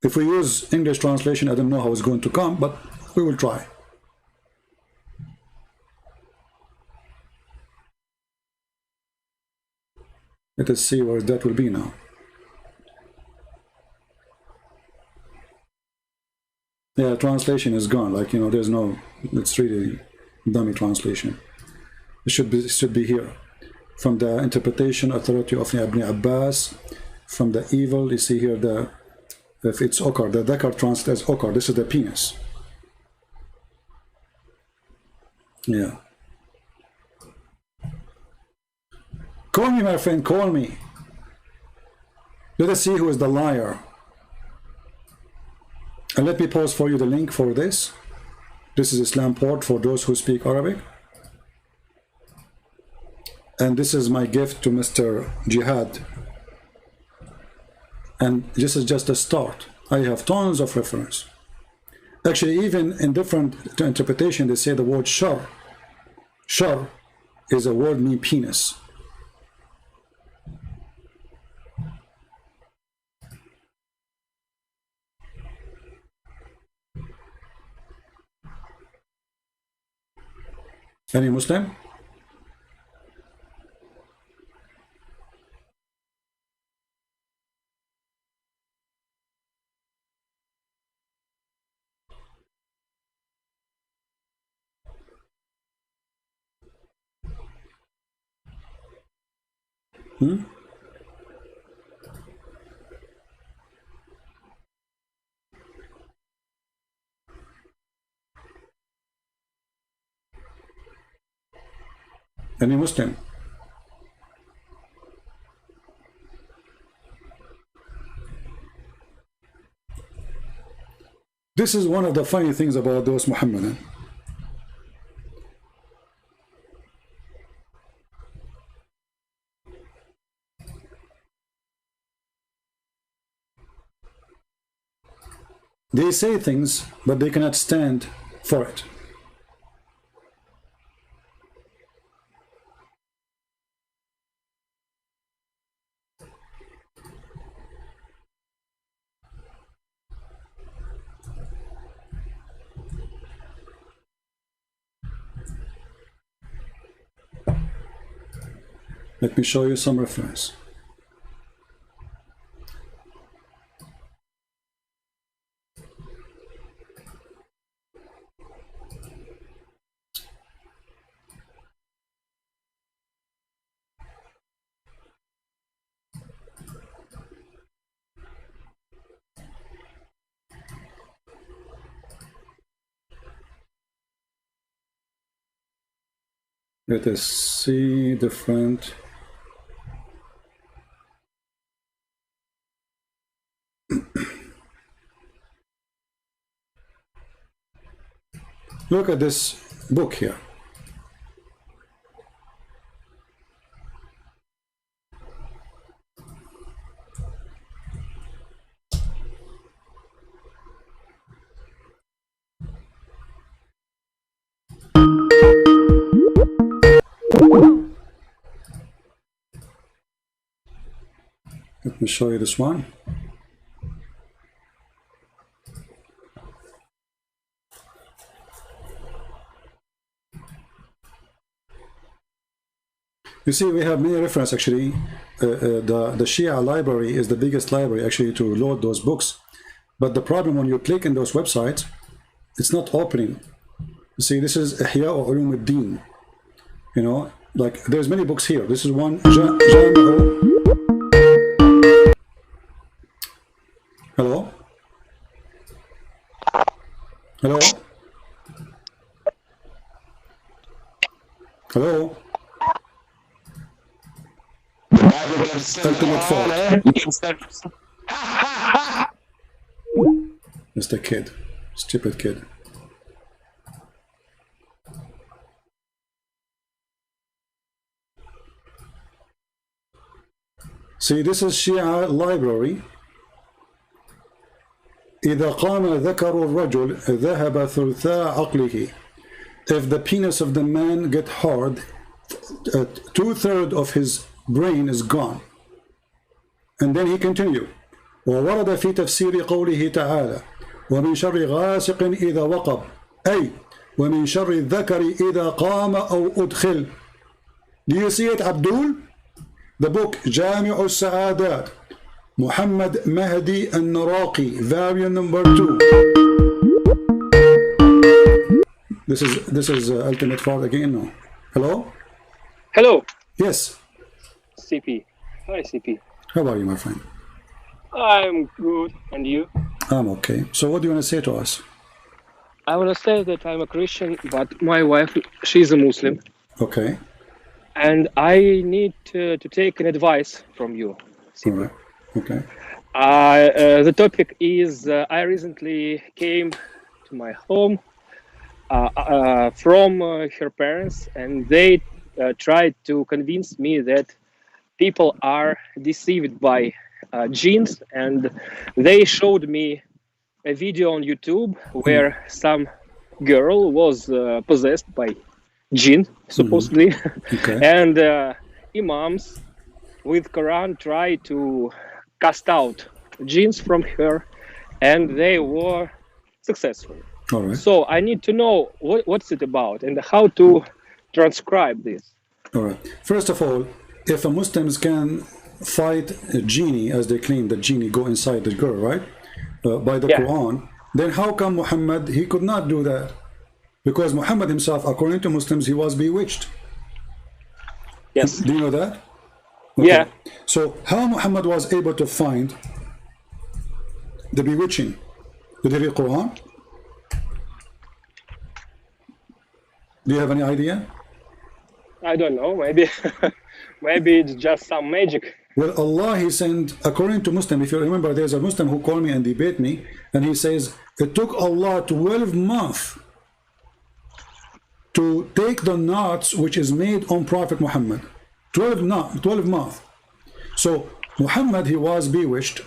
If we use English translation, I don't know how it's going to come, but we will try. Let us see where that will be now. Yeah, translation is gone. Like, you know, there's no, it's really dummy translation. It should be here. From the interpretation authority of Ibn Abbas, from the evil, you see here the, if it's okar, the dhakar translates okar. This is the penis. Yeah. Call me, my friend, call me. Let us see who is the liar. And let me post for you the link for this. This is Islamport for those who speak Arabic. And this is my gift to Mr. Jihad. And this is just a start. I have tons of reference. Actually, even in different interpretation, they say the word shar. Shar is a word meaning penis. Any Muslim? Any Muslim? This is one of the funny things about those Muhammadan. They say things, but they cannot stand for it. Let me show you some reference. Let us see different. Look at this book here. Let me show you this one. You see, we have many references actually the Shia library is the biggest library actually to load those books. But the problem when you click in those websites, it's not opening. You see, this is Ihya Ulum ad-Din. You know, like there's many books here. This is one. Hello? Hello? Hello? Ultimate fault. It's the kid. Stupid kid. See, this is Shia library. إذا قام ذكر الرجل ذهب ثلثاء عقله. If the penis of the man get hard, 2/3 of his brain is gone. And then he continue. وورد في تفسير قوله تعالى ومن شر غاسق إذا وقب أي ومن شر الذكر إذا قام أو أدخل. Do you see it, Abdul? The book جامع السعادات, Muhammad Mahdi al-Naraqi, volume number 2. This is ultimate fault again. No. Hello. Hello. Yes. CP. Hi, CP. How are you, my friend? I'm good. And you? I'm okay. So what do you want to say to us? I want to say that I'm a Christian, but my wife, she's a Muslim. Okay. And I need to take an advice from you, CP. All right. Okay. The topic is I recently came to my home from her parents, and they tried to convince me that people are deceived by genes, and they showed me a video on YouTube where some girl was possessed by jinn, supposedly, Okay. and imams with Quran tried to cast out genes from her, and they were successful. All right. So I need to know what's it about and how to transcribe this. All right. First of all, if a Muslims can fight a genie, as they claim the genie go inside the girl, right? By the Quran, then how come Muhammad, he could not do that? Because Muhammad himself, according to Muslims, he was bewitched. Yes. Do you know that? Okay. Yeah. So how Muhammad was able to find the bewitching? Did he read Quran? Do you have any idea? I don't know, maybe maybe it's just some magic. Well, Allah, he sent, according to Muslim, if you remember, there's a Muslim who called me and debate me, and he says it took Allah 12 months to take the knots which is made on Prophet Muhammad. 12 months. So Muhammad, he was bewitched,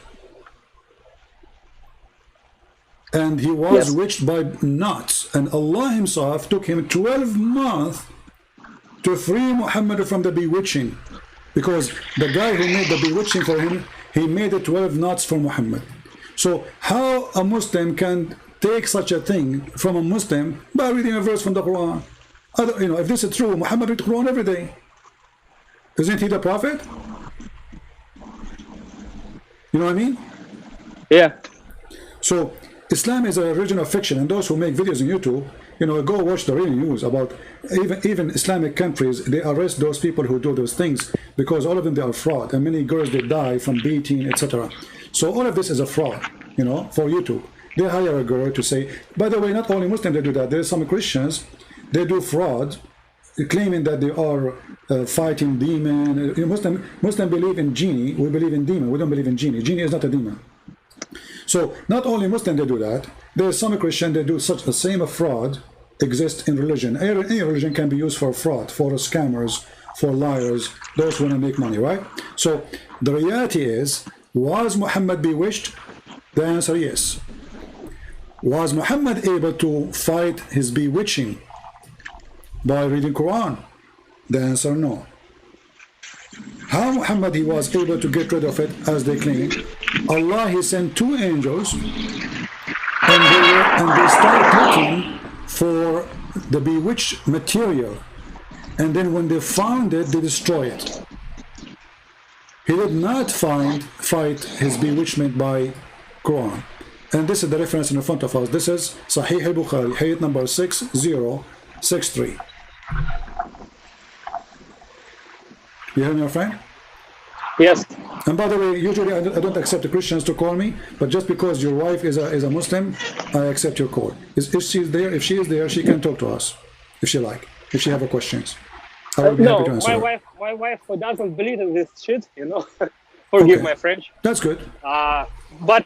and he was witched by knots, and Allah himself took him 12 months to free Muhammad from the bewitching, because the guy who made the bewitching for him, he made the 12 knots for Muhammad. So how a Muslim can take such a thing from a Muslim by reading a verse from the Quran? You know, if this is true, Muhammad read Quran every day. Isn't he the prophet? You know what I mean? Yeah. So Islam is a religion of fiction, and those who make videos on YouTube, you know, go watch the real news about even Islamic countries. They arrest those people who do those things because all of them, they are fraud, and many girls, they die from beating, etc. So all of this is a fraud, you know, for YouTube. They hire a girl to say, by the way, not only Muslims they do that, there's some Christians, they do fraud, claiming that they are fighting demon. Muslim believe in genie, we believe in demon, we don't believe in genie. Genie is not a demon. So not only Muslim they do that, there's some Christian they do such the same fraud exists in religion. Any religion can be used for fraud, for scammers, for liars, those who want to make money, right? So the reality is, was Muhammad bewitched? The answer yes. Was Muhammad able to fight his bewitching by reading Quran? The answer no. How Muhammad he was able to get rid of it, as they claim? Allah, he sent 2 angels, and they start looking for the bewitched material, and then when they found it, they destroy it. He did not fight his bewitchment by Quran. And this is the reference in front of us. This is Sahih al-Bukhari, hadith number 6063. You hear me, my friend? Yes. And by the way, usually I don't accept the Christians to call me, but just because your wife is a Muslim, I accept your call. If she's there, she can talk to us, if she like, if she have questions. I will be happy to answer her. My wife doesn't believe in this shit, you know. Forgive my French. That's good. But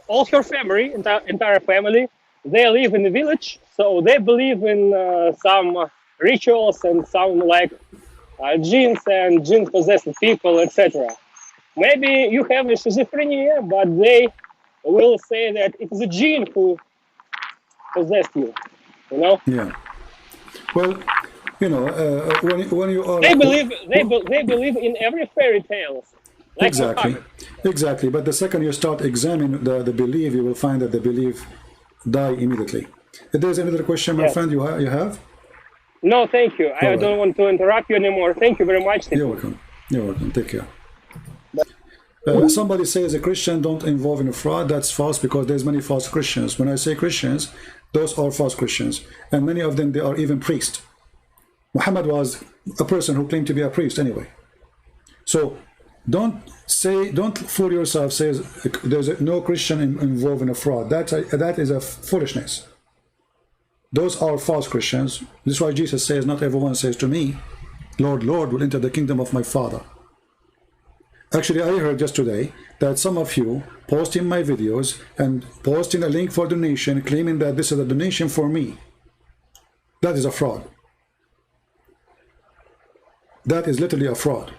all her family, entire family, they live in the village, so they believe in some rituals and some like jinns and jinn possessed people, etc. Maybe you have a schizophrenia, but they will say that it is a jinn who possessed you. You know? Yeah. Well, you know, when you are they believe in every fairy tale. Like exactly. But the second you start examining the belief, you will find that the belief die immediately. If there's another question, my friend, you have? No, thank you. I don't want to interrupt you anymore. Thank you very much. You're welcome. You're welcome. Take care. Somebody says a Christian don't involve in a fraud. That's false because there's many false Christians. When I say Christians, those are false Christians. And many of them, they are even priests. Muhammad was a person who claimed to be a priest anyway. So don't fool yourself, says there's no Christian involved in a fraud. That is a foolishness. Those are false Christians. This is why Jesus says, not everyone says to me, Lord, Lord, will enter the kingdom of my Father. Actually, I heard just today that some of you posting my videos and posting a link for donation, claiming that this is a donation for me. That is a fraud. That is literally a fraud.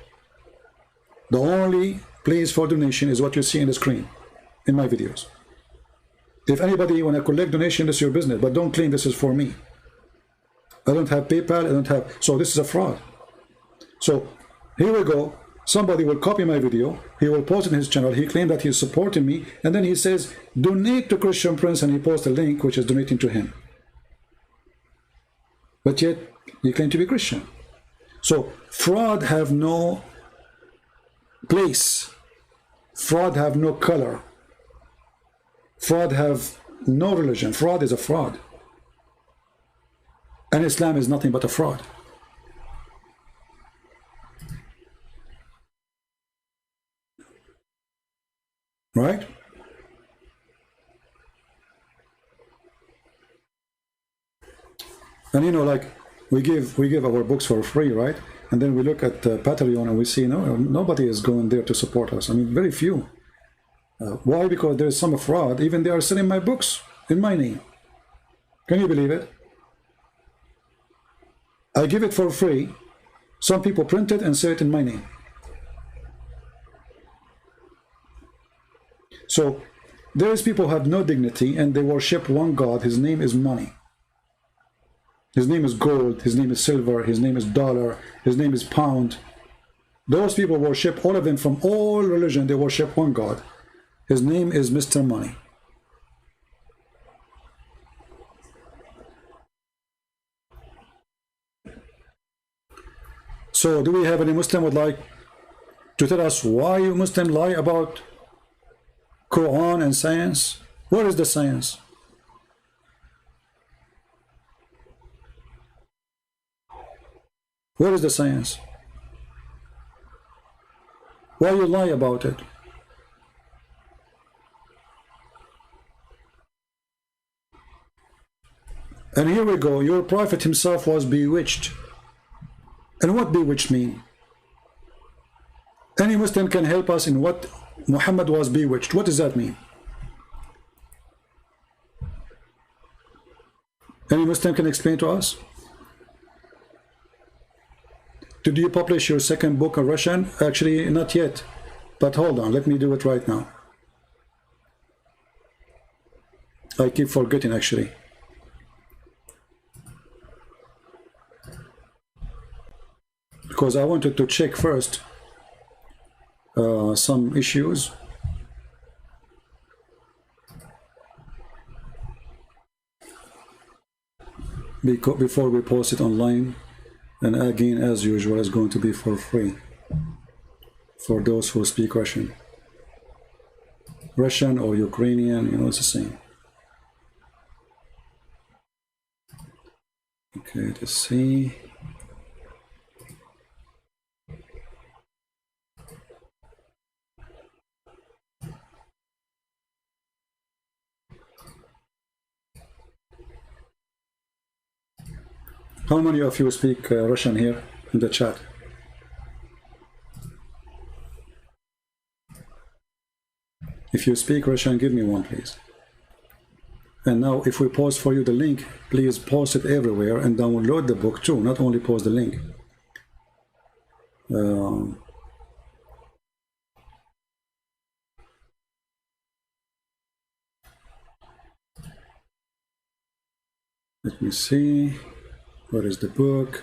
The only place for donation is what you see in the screen in my videos. If anybody want to collect donation, this is your business, but don't claim this is for me. I don't have PayPal, I don't have, so this is a fraud. So here we go. Somebody will copy my video, he will post it in his channel, he claimed that he's supporting me, and then he says, donate to Christian Prince, and he posts a link which is donating to him. But yet, you claim to be Christian. So fraud have no place. Fraud have no color. Fraud have no religion. Fraud is a fraud. And Islam is nothing but a fraud. Right? And you know, like we give our books for free, right? And then we look at Patreon and we see nobody is going there to support us. I mean, very few. Why? Because there's some fraud. Even they are selling my books in my name. Can you believe it? I give it for free. Some people print it and sell it in my name. So there's people who have no dignity and they worship one God. His name is money. His name is gold. His name is silver. His name is dollar. His name is pound. Those people worship, all of them from all religion, they worship one God. His name is Mr. Money. So do we have any Muslim would like to tell us why you Muslim lie about Qur'an and science? Where is the science? Where is the science? Why you lie about it? And here we go, your prophet himself was bewitched. And what bewitched mean? Any Muslim can help us in what Muhammad was bewitched. What does that mean? Any Muslim can explain to us? Did you publish your second book in Russian? Actually, not yet. But hold on, let me do it right now. I keep forgetting, actually. Because I wanted to check first some issues. Before we post it online. And again, as usual, it's going to be for free. for those who speak Russian. Russian or Ukrainian, you know, it's the same. Okay, let's see. How many of you speak Russian here in the chat? If you speak Russian, give me one, please. And now, if we post for you the link, please post it everywhere and download the book too, not only post the link. Let me see. Where is the book?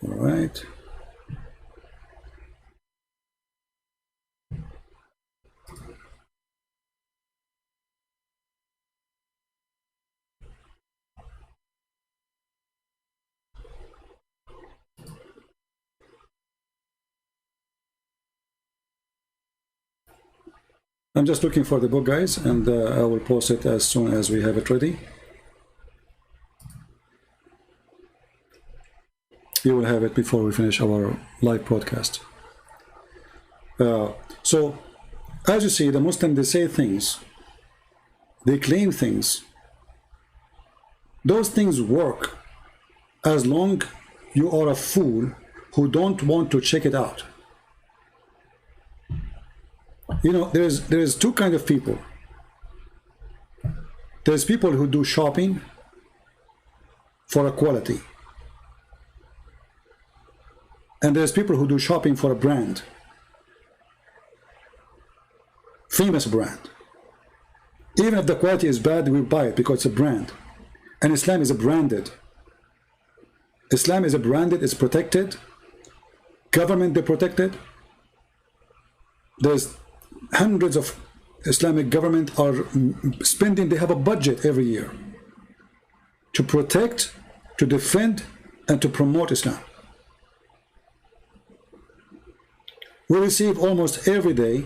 All right. I'm just looking for the book, guys, and I will post it as soon as we have it ready. You will have it before we finish our live broadcast. So, as you see, the Muslims, they say things, they claim things. Those things work as long you are a fool who don't want to check it out. You know, there's two kinds of people. There's people who do shopping for a quality. And there's people who do shopping for a brand. Famous brand. Even if the quality is bad, we buy it because it's a brand. And Islam is a branded. Islam is a branded, it's protected. Government, they protected. There's hundreds of Islamic government are spending, they have a budget every year to protect, to defend, and to promote Islam. We receive almost every day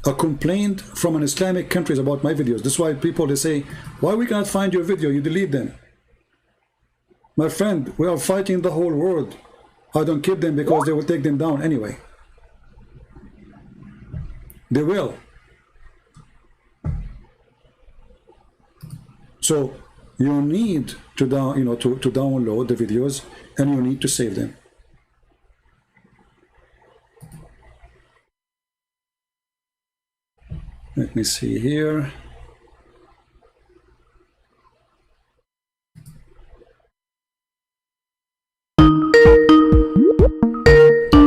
a complaint from an Islamic countries about my videos. That's why people, they say, why we cannot find your video, you delete them. My friend, we are fighting the whole world. I don't keep them because they will take them down anyway. They will. So you need to download the videos, and you need to save them. Let me see here.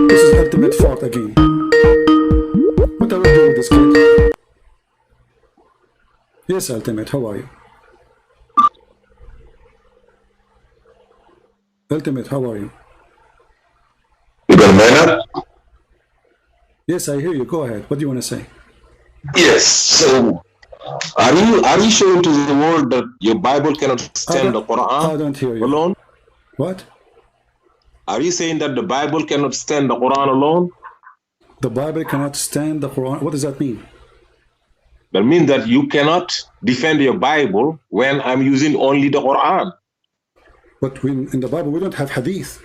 This is ultimate fault again. What are we doing with this kid? Yes, Ultimate, how are you? Ultimate, how are you? You got a man up? Yes, I hear you. Go ahead. What do you want to say? Yes. So, are you showing to the world that your Bible cannot stand the Quran? I don't hear you. Alone? What? Are you saying that the Bible cannot stand the Quran alone? The Bible cannot stand the Quran. What does that mean? That means that you cannot defend your Bible when I'm using only the Quran. But in the Bible, we don't have hadith.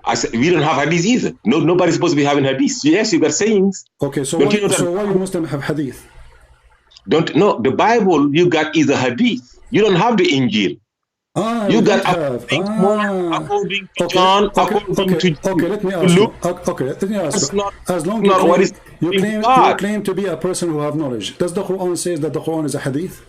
I said, we don't have hadith either. No, nobody's supposed to be having hadith. Yes, you got sayings. Okay, so why you Muslims have hadith? The Bible you got is a hadith. You don't have the Injil. You got according to John, according to okay, let me ask you. Okay, let me ask you. As long as you claim to be a person who have knowledge, does the Quran say that the Quran is a hadith?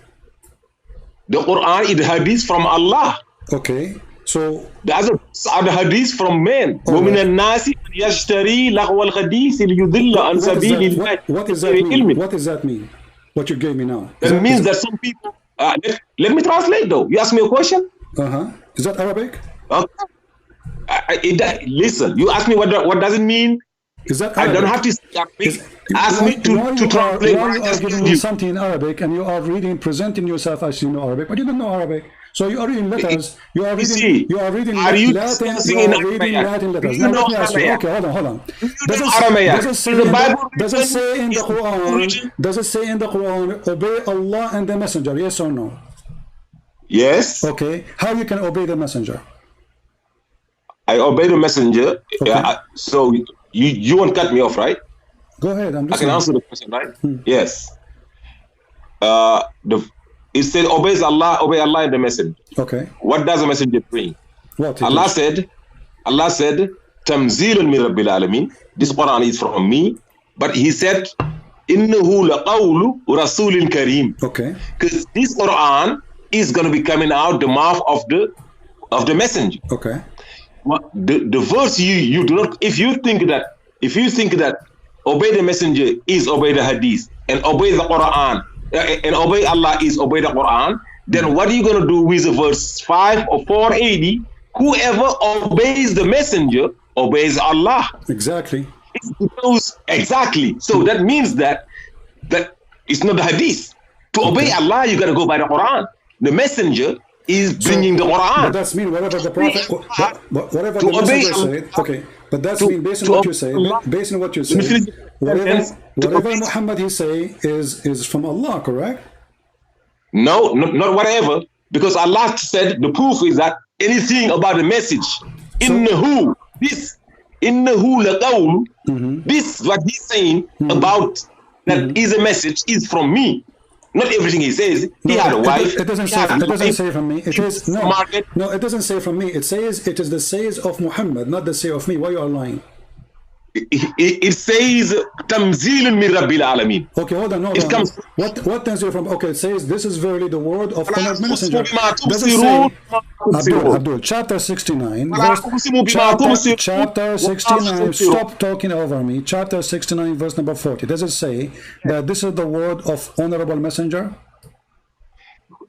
The Quran is hadith from Allah. Okay, so the other are the hadith from men. وَمِنَ النَّاسِ يَشْتَرِي لَغْوَ الْحَدِيثِ لِيُضِلَّ عَنْ سَبِيلِ اللَّهِ. What does that mean? What does that mean? What you gave me now? That means that some people. Let me translate though. You asked me a question. Is that Arabic? Okay. Listen, you ask me what does it mean? Is that Arabic? I don't have to speak Arabic. Ask me to translate. Why you are giving me something in Arabic and you are presenting yourself as you know Arabic, but you don't know Arabic. So you are reading letters. You are reading Latin. You are reading Latin letters. Now let me ask you. Okay, hold on. Does it say in the Quran? Does it say in the Quran, obey Allah and the Messenger? Yes or no? Yes. Okay. How you can obey the Messenger? I obey the Messenger. Okay. So you won't cut me off, right? Go ahead. I can answer the question, right? Yes. It said, obey Allah and the Messenger. Okay. What does the Messenger bring? What? Allah said, Tamzilun min Rabbil Alameen. This Quran is from me. But he said, Innahu laqawlu rasulin kareem. Okay. Because this Quran is going to be coming out the mouth of the Messenger. Okay. The verse you do not, if you think that obey the Messenger is obey the Hadith and obey the Quran and obey Allah is obey the Quran, then what are you going to do with verse 5 or 480? Whoever obeys the Messenger obeys Allah. Exactly. Exactly. So that means that it's not the Hadith. To obey Allah, you got to go by the Quran. The Messenger is bringing the Quran. But that's mean whatever the Prophet, whatever the Messenger said. Okay, but that's mean based on what you say. Based on what you say, whatever Muhammad he say is from Allah, correct? No, not whatever, because Allah said the proof is that anything about the message, innahu laqawl, this what he's saying about that is a message is from me. Not everything he says. He had a wife. It doesn't say from me. It is no. It doesn't say from me. It says it is the says of Muhammad, not the say of me. Why you are lying? It says Tamzilun min Rabbil Alameen. Okay, hold on. What Tanzil from? Okay, it says this is verily the word of honored messenger. Does it say Abdul, chapter 69, chapter 69. Stop talking over me. Chapter 69, verse number 40. Does it say that this is the word of honorable messenger?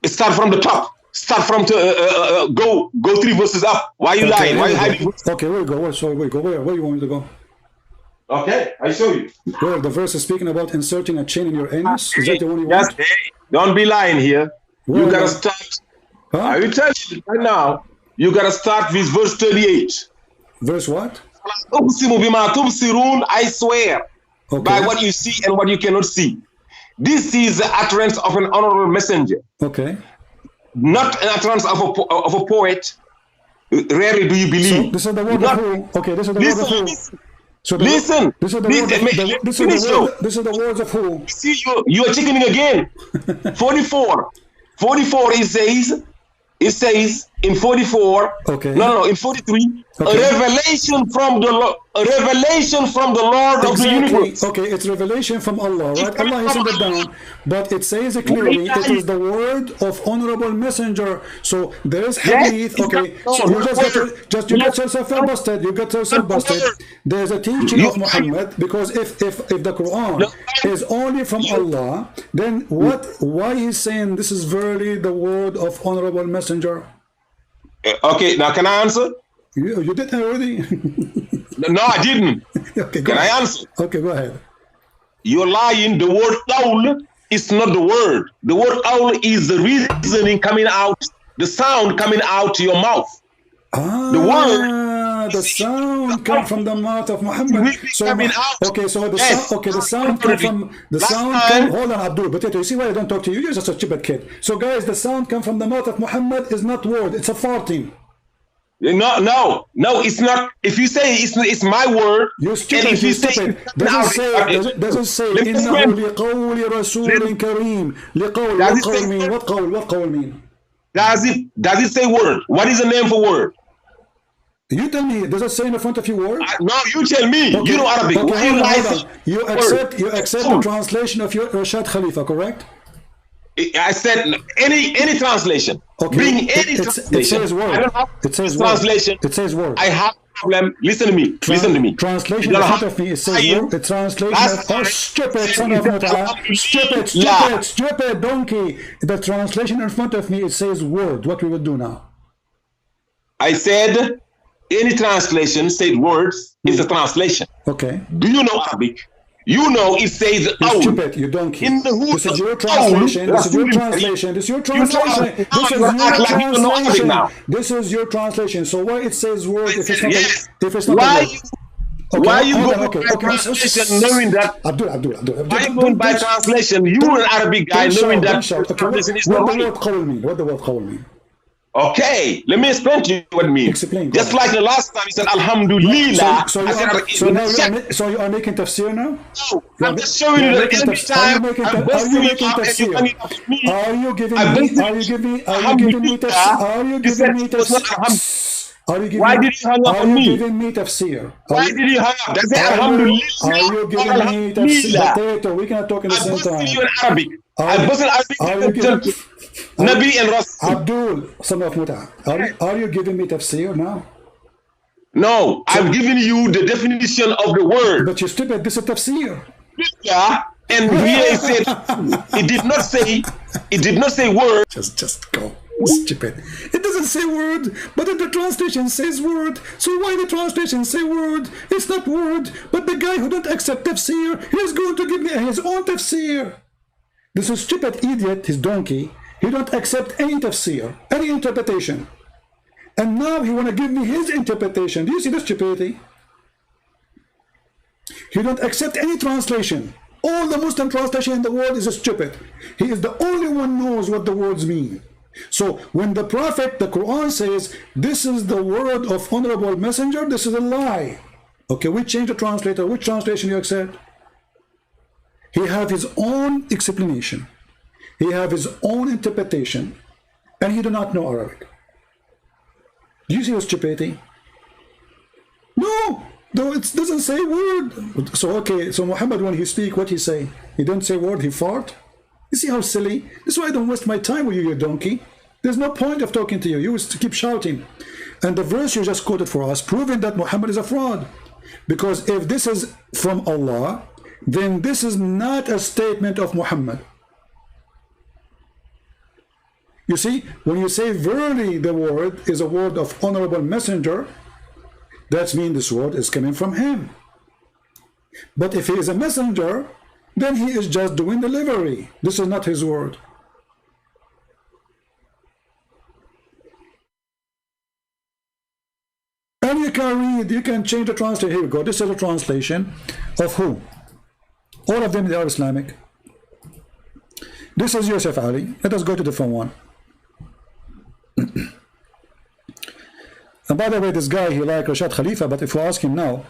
Start from the top. Start from go 3 verses up. Why are you lying? Why are you hiding? Okay, where you go? Where you want me to go? Okay, I show you. Where the verse is speaking about inserting a chain in your anus? Is that the one you want? Yes, don't be lying here. You gotta start. I will tell you right now. You gotta start with verse 38. Verse what? I swear by what you see and what you cannot see. This is the utterance of an honorable messenger. Okay. Not an utterance of a poet. Rarely do you believe. So this is the word of who? Okay, this is the word of who? So listen. This is the words of who? See, you are chickening again. 44. 44. It says in 44. Okay. No, in 43. Okay. A revelation from the Lord. A revelation from the Lord of the universe. Okay, it's revelation from Allah, right? Allah has sent it down, but it says it clearly. It is the word of honorable messenger. So there is hadith. Okay, so you just you get yourself busted. You get yourself busted. There's a teaching of Muhammad, because if the Quran is only from Allah, then why he's saying this is verily the word of honorable messenger? Okay, now can I answer? You did already. No, I didn't. Okay, can I answer? Okay, go ahead. You're lying. The word qawl is not the word. The word qawl is the reasoning coming out, the sound coming out to your mouth. The word, the sound comes from the mouth of Muhammad. So the sound comes from the sound. Hold on, Abdul. But you see why I don't talk to you? You're just a stupid kid. So guys, the sound comes from the mouth of Muhammad is not word. It's a farting. No, it's not. If you say it's my word, you're stupid. And if you say doesn't say إنه لقول رسول كريم. لقول. What قول mean? What قول mean? Does it say word? What is the name for word? You tell me. Does it say in the front of your word? No, you tell me. Okay. You know Arabic. Okay, you accept the translation of your Rashad Khalifa, correct? I said any translation. Okay. Bring any translation. It says word. I don't have it says translation. Word. It says word. I have a problem. Listen to me. Listen to me. Translation in front of me. It says word. The translation of stupid son of Mutala. Stupid donkey. The translation in front of me, it says word. What we would do now? I said any translation said words is a translation. Okay. Do you know Arabic? You know it says You stupid, you donkey. in the hood. This is your translation. This is your translation. This is your translation. This is your translation. This is your translation. So why it says word if it's not? If it's not. Why? Okay, Why you go okay, by translation knowing that? Abdul. Why you going by translation? You an Arabic guy knowing that translation is not What the right. word qawl mean? What the word qawl mean? Okay, let me explain to you what it means. Explain. Just like the last time you said Alhamdulillah. So you are making tafsir now? No, I'm just showing you that every time I'm busting you up and you hanging up me. Are you giving me tafsir? Why did you hang up on me? Are you giving me tafsir? Why did you hang up? That's it, Alhamdulillah. Are you giving me tafsir? Potato, we cannot talk at the I same busted time. you in Arabic. I busted Arabic. Nabi and Rasul. Abdul, son of Muta, are you giving me tafsir now? No, I'm giving you the definition of the word. But you're stupid, this is tafsir. Yeah, and here it said it did not say word. Just go. Stupid. It doesn't say word, but then the translation says word. So why the translation say word? It's not word, but the guy who don't accept tafsir, he's going to give me his own tafsir. This is stupid idiot, his donkey. He don't accept any tafsir, any interpretation. And now he want to give me his interpretation. Do you see the stupidity? He don't accept any translation. All the Muslim translation in the world is stupid. He is the only one knows what the words mean. So when the Prophet, the Quran says, this is the word of honorable messenger, this is a lie. Okay, we change the translator. Which translation you accept? He have his own explanation. He have his own interpretation. And he do not know Arabic. Do you see the stupidity? No, though it doesn't say word. So okay, so Muhammad, when he speak, what he say? He don't say word, he fart. You see how silly? This is why I don't waste my time with you, you donkey. There's no point of talking to you. You used to keep shouting. And the verse you just quoted for us, proving that Muhammad is a fraud. Because if this is from Allah, then this is not a statement of Muhammad. You see, when you say verily the word is a word of honorable messenger, that means this word is coming from him. But if he is a messenger, then he is just doing delivery. This is not his word. And you can read, you can change the translation. Here we go. This is a translation of who? All of them, they are Islamic. This is Yusuf Ali. Let us go to the different one. And by the way, this guy, he like Rashad Khalifa, but if you ask him now,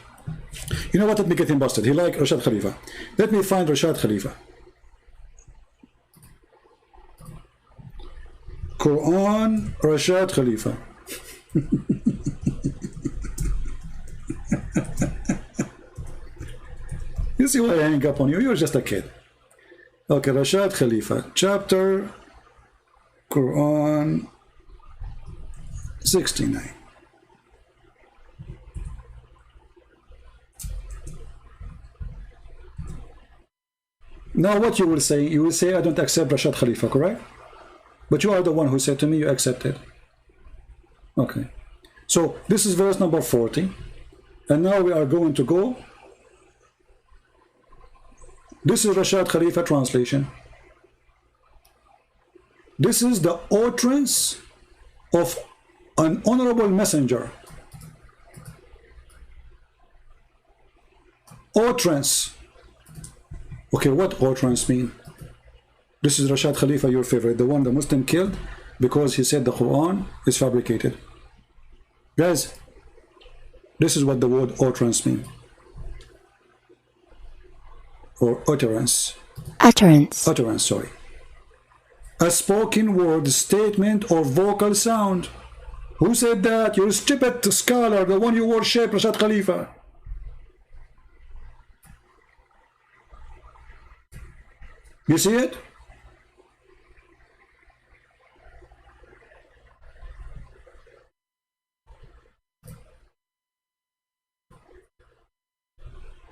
you know what, let me get him busted. He like Rashad Khalifa. Let me find Rashad Khalifa. Quran, Rashad Khalifa. You see why I hang up on you? You're just a kid. Okay, Rashad Khalifa, chapter, Quran 69. Now what you will say? You will say, I don't accept Rashad Khalifa, correct? But you are the one who said to me, you accepted. Okay. So this is verse number 40. And now we are going to go. This is Rashad Khalifa translation. This is the utterance of an honorable messenger. Utterance. Okay, what utterance mean? This is Rashad Khalifa, your favorite, the one the Muslim killed because he said the Quran is fabricated. Guys, this is what the word utterance mean. Or utterance. Utterance. Utterance, sorry. A spoken word, statement, or vocal sound. Who said that? You're a stupid scholar, the one you worship, Rashad Khalifa. You see it?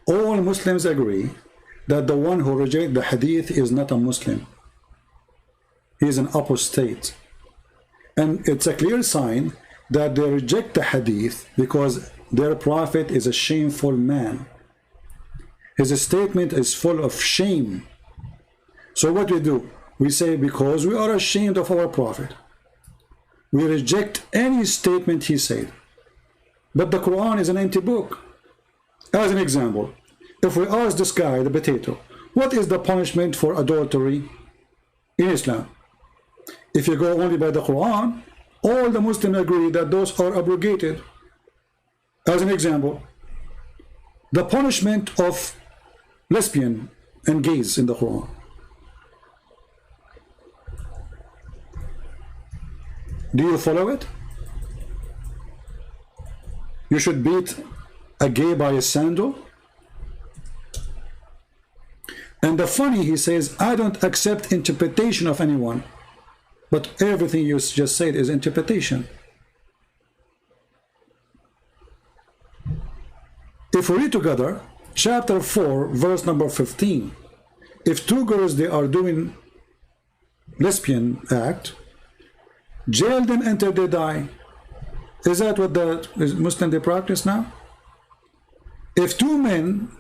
All Muslims agree that the one who rejects the hadith is not a Muslim. He is an apostate. And it's a clear sign that they reject the hadith because their prophet is a shameful man. His statement is full of shame. So what do? We say, because we are ashamed of our prophet, we reject any statement he said. But the Quran is an empty book. As an example, if we ask this guy, the potato, what is the punishment for adultery in Islam? If you go only by the Quran, all the Muslims agree that those are abrogated. As an example, the punishment of lesbian and gays in the Quran. Do you follow it? You should beat a gay by a sandal. And the funny, he says, I don't accept interpretation of anyone. But everything you just said is interpretation. If we read together, chapter 4, verse number 15. If two girls, they are doing lesbian act, jail them until they die. Is that what the Muslim they practice now? If two men,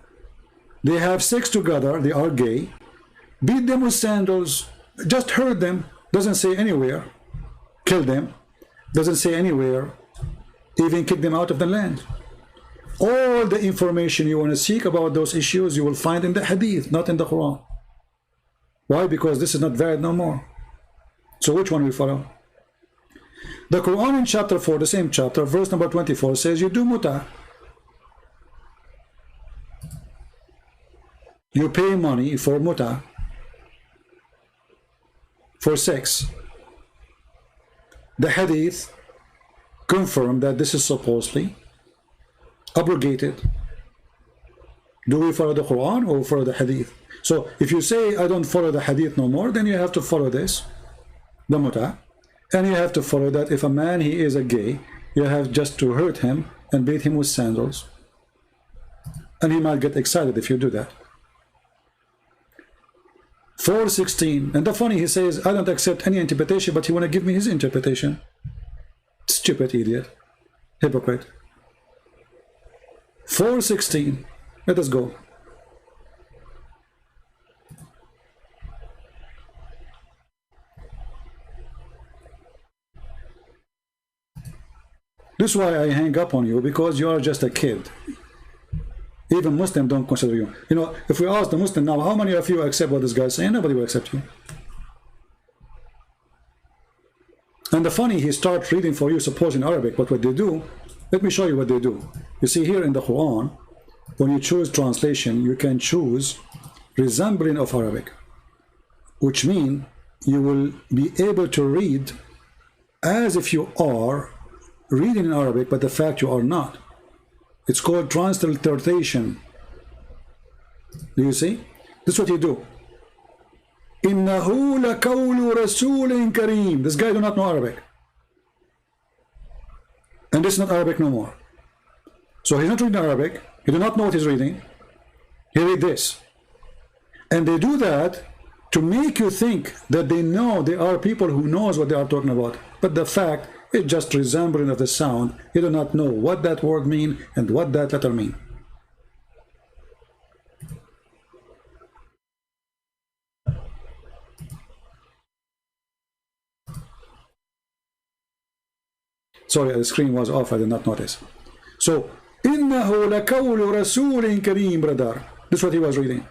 they have sex together, they are gay, beat them with sandals, just hurt them, doesn't say anywhere, kill them, doesn't say anywhere, even kick them out of the land. All the information you want to seek about those issues, you will find in the hadith, not in the Quran. Why? Because this is not valid no more. So which one we follow? The Quran in chapter 4, the same chapter, verse number 24 says, you do muta. You pay money for muta, for sex. The hadith confirm that this is supposedly abrogated. Do we follow the Quran or follow the hadith? So if you say I don't follow the hadith no more, then you have to follow this, the muta, and you have to follow that if a man, he is a gay, you have just to hurt him and beat him with sandals, and he might get excited if you do that. 4:16, and the funny, he says I don't accept any interpretation, but he want to give me his interpretation. Stupid idiot, hypocrite. 4:16, let us go. This is why I hang up on you, because you are just a kid. Even Muslims don't consider you. You know, if we ask the Muslim now, how many of you accept what this guy is saying? Nobody will accept you. And the funny, he starts reading for you, suppose in Arabic, but what they do, let me show you what they do. You see here in the Quran, when you choose translation, you can choose resembling of Arabic, which means you will be able to read as if you are reading in Arabic, but the fact you are not. It's called transliteration. Do you see? This is what you do. إِنَّهُ لَقَوْلُ رَسُولٍ كَرِيمٍ. This guy do not know Arabic. And this is not Arabic no more. So he's not reading Arabic. He do not know what he's reading. He read this. And they do that to make you think that they know, they are people who knows what they are talking about. But the fact, it's just resembling of the sound. You do not know what that word mean and what that letter mean. Sorry, the screen was off, I did not notice. So, إِنَّهُ لَقَوْلُ رَسُولٍ كَرِيمٍ, brother. This is what he was reading.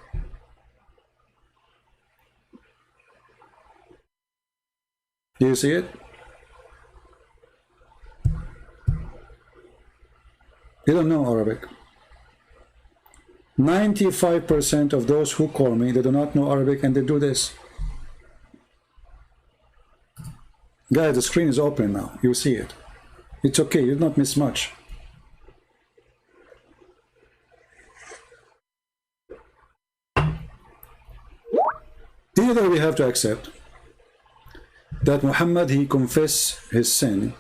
Do you see it? You don't know Arabic. 95% of those who call me, they do not know Arabic, and they do this. Guys, the screen is open now. You see it. It's okay. You did not miss much. Either we have to accept that Muhammad, he confessed his sin,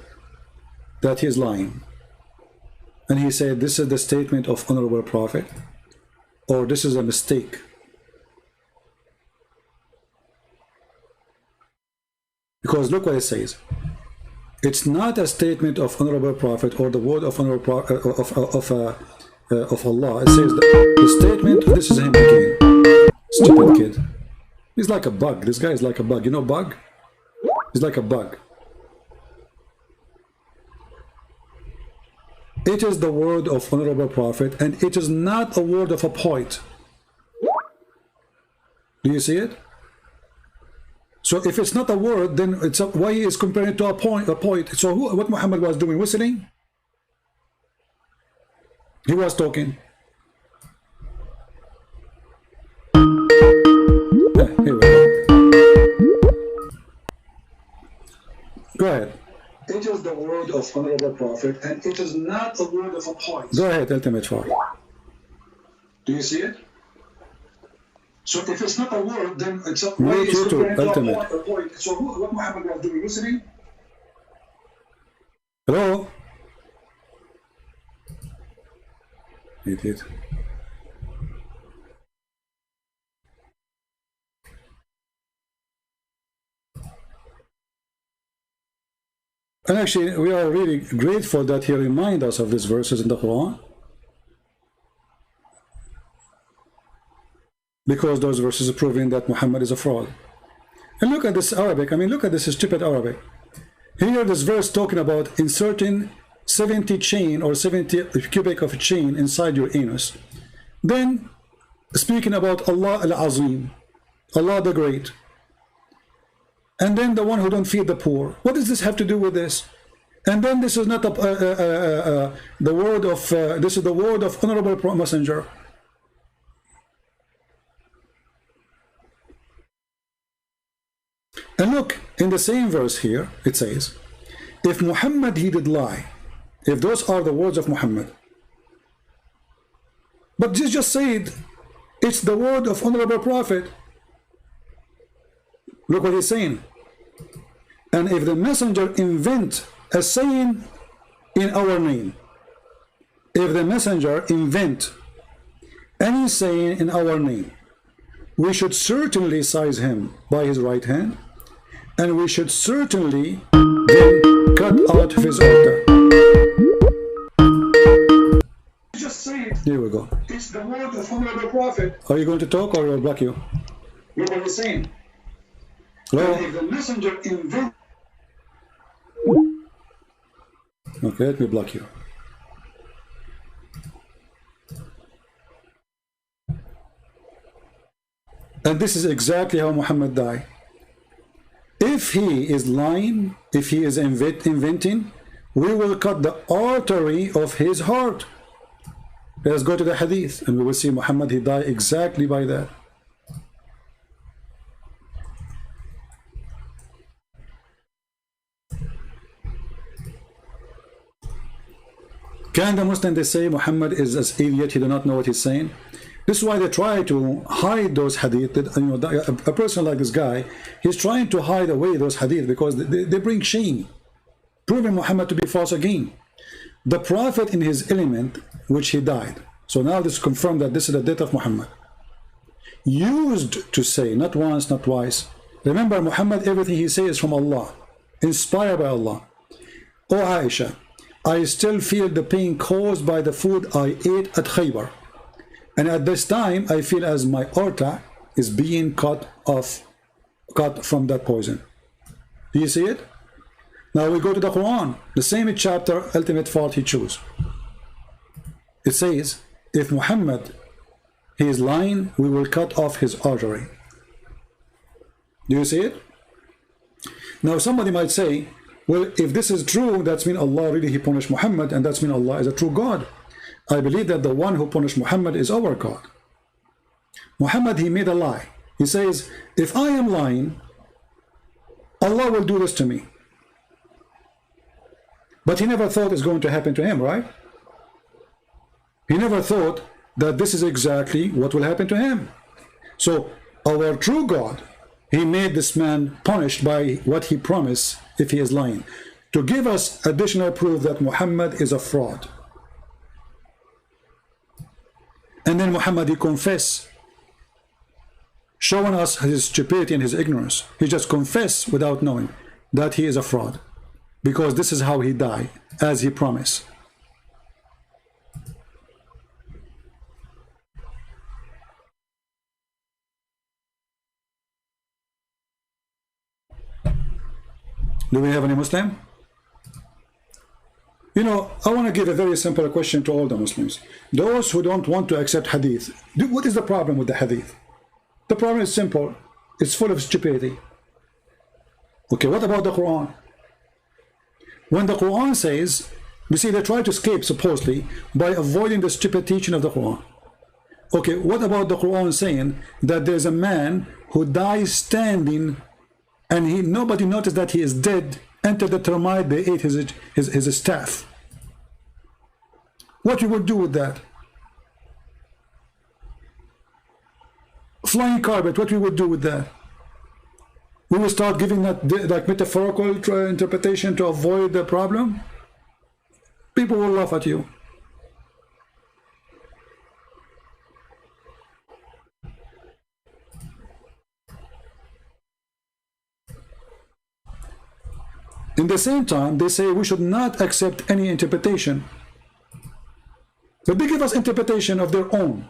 that he is lying, and he said this is the statement of honorable prophet, or this is a mistake. Because look what it says. It's not a statement of honorable prophet or the word of honorable of Allah. It says the statement. This is him again. Stupid kid. He's like a bug. This guy is like a bug. You know, bug. He's like a bug. It is the word of honorable prophet, and it is not a word of a poet. Do you see it? So if it's not a word, then it's why he is comparing it to a poet. So what Muhammad was doing? Whistling? He was talking. Here we go. Go ahead. It is the word of honorable prophet, and it is not a word of a poet. Go ahead, ultimate form. Do you see it? So if it's not a word, then it's a poet. So what Muhammad was doing? Listening? Hello? Idiot. And actually, we are really grateful that he reminds us of these verses in the Quran, because those verses are proving that Muhammad is a fraud. And look at this Arabic. I mean, look at this stupid Arabic. Here, this verse talking about inserting 70 chain or 70 cubic of chain inside your anus. Then, speaking about Allah al-Azim, Allah the Great. And then the one who don't feed the poor. What does this have to do with this? And then this is not the word of this is the word of honorable messenger. And look, in the same verse here, it says, if Muhammad he did lie, if those are the words of Muhammad, but just said it's the word of honorable prophet. Look what he's saying. And if the messenger invent a saying in our name, if the messenger invent any saying in our name, we should certainly seize him by his right hand, and we should certainly then cut out his altar. Just say it. Here we go. It's the word of honorable prophet. Are you going to talk or will I block you? Look what he's saying. Hello? And if the messenger invent... Okay, let me block you. And this is exactly how Muhammad died. If he is lying, if he is inventing, we will cut the artery of his heart. Let's go to the hadith and we will see Muhammad, he died exactly by that. Can the Muslim, they say Muhammad is an idiot, he do not know what he's saying? This is why they try to hide those hadith. That, you know, a person like this guy, he's trying to hide away those hadith because they bring shame, proving Muhammad to be false again. The Prophet in his element, which he died, so now this confirmed that this is the death of Muhammad, used to say, not once, not twice. Remember, Muhammad, everything he says is from Allah, inspired by Allah. O Aisha, I still feel the pain caused by the food I ate at Khaybar. And at this time, I feel as my aorta is being cut from that poison. Do you see it? Now we go to the Quran, the same chapter, ultimate fault he chose. It says, if Muhammad, he is lying, we will cut off his artery. Do you see it? Now somebody might say, well, if this is true, that's mean Allah really he punished Muhammad, and that's mean Allah is a true God. I believe that the one who punished Muhammad is our God. Muhammad, he made a lie. He says, if I am lying, Allah will do this to me. But he never thought it's going to happen to him, right? He never thought that this is exactly what will happen to him. So our true God, he made this man punished by what he promised if he is lying, to give us additional proof that Muhammad is a fraud. And then Muhammad, he confessed, showing us his stupidity and his ignorance. He just confessed without knowing that he is a fraud. because this is how he died, as he promised. Do we have any Muslim? You know, I want to give a very simple question to all the Muslims. Those who don't want to accept hadith, what is the problem with the hadith? The problem is simple. It's full of stupidity. Okay, what about the Quran? When the Quran says, you see, they try to escape supposedly by avoiding the stupid teaching of the Quran. Okay, what about the Quran saying that there's a man who dies standing and nobody noticed that he is dead, entered the termite, they ate his staff. What you would do with that? Flying carpet, what we would do with that? We will start giving that like metaphorical interpretation to avoid the problem? People will laugh at you. In the same time, they say we should not accept any interpretation. But they give us interpretation of their own.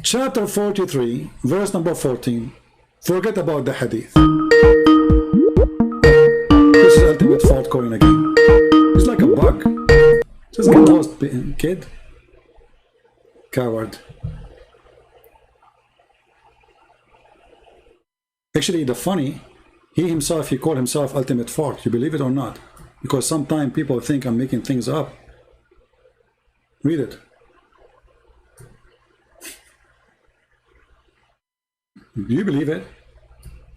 Chapter 43, verse number 14. Forget about the hadith. This is ultimate fault calling again. It's like a bug. Just get lost, kid. Coward. Actually, the funny, he called himself ultimate fault. You believe it or not? Because sometimes people think I'm making things up. Read it. Do you believe it?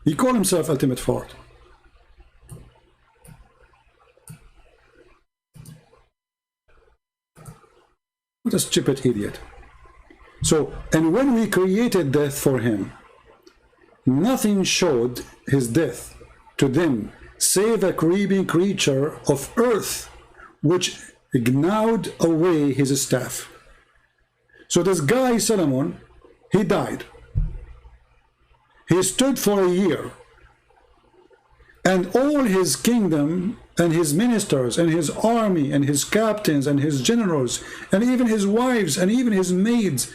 He called himself ultimate fault. What a stupid idiot. So, and when we created death for him, nothing showed his death to them save a creeping creature of earth which gnawed away his staff. So this guy Solomon, he died. He stood for a year, and all his kingdom and his ministers and his army and his captains and his generals and even his wives and even his maids,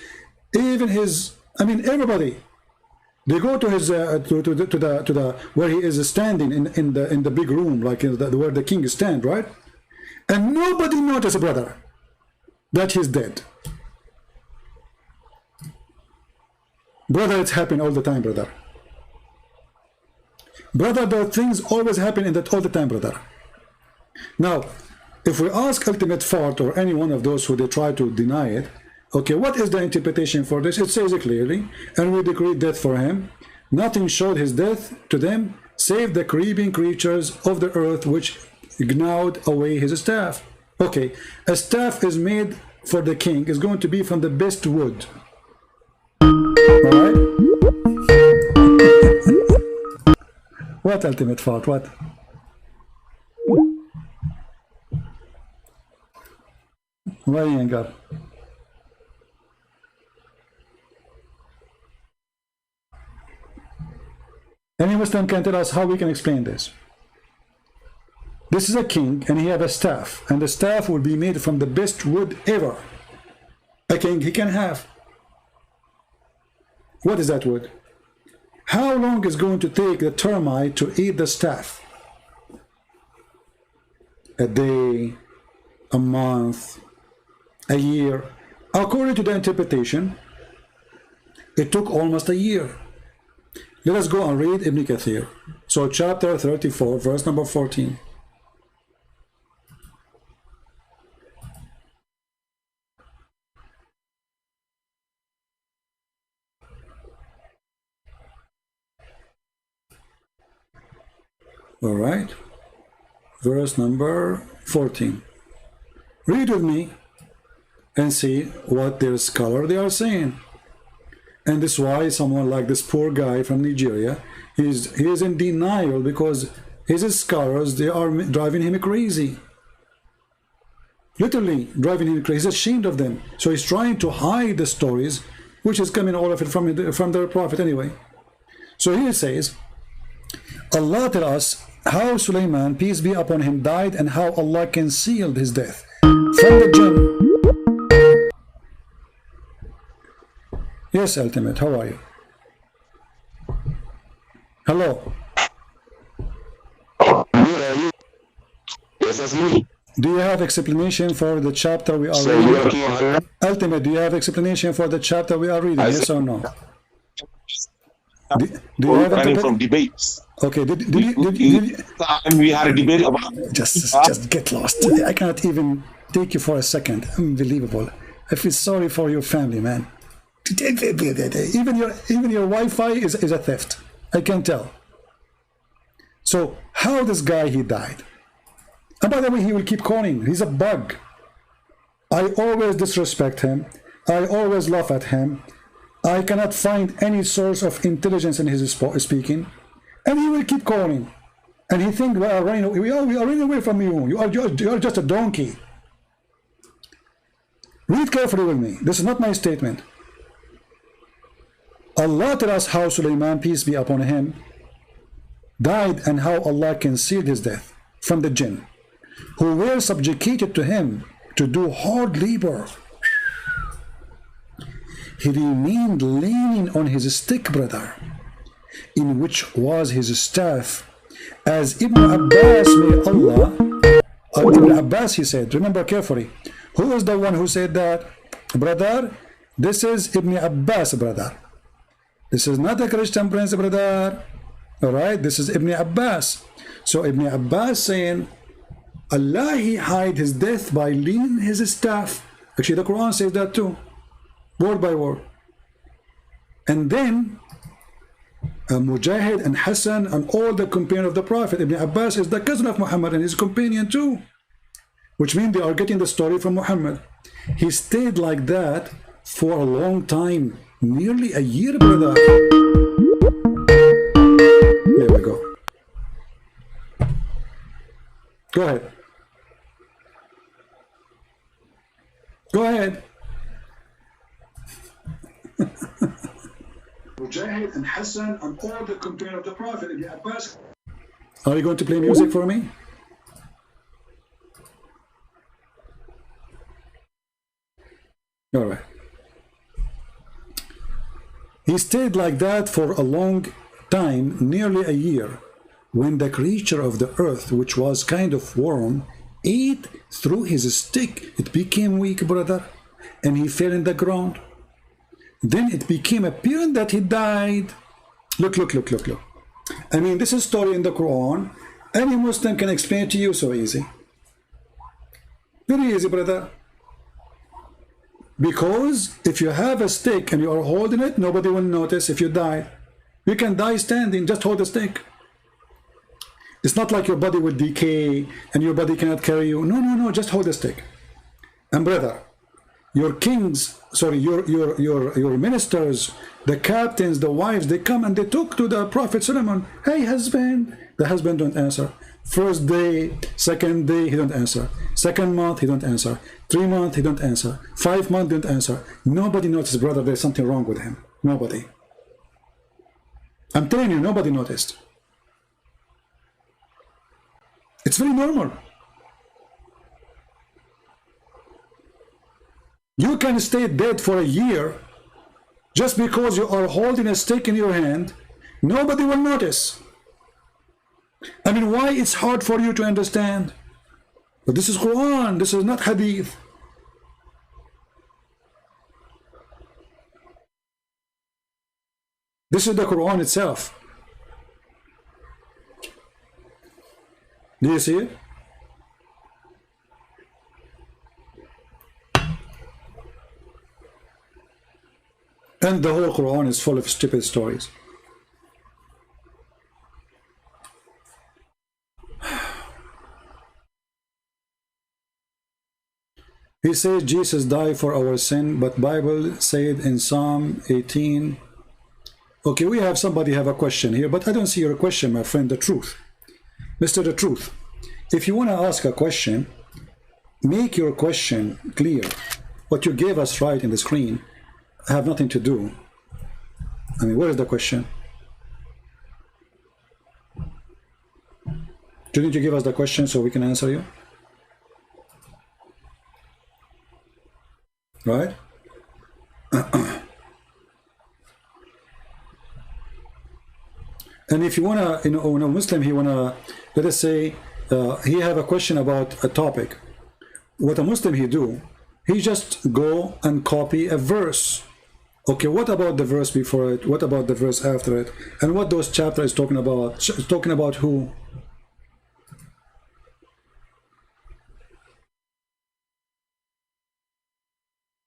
even his, I mean everybody, they go to his to the where he is standing in the big room, like where the king stand, right? And nobody noticed, brother, that he's dead. Brother, it's happening all the time, brother. Brother, the things always happen in that all the time, brother. Now, if we ask ultimate fault or any one of those who they try to deny it, okay, what is the interpretation for this? It says it clearly, and we decree death for him. Nothing showed his death to them, save the creeping creatures of the earth which gnawed away his staff. Okay, a staff is made for the king, is going to be from the best wood. All right? What ultimate fault? What? Why you ain't got? Any Muslim can tell us how we can explain this. This is a king and he has a staff, and the staff will be made from the best wood ever a king he can have. What is that wood? How long is going to take the termite to eat the staff? A day, a month, a year. According to the interpretation, it took almost a year. Let us go and read Ibn Kathir. So chapter 34, verse number 14. All right, verse number 14. Read with me and see what their scholar they are saying. And this is why someone like this poor guy from Nigeria, he is in denial because his scholars, they are driving him crazy. Literally driving him crazy. He's ashamed of them. So he's trying to hide the stories which is coming all of it from their prophet anyway. So here it says, Allah tell us how Sulaiman, peace be upon him, died and how Allah concealed his death from the jinn. Yes, Ultimate, how are you? Hello. Yes, that's me. Do you have explanation for the chapter we are reading? Ultimate, do you have explanation for the chapter we are reading? Yes or no? Do you have running from debates? Okay, and we had a debate about just get lost. I cannot even take you for a second. Unbelievable. I feel sorry for your family, man. Even your Wi-Fi is a theft. I can tell. So how this guy he died? And by the way, he will keep calling. He's a bug. I always disrespect him. I always laugh at him. I cannot find any source of intelligence in his speaking. And he will keep calling. And he thinks we are running away from you. You are just a donkey. Read carefully with me. This is not my statement. Allah tells us how Sulaiman, peace be upon him, died and how Allah concealed his death from the jinn, who were subjugated to him to do hard labor. He remained leaning on his stick, brother, in which was his staff, as Ibn Abbas, may Allah, Ibn Abbas, he said, remember carefully, who is the one who said that? Brother, this is Ibn Abbas, brother. This is not a Christian prince, brother. All right, this is Ibn Abbas. So Ibn Abbas saying, Allah, he hid his death by leaning his staff. Actually, the Quran says that too, word by word. And then Mujahid and Hassan and all the companions of the Prophet, Ibn Abbas is the cousin of Muhammad and his companion too, which means they are getting the story from Muhammad. He stayed like that for a long time, nearly a year, brother. There we go. Go ahead. Go ahead. Mujahid and Hassan and all the companions of the Prophet, Ibn Abbas. Are you going to play music for me? All right. He stayed like that for a long time, nearly a year, when the creature of the earth, which was kind of worm, ate through his stick. It became weak, brother, and he fell in the ground. Then it became apparent that he died. Look. I mean, this is a story in the Quran. Any Muslim can explain it to you so easy. Very easy, brother. Because if you have a stick and you are holding it, nobody will notice if you die. You can die standing, just hold the stick. It's not like your body will decay and your body cannot carry you. No, just hold the stick. And brother, your kings, sorry, your ministers, the captains, the wives, they come and they talk to the Prophet Solomon. Hey, husband. The husband don't answer. First day, second day, he don't answer. Second month, he don't answer. 3 months, he don't answer. 5 months, he don't answer. Nobody noticed, brother, there's something wrong with him. Nobody. I'm telling you, nobody noticed. It's very normal. You can stay dead for a year just because you are holding a stick in your hand. Nobody will notice. I mean, why it's hard for you to understand? But this is Quran, this is not Hadith. This is the Quran itself. Do you see it? And the whole Quran is full of stupid stories. He says Jesus died for our sin, but Bible said in Psalm 18. Okay, we have somebody have a question here, but I don't see your question, my friend, the truth. Mr. The Truth, if you want to ask a question, make your question clear. What you gave us right in the screen, have nothing to do. I mean, what is the question? Do you need to give us the question so we can answer you? Right? And if you wanna, when a Muslim, he wanna, let us say, he have a question about a topic. What a Muslim he do, he just go and copy a verse. Okay, what about the verse before it? What about the verse after it? And what those chapters is talking about? Talking about who?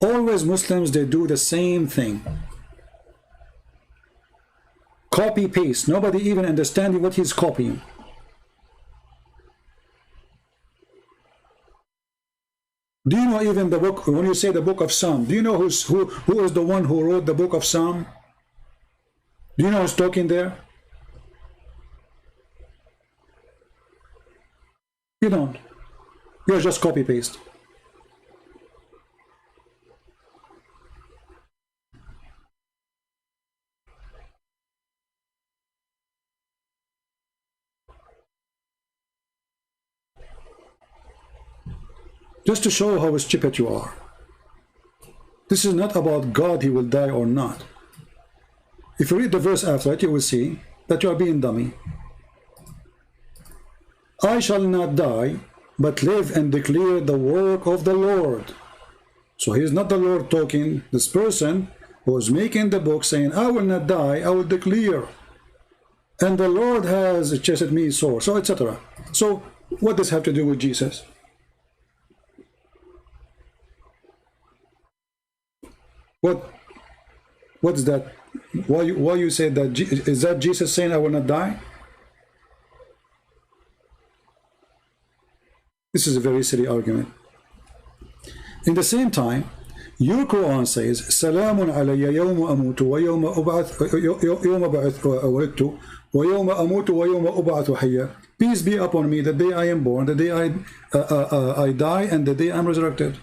Always Muslims, they do the same thing. Copy paste. Nobody even understanding what he's copying. Do you know even the book, when you say the book of Psalm, do you know who is the one who wrote the book of Psalm? Do you know who's talking there? You don't. You're just copy paste. Just to show how stupid you are. This is not about God, he will die or not. If you read the verse after it, you will see that you are being dummy. I shall not die, but live and declare the work of the Lord. So he is not the Lord talking. This person who is making the book saying, I will not die, I will declare. And the Lord has chased me sore, so etc. So what does this have to do with Jesus? What's that? Why you say that? Is that Jesus saying I will not die? This is a very silly argument. In the same time, your Quran says, "Salamun alayya yawma amutu wa yawma ub'ath yawma ba'ath wa yawma amutu wa yawma ub'ath hayya." Peace be upon me the day I am born, the day I die, and the day I am resurrected.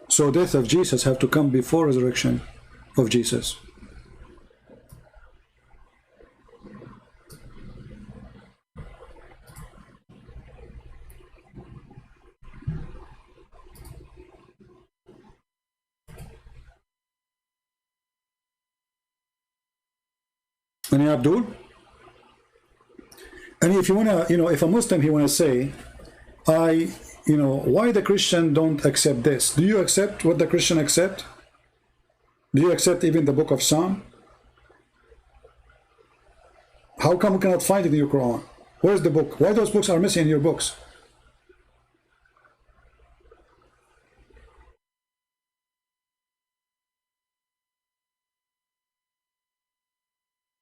So death of Jesus have to come before resurrection of Jesus. And Abdul? And if you wanna, if a Muslim he wanna say, why the Christian don't accept this? Do you accept what the Christian accept? Do you accept even the book of Psalm? How come we cannot find it in your Quran? Where's the book? Why those books are missing in your books?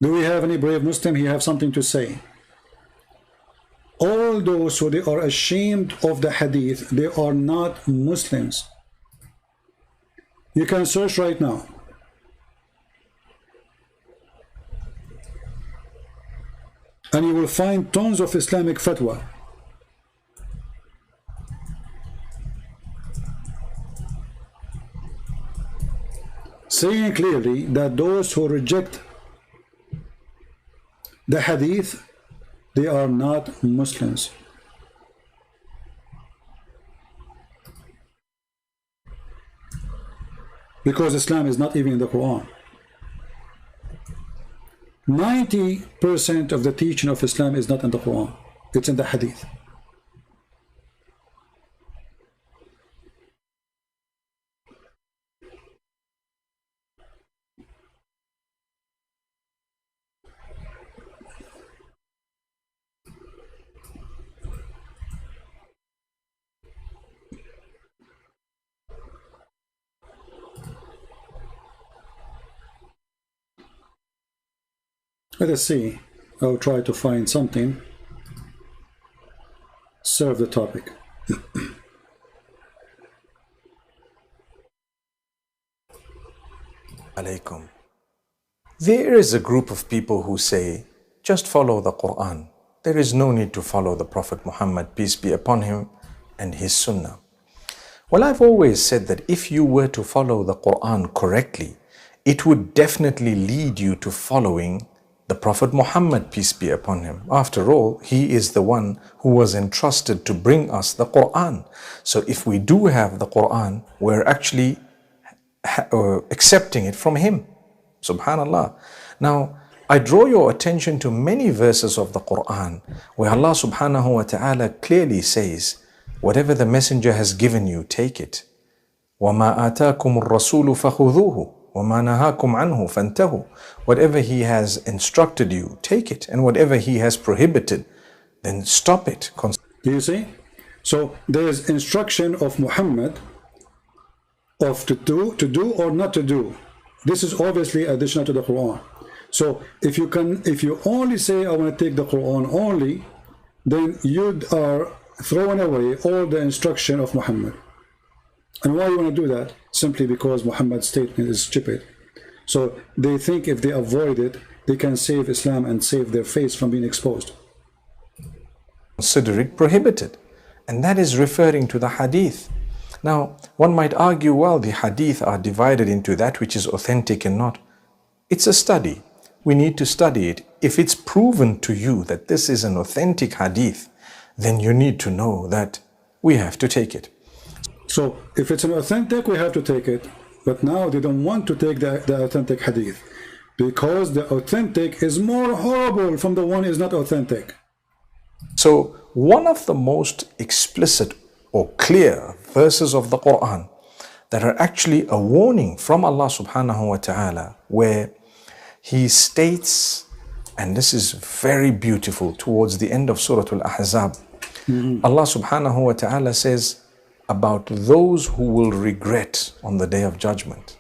Do we have any brave Muslim? He have something to say. All those who they are ashamed of the hadith, they are not Muslims. You can search right now. And you will find tons of Islamic fatwa. Saying clearly that those who reject the hadith, they are not Muslims. Because Islam is not even in the Quran. 90% of the teaching of Islam is not in the Quran. It's in the hadith. Let us see. I'll try to find something. Serve the topic. Alaikum. There is a group of people who say, just follow the Quran. There is no need to follow the Prophet Muhammad, peace be upon him, and his Sunnah. Well, I've always said that if you were to follow the Qur'an correctly, it would definitely lead you to following the Prophet Muhammad, peace be upon him. After all, he is the one who was entrusted to bring us the Qur'an. So if we do have the Qur'an, we're actually accepting it from him. Subhanallah. Now, I draw your attention to many verses of the Qur'an where Allah subhanahu wa ta'ala clearly says, whatever the messenger has given you, take it. وَمَا آتَاكُمُ الرَّسُولُ فَخُذُوهُ وَمَا نَهَاكُمْ عَنْهُ فَانْتَهُوا. Whatever he has instructed you, take it. And whatever he has prohibited, then stop it. Do you see? So there is instruction of Muhammad of to do or not to do. This is obviously additional to the Quran. So if you only say I want to take the Quran only, then you are throwing away all the instruction of Muhammad. And why you want to do that? Simply because Muhammad's statement is stupid. So they think if they avoid it, they can save Islam and save their face from being exposed. Consider it prohibited. And that is referring to the hadith. Now, one might argue, well, the hadith are divided into that which is authentic and not. It's a study. We need to study it. If it's proven to you that this is an authentic hadith, then you need to know that we have to take it. So if it's an authentic, we have to take it. But now they don't want to take the authentic hadith because the authentic is more horrible from the one is not authentic. So one of the most explicit or clear verses of the Quran that are actually a warning from Allah subhanahu wa ta'ala, where he states, and this is very beautiful, towards the end of Surah Al-Ahzab, Allah subhanahu wa ta'ala says about those who will regret on the Day of Judgment.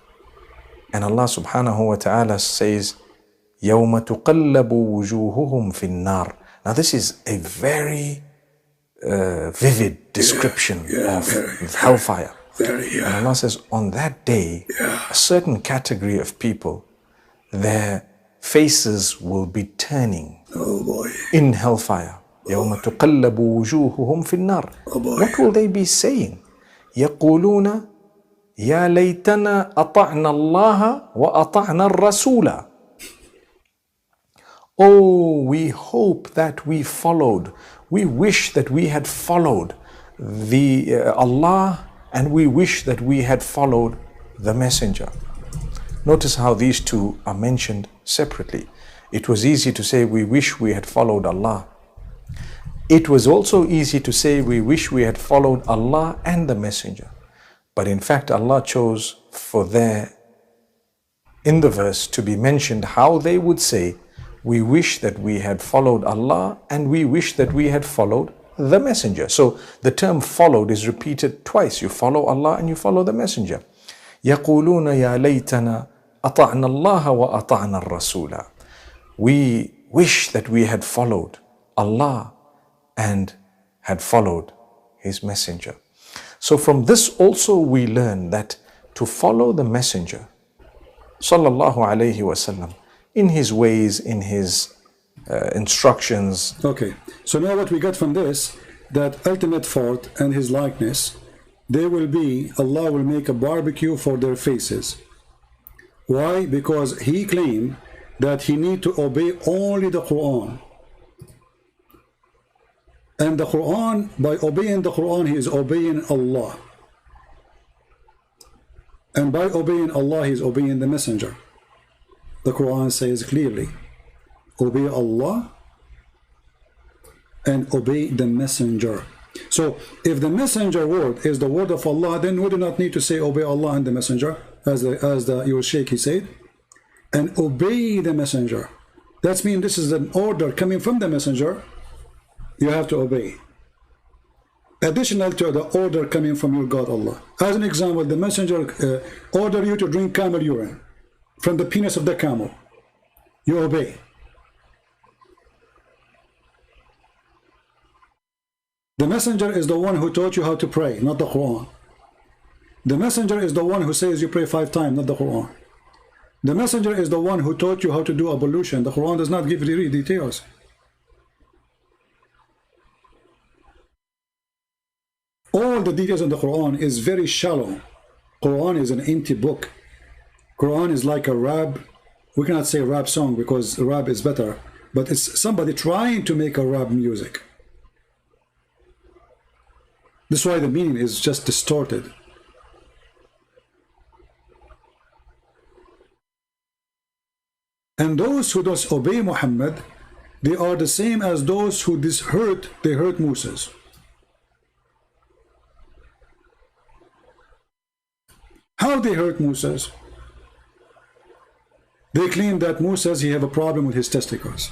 And Allah subhanahu wa ta'ala says, يَوْمَ تُقَلَّبُ وُجُوهُهُمْ فِي النَّارِ. Now this is a very vivid description of hellfire. And Allah says, on that day, a certain category of people, their faces will be turning in hellfire. يَوْمَ تُقَلَّبُ وُجُوهُهُمْ فِي النَّارِ. What will they be saying? يَقُولُونَ يَا لَيْتَنَا أَطَعْنَا اللَّهَ وَأَطَعْنَا الرَّسُولَ. Oh, we hope that we followed. We wish that we had followed Allah, and we wish that we had followed the messenger. Notice how these two are mentioned separately. It was easy to say we wish we had followed Allah. It was also easy to say we wish we had followed Allah and the messenger. But in fact, Allah chose for in the verse to be mentioned how they would say, we wish that we had followed Allah and we wish that we had followed the messenger. So the term followed is repeated twice. You follow Allah and you follow the messenger. يَقُولُونَ يَا لَيْتَنَا أَطَعْنَا اللَّهَ وَأَطَعْنَا الرَّسُولَ. We wish that we had followed Allah and had followed his messenger. So from this also we learn that to follow the messenger sallallahu alayhi wasallam in his ways, in his instructions. Okay, so now what we got from this, that ultimate fault and his likeness, Allah will make a barbecue for their faces. Why? Because he claimed that he need to obey only the Quran. And the Quran, by obeying the Quran, he is obeying Allah. And by obeying Allah, he is obeying the messenger. The Quran says clearly, obey Allah and obey the messenger. So if the messenger word is the word of Allah, then we do not need to say obey Allah and the messenger, as your sheikh he said, and obey the messenger. That means this is an order coming from the messenger. You have to obey. Additional to the order coming from your God Allah. As an example, the messenger order you to drink camel urine from the penis of the camel. You obey. The messenger is the one who taught you how to pray, not the Quran. The messenger is the one who says you pray 5 times, not the Quran. The messenger is the one who taught you how to do ablution. The Quran does not give you details. the details in the Quran is very shallow. Quran is an empty book. Quran is like a rap. We cannot say rap song because rap is better, but it's somebody trying to make a rap music. That's why the meaning is just distorted. And those who disobey Muhammad, they are the same as those who hurt Moses. How they hurt Moses? They claim that Moses, he have a problem with his testicles.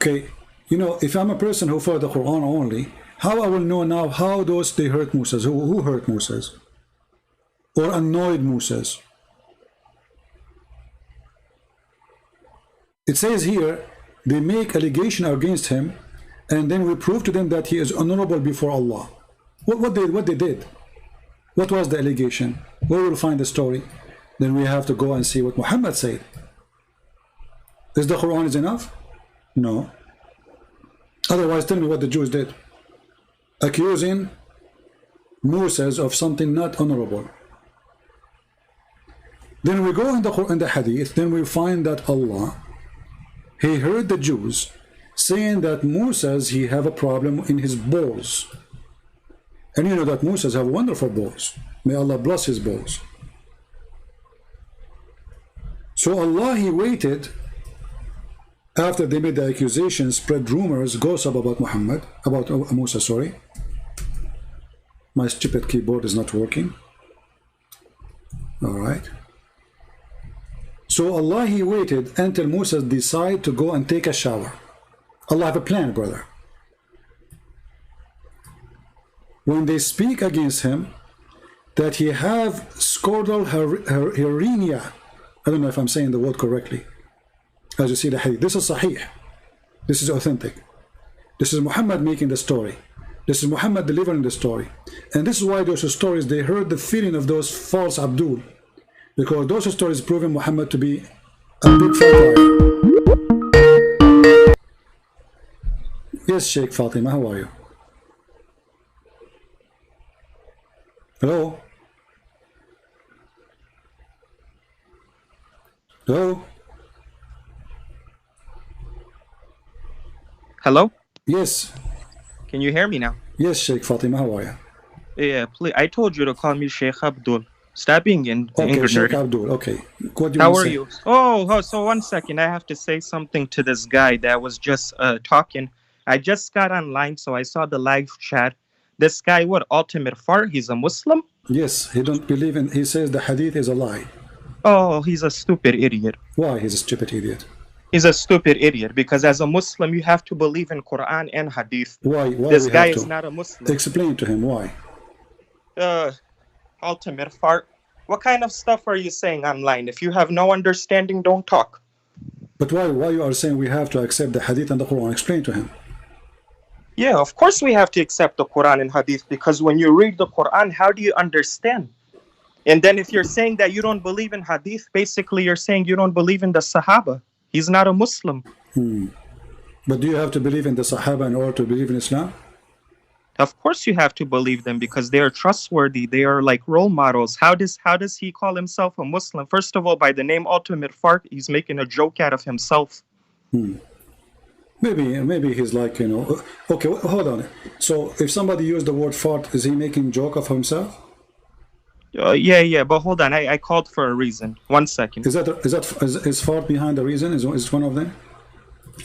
Okay, you know, if I'm a person who follows the Quran only, how I will know now how those they hurt Moses? Who hurt Moses? Or annoyed Moses? It says here, they make allegation against him, and then we prove to them that he is honorable before Allah. What they did? What was the allegation? Where will we find the story? Then we have to go and see what Muhammad said. Is the Quran is enough? No. Otherwise, tell me what the Jews did. Accusing Moses of something not honorable. Then we go in the Hadith, then we find that Allah, he heard the Jews saying that Moses, he have a problem in his balls. And you know that Moses have wonderful balls. May Allah bless his balls. So Allah, he waited after they made the accusation, spread rumors, gossip about Muhammad, about Musa, sorry. My stupid keyboard is not working. All right. So Allah, he waited until Musa decided to go and take a shower. Allah have a plan, brother. When they speak against him, that he have scordal hernia. I don't know if I'm saying the word correctly. As you see the hadith, this is sahih. This is authentic. This is Muhammad making the story. This is Muhammad delivering the story. And this is why those stories, they heard the feeling of those false Abdul. Because those stories proven Muhammad to be a big fat liar. Yes, Sheikh Fatima, how are you? Hello? Hello? Hello? Yes. Can you hear me now? Yes, Sheikh Fatima, how are you? Yeah, please. I told you to call me Sheikh Abdul. Stop being okay, Sheikh Abdul, okay. What do you How want are to say? you? Oh, so 1 second. I have to say something to this guy that was just talking. I just got online, so I saw the live chat. This guy, what, Ultimate Fart? He's a Muslim? Yes, he don't believe in, he says the hadith is a lie. Oh, he's a stupid idiot. Why he's a stupid idiot? He's a stupid idiot because as a Muslim, you have to believe in Quran and hadith. Why this guy is not a Muslim. Explain to him why. Ultimate Fart. What kind of stuff are you saying online? If you have no understanding, don't talk. But why you are saying we have to accept the hadith and the Quran? Explain to him. Yeah, of course we have to accept the Quran and hadith because when you read the Quran, how do you understand? And then if you're saying that you don't believe in hadith, basically you're saying you don't believe in the Sahaba. He's not a Muslim. But do you have to believe in the Sahaba in order to believe in Islam? Of course you have to believe them because they are trustworthy. They are like role models. How does he call himself a Muslim? First of all, by the name Ultimate Fart, he's making a joke out of himself. Maybe he's like, you know, okay, hold on. So if somebody used the word fart, is he making joke of himself? Yeah, but hold on. I called for a reason. 1 second. Is fart behind the reason? Is one of them?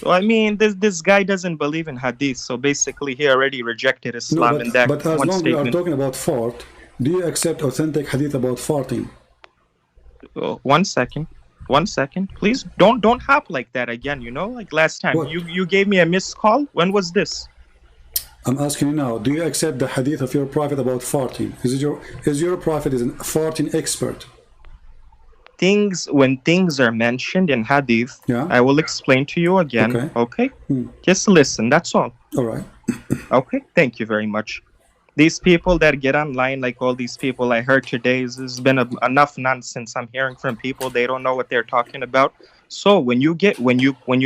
Well, I mean, this guy doesn't believe in hadith, so basically he already rejected Islam in that one statement. But as long as we are talking about fart, do you accept authentic hadith about farting? 1 second. 1 second, please. Don't hop like that again. You know, like last time. What? You gave me a missed call. When was this? I'm asking you now. Do you accept the hadith of your prophet about farting? Is your prophet a farting expert? When things are mentioned in hadith, yeah, I will explain to you again. Okay? Just listen. That's all. All right. Okay. Thank you very much. These people that get online, like all these people I heard today, has been enough nonsense I'm hearing from people. They don't know what they're talking about. So when you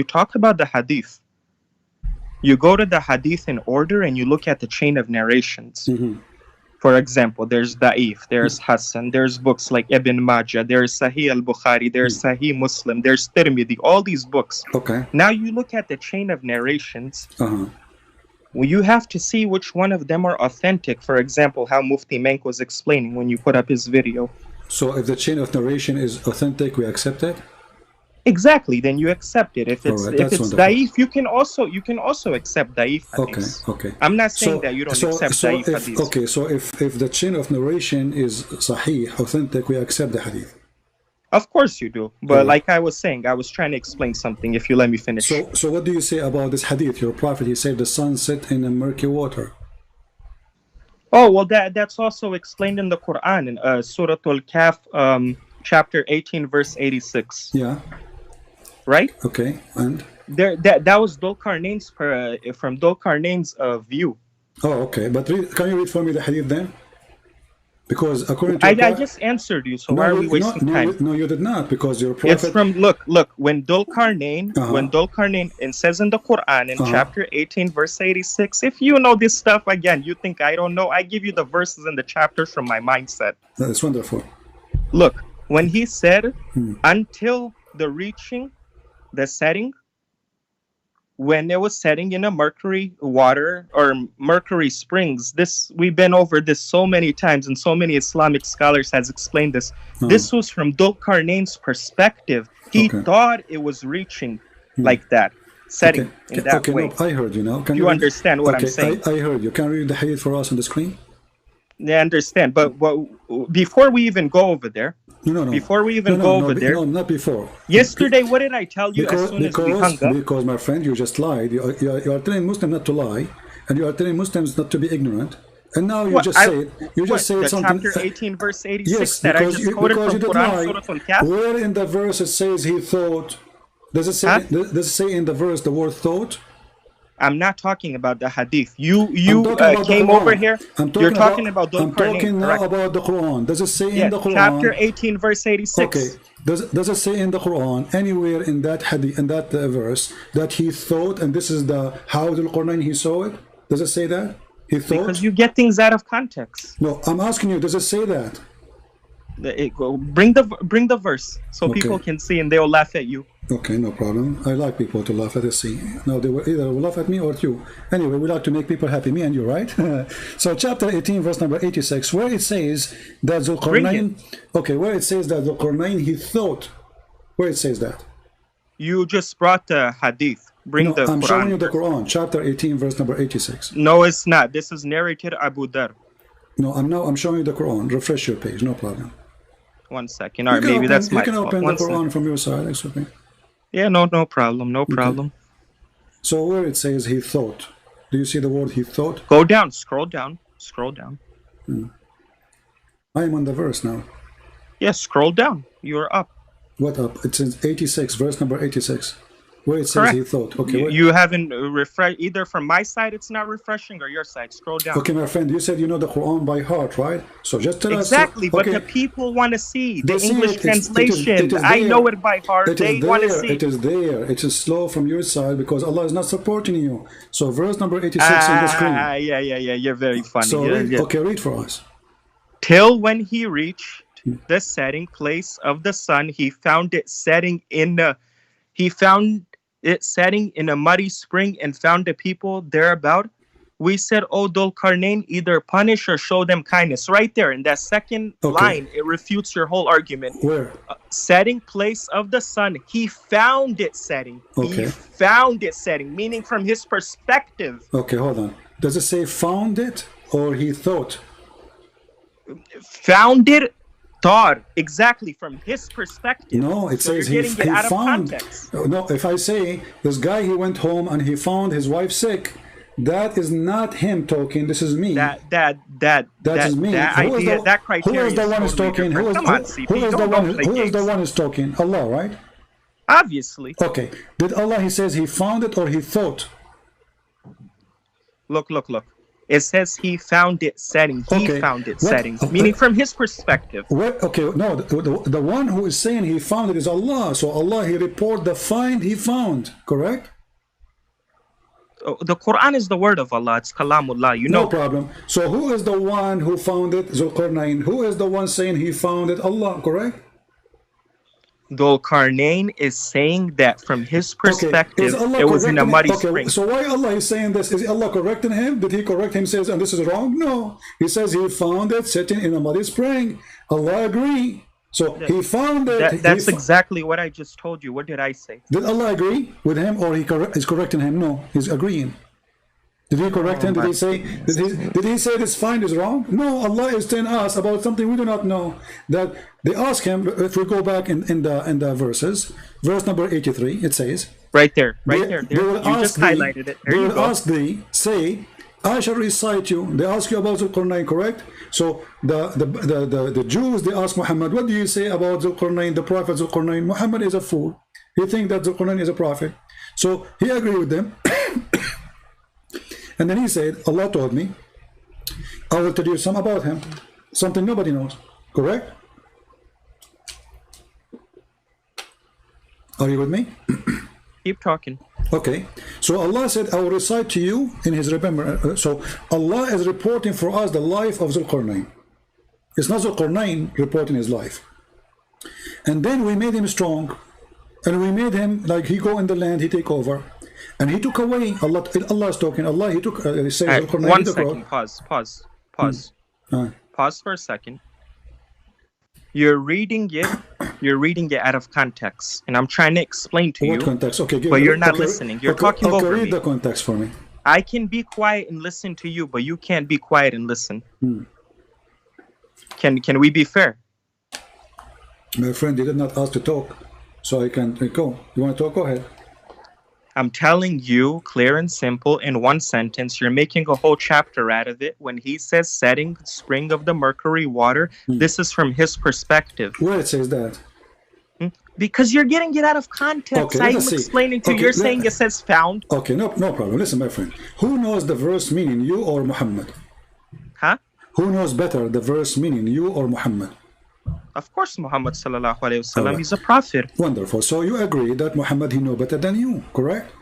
talk about the hadith, you go to the hadith in order and you look at the chain of narrations. For example, there's Da'if, there's Hassan, there's books like Ibn Majah, there's Sahih al-Bukhari, there's Sahih Muslim, there's Tirmidhi, all these books. Now you look at the chain of narrations. Well, you have to see which one of them are authentic. For example, how Mufti Menk was explaining when you put up his video. So if the chain of narration is authentic, we accept it? Exactly, then you accept it. If it's Da'if, you can also accept Da'if hadith. Okay. I'm not saying that you don't accept Da'if hadith. Okay, so if the chain of narration is Sahih, authentic, we accept the hadith. Of course you do. But like I was saying, I was trying to explain something, if you let me finish. So what do you say about this hadith? Your prophet, he said the sun set in a murky water. Oh, well, that's also explained in the Qur'an, in Surah Al-Kahf, chapter 18, verse 86. Yeah. Right? Okay, and? That was Dhul-Qarnayn's, from Dhul-Qarnayn's view. Oh, okay. But can you read for me the hadith then? Because according to I just answered you, so why are we wasting time? No, you did not, because your prophet... It's from, look, when Dhul-Qarnayn, it says in the Quran, in chapter 18, verse 86, if you know this stuff, again, you think I don't know, I give you the verses and the chapters from my mindset. That is wonderful. Look, when he said, until the reaching, the setting, when it was setting in a mercury water or mercury springs, we've been over this so many times, and so many Islamic scholars has explained this. This was from Dhul-Qarnayn's perspective. He thought it was reaching like that, setting in that way. No, I heard you now. Can you understand what I'm saying? I heard you. Can you read the hadith for us on the screen? Yeah, I understand. But before we even go over there, before we even go over there, no, not before. Yesterday, what did I tell you as soon as we hung up? Because, my friend, you just lied. You are telling Muslims not to lie, and you are telling Muslims not to be ignorant. And now you just say something. Chapter 18, verse 86 that I just quoted from Quran, Surah Al-Kahf. Where in the verse it says he thought? Does it say in the verse the word thought? I'm not talking about the hadith. You came over here. You're talking about I'm talking now about the Quran. Does it say in the Quran? Chapter 18, verse 86. Okay. Does it say in the Quran anywhere in that hadith, in that verse, that he thought, and this is how the Quran he saw it? Does it say that he thought? Because you get things out of context. No, I'm asking you. Does it say that? Bring the verse so people can see, and they'll laugh at you. Okay, no problem. I like people to laugh at us. See, now they will either laugh at me or at you. Anyway, we like to make people happy, me and you, right? So, chapter 18, verse number 86, where it says that Dhul-Qarnayn. Okay, where it says that Dhul-Qarnayn he thought. Where it says that? You just brought the hadith. I'm Quran. Showing you the Quran, chapter 18, verse number 86. No, it's not. This is narrated Abu Dhar. No, I'm showing you the Quran. Refresh your page, no problem. 1 second. All right, maybe that's my fault. You can open the Quran from your side. It's okay. Yeah, no problem. No problem. So where it says he thought, do you see the word he thought? Go down. Scroll down. I am on the verse now. Yes, scroll down. You're up. What up? It says 86, verse number 86. Where it says he thought. Okay. You haven't refreshed either from my side. It's not refreshing, or your side. Scroll down. Okay, my friend. You said you know the Quran by heart, right? So just tell us. Exactly, but the people want to see the English translation. I know it by heart. They want to see. It is there. It is slow from your side because Allah is not supporting you. So verse number 86 on the screen. Yeah. You're very funny. So read for us. Till when he reached the setting place of the sun, he found it setting in a muddy spring and found the people thereabout. We said, O Dhul-Qarnayn, either punish or show them kindness. Right there in that second line, it refutes your whole argument. Where? Setting place of the sun. He found it setting. Okay. He found it setting, meaning from his perspective. Okay, hold on. Does it say found it or he thought? Found it. Thought exactly from his perspective. No, it says he found. No, if I say this guy, he went home and he found his wife sick, that is not him talking. This is me. That is me. That criteria. Who is the one who's talking? Who is the one who's talking? Allah, right? Obviously. Okay. Did Allah? He says he found it or he thought. Look. It says he found it setting. He found it setting, meaning from his perspective. The one who is saying he found it is Allah. So Allah, he report the find he found, correct? The Quran is the word of Allah. It's Kalamullah. You know. No problem. So who is the one who found it? Zulqarnain. Who is the one saying he found it? Allah, correct? Dhul-Qarnayn is saying that from his perspective, okay. it was in a muddy spring. So why Allah is saying this? Is Allah correcting him? Did he correct him? Says, and this is wrong? No. He says he found it sitting in a muddy spring. Allah agree. So he found it. That's exactly what I just told you. What did I say? Did Allah agree with him, or is correcting him? No, he's agreeing. Did he correct him? Did he say? Did he say this find is wrong? No, Allah is telling us about something we do not know. That they ask him. If we go back in the verses, verse number 83, it says right there. You just highlighted it. They will ask thee, say, I shall recite you. They ask you about Zulqarnain, correct? So the Jews, they ask Muhammad, what do you say about Zulqarnain, the prophet Zulqarnain? Muhammad is a fool. He thinks that Zulqarnain is a prophet. So he agreed with them. And then he said, Allah told me, I will tell you some about him. Something nobody knows. Correct? Are you with me? Keep talking. Okay. So Allah said, I will recite to you in his remembrance. So Allah is reporting for us the life of Zulqarnain. It's not Zulqarnain reporting his life. And then we made him strong. And we made him, like he go in the land, he take over. And he took away, Allah is talking, Allah, he took, he says, Zulqarnain, 1 second, pause. Pause for a second. You're reading it out of context. And I'm trying to explain to you. What context? Okay, but you're not listening. You're talking over me. Read the context for me. I can be quiet and listen to you, but you can't be quiet and listen. Can we be fair? My friend, you did not ask to talk. So I can go. You want to talk? Go ahead. I'm telling you, clear and simple, in one sentence, you're making a whole chapter out of it. When he says setting spring of the mercury water, this is from his perspective. Where it says that? Because you're getting it out of context. I'm explaining to you. You're saying it says found. Okay, no problem. Listen, my friend. Who knows the verse meaning, you or Muhammad? Huh? Who knows better the verse meaning, you or Muhammad? Of course, Muhammad sallallahu alaihi wasallam is a prophet. Wonderful. So you agree that Muhammad, he know better than you, correct?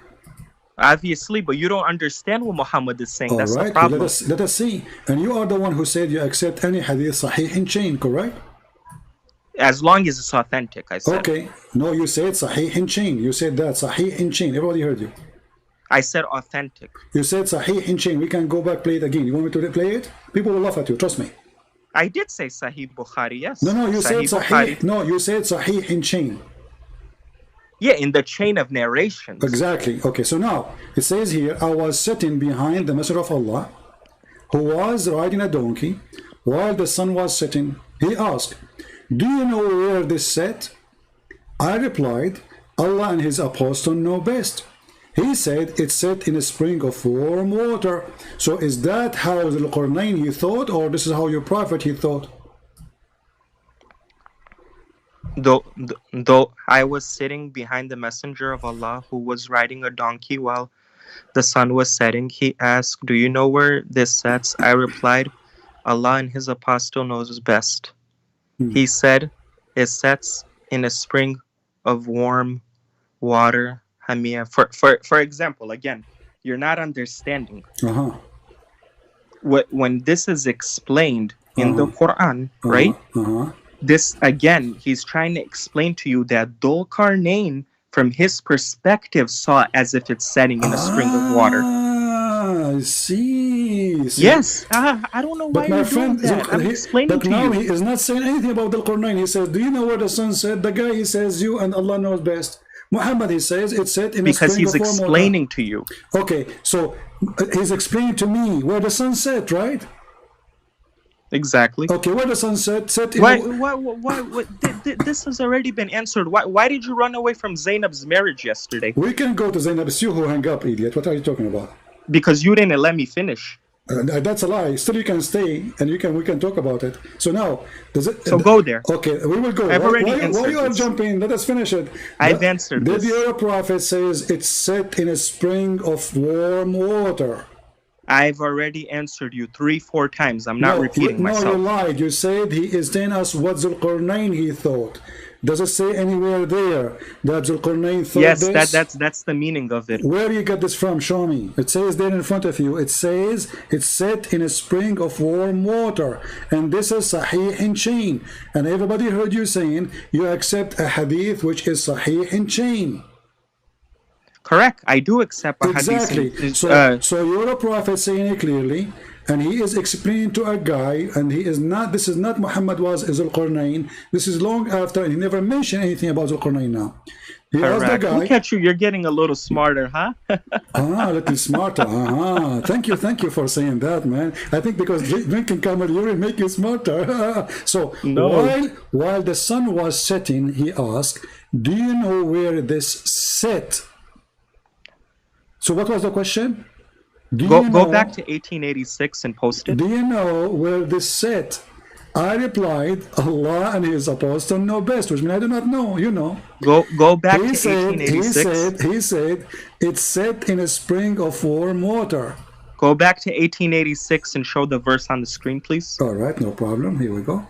Obviously, but you don't understand what Muhammad is saying. That's right. the problem. Let us see. And you are the one who said you accept any hadith sahih in chain, correct? As long as it's authentic, I said. Okay. No, you said sahih in chain. You said that, sahih in chain. Everybody heard you. I said authentic. You said sahih in chain. We can go back, play it again. You want me to play it? People will laugh at you, trust me. I did say Sahih Bukhari, yes. No, you said Sahih. No, you said Sahih in chain. Yeah, in the chain of narrations. Exactly. Okay, so now it says here, I was sitting behind the Messenger of Allah, who was riding a donkey, while the sun was setting. He asked, do you know where this set? I replied, Allah and his apostle know best. He said it's set in a spring of warm water. So is that how Zulqarnain he thought, or this is how your prophet he thought? Though I was sitting behind the messenger of Allah who was riding a donkey while the sun was setting, he asked, do you know where this sets? I replied, Allah and his apostle knows best. He said, it sets in a spring of warm water. Hamia. For example, again, you're not understanding. When this is explained in the Quran, right? This, again, he's trying to explain to you that Dhul-Qarnayn, from his perspective, saw as if it's setting in a spring of water. I see. Yes. I don't know why you're doing that. I'm explaining to you. But now he is not saying anything about Dhul-Qarnayn. He says, do you know where the sun set? The guy, he says, you and Allah knows best. Muhammad, he says, it's set in a spring of warm water. Because he's explaining to you. Okay, so he's explaining to me where the sun set, right? Exactly. Okay, where the sun set? This has already been answered. Why did you run away from Zainab's marriage yesterday? We can go to Zainab. It's you who hang up, idiot. What are you talking about? Because you didn't let me finish. That's a lie. Still, you can stay, and we can talk about it. So now, go there. Okay, we will go. I've already answered. Why you are jumping? Let us finish it. I've answered. Did your prophet says it's set in a spring of warm water? I've already answered you 3-4 times. I'm not repeating myself. No, you lied. You said he is telling us what Zulqarnain he thought. Does it say anywhere there that Zulqarnain thought Yes, this? that's the meaning of it. Where you get this from? Show me. It says there in front of you. It says it's set in a spring of warm water, and this is Sahih in chain. And everybody heard you saying you accept a hadith which is Sahih in chain. Correct. I do accept a Exactly. hadith. So you're a prophet saying it clearly, and he is explaining to a guy, and he is not. This is not Muhammad was Zulqarnain. This is long after, and he never mentioned anything about Zulqarnain now. He asked the guy. Look at you. You're getting a little smarter, huh? A little smarter. Thank you for saying that, man. I think because drinking camel urine make you smarter. So while the sun was setting, he asked, "Do you know where this set?" So what was the question? Go back to 1886 and post it. Do you know where this set? I replied, Allah and His apostle know best, which means I do not know. You know. Go back to 1886. He said it's set in a spring of warm water. Go back to 1886 and show the verse on the screen, please. All right, no problem. Here we go.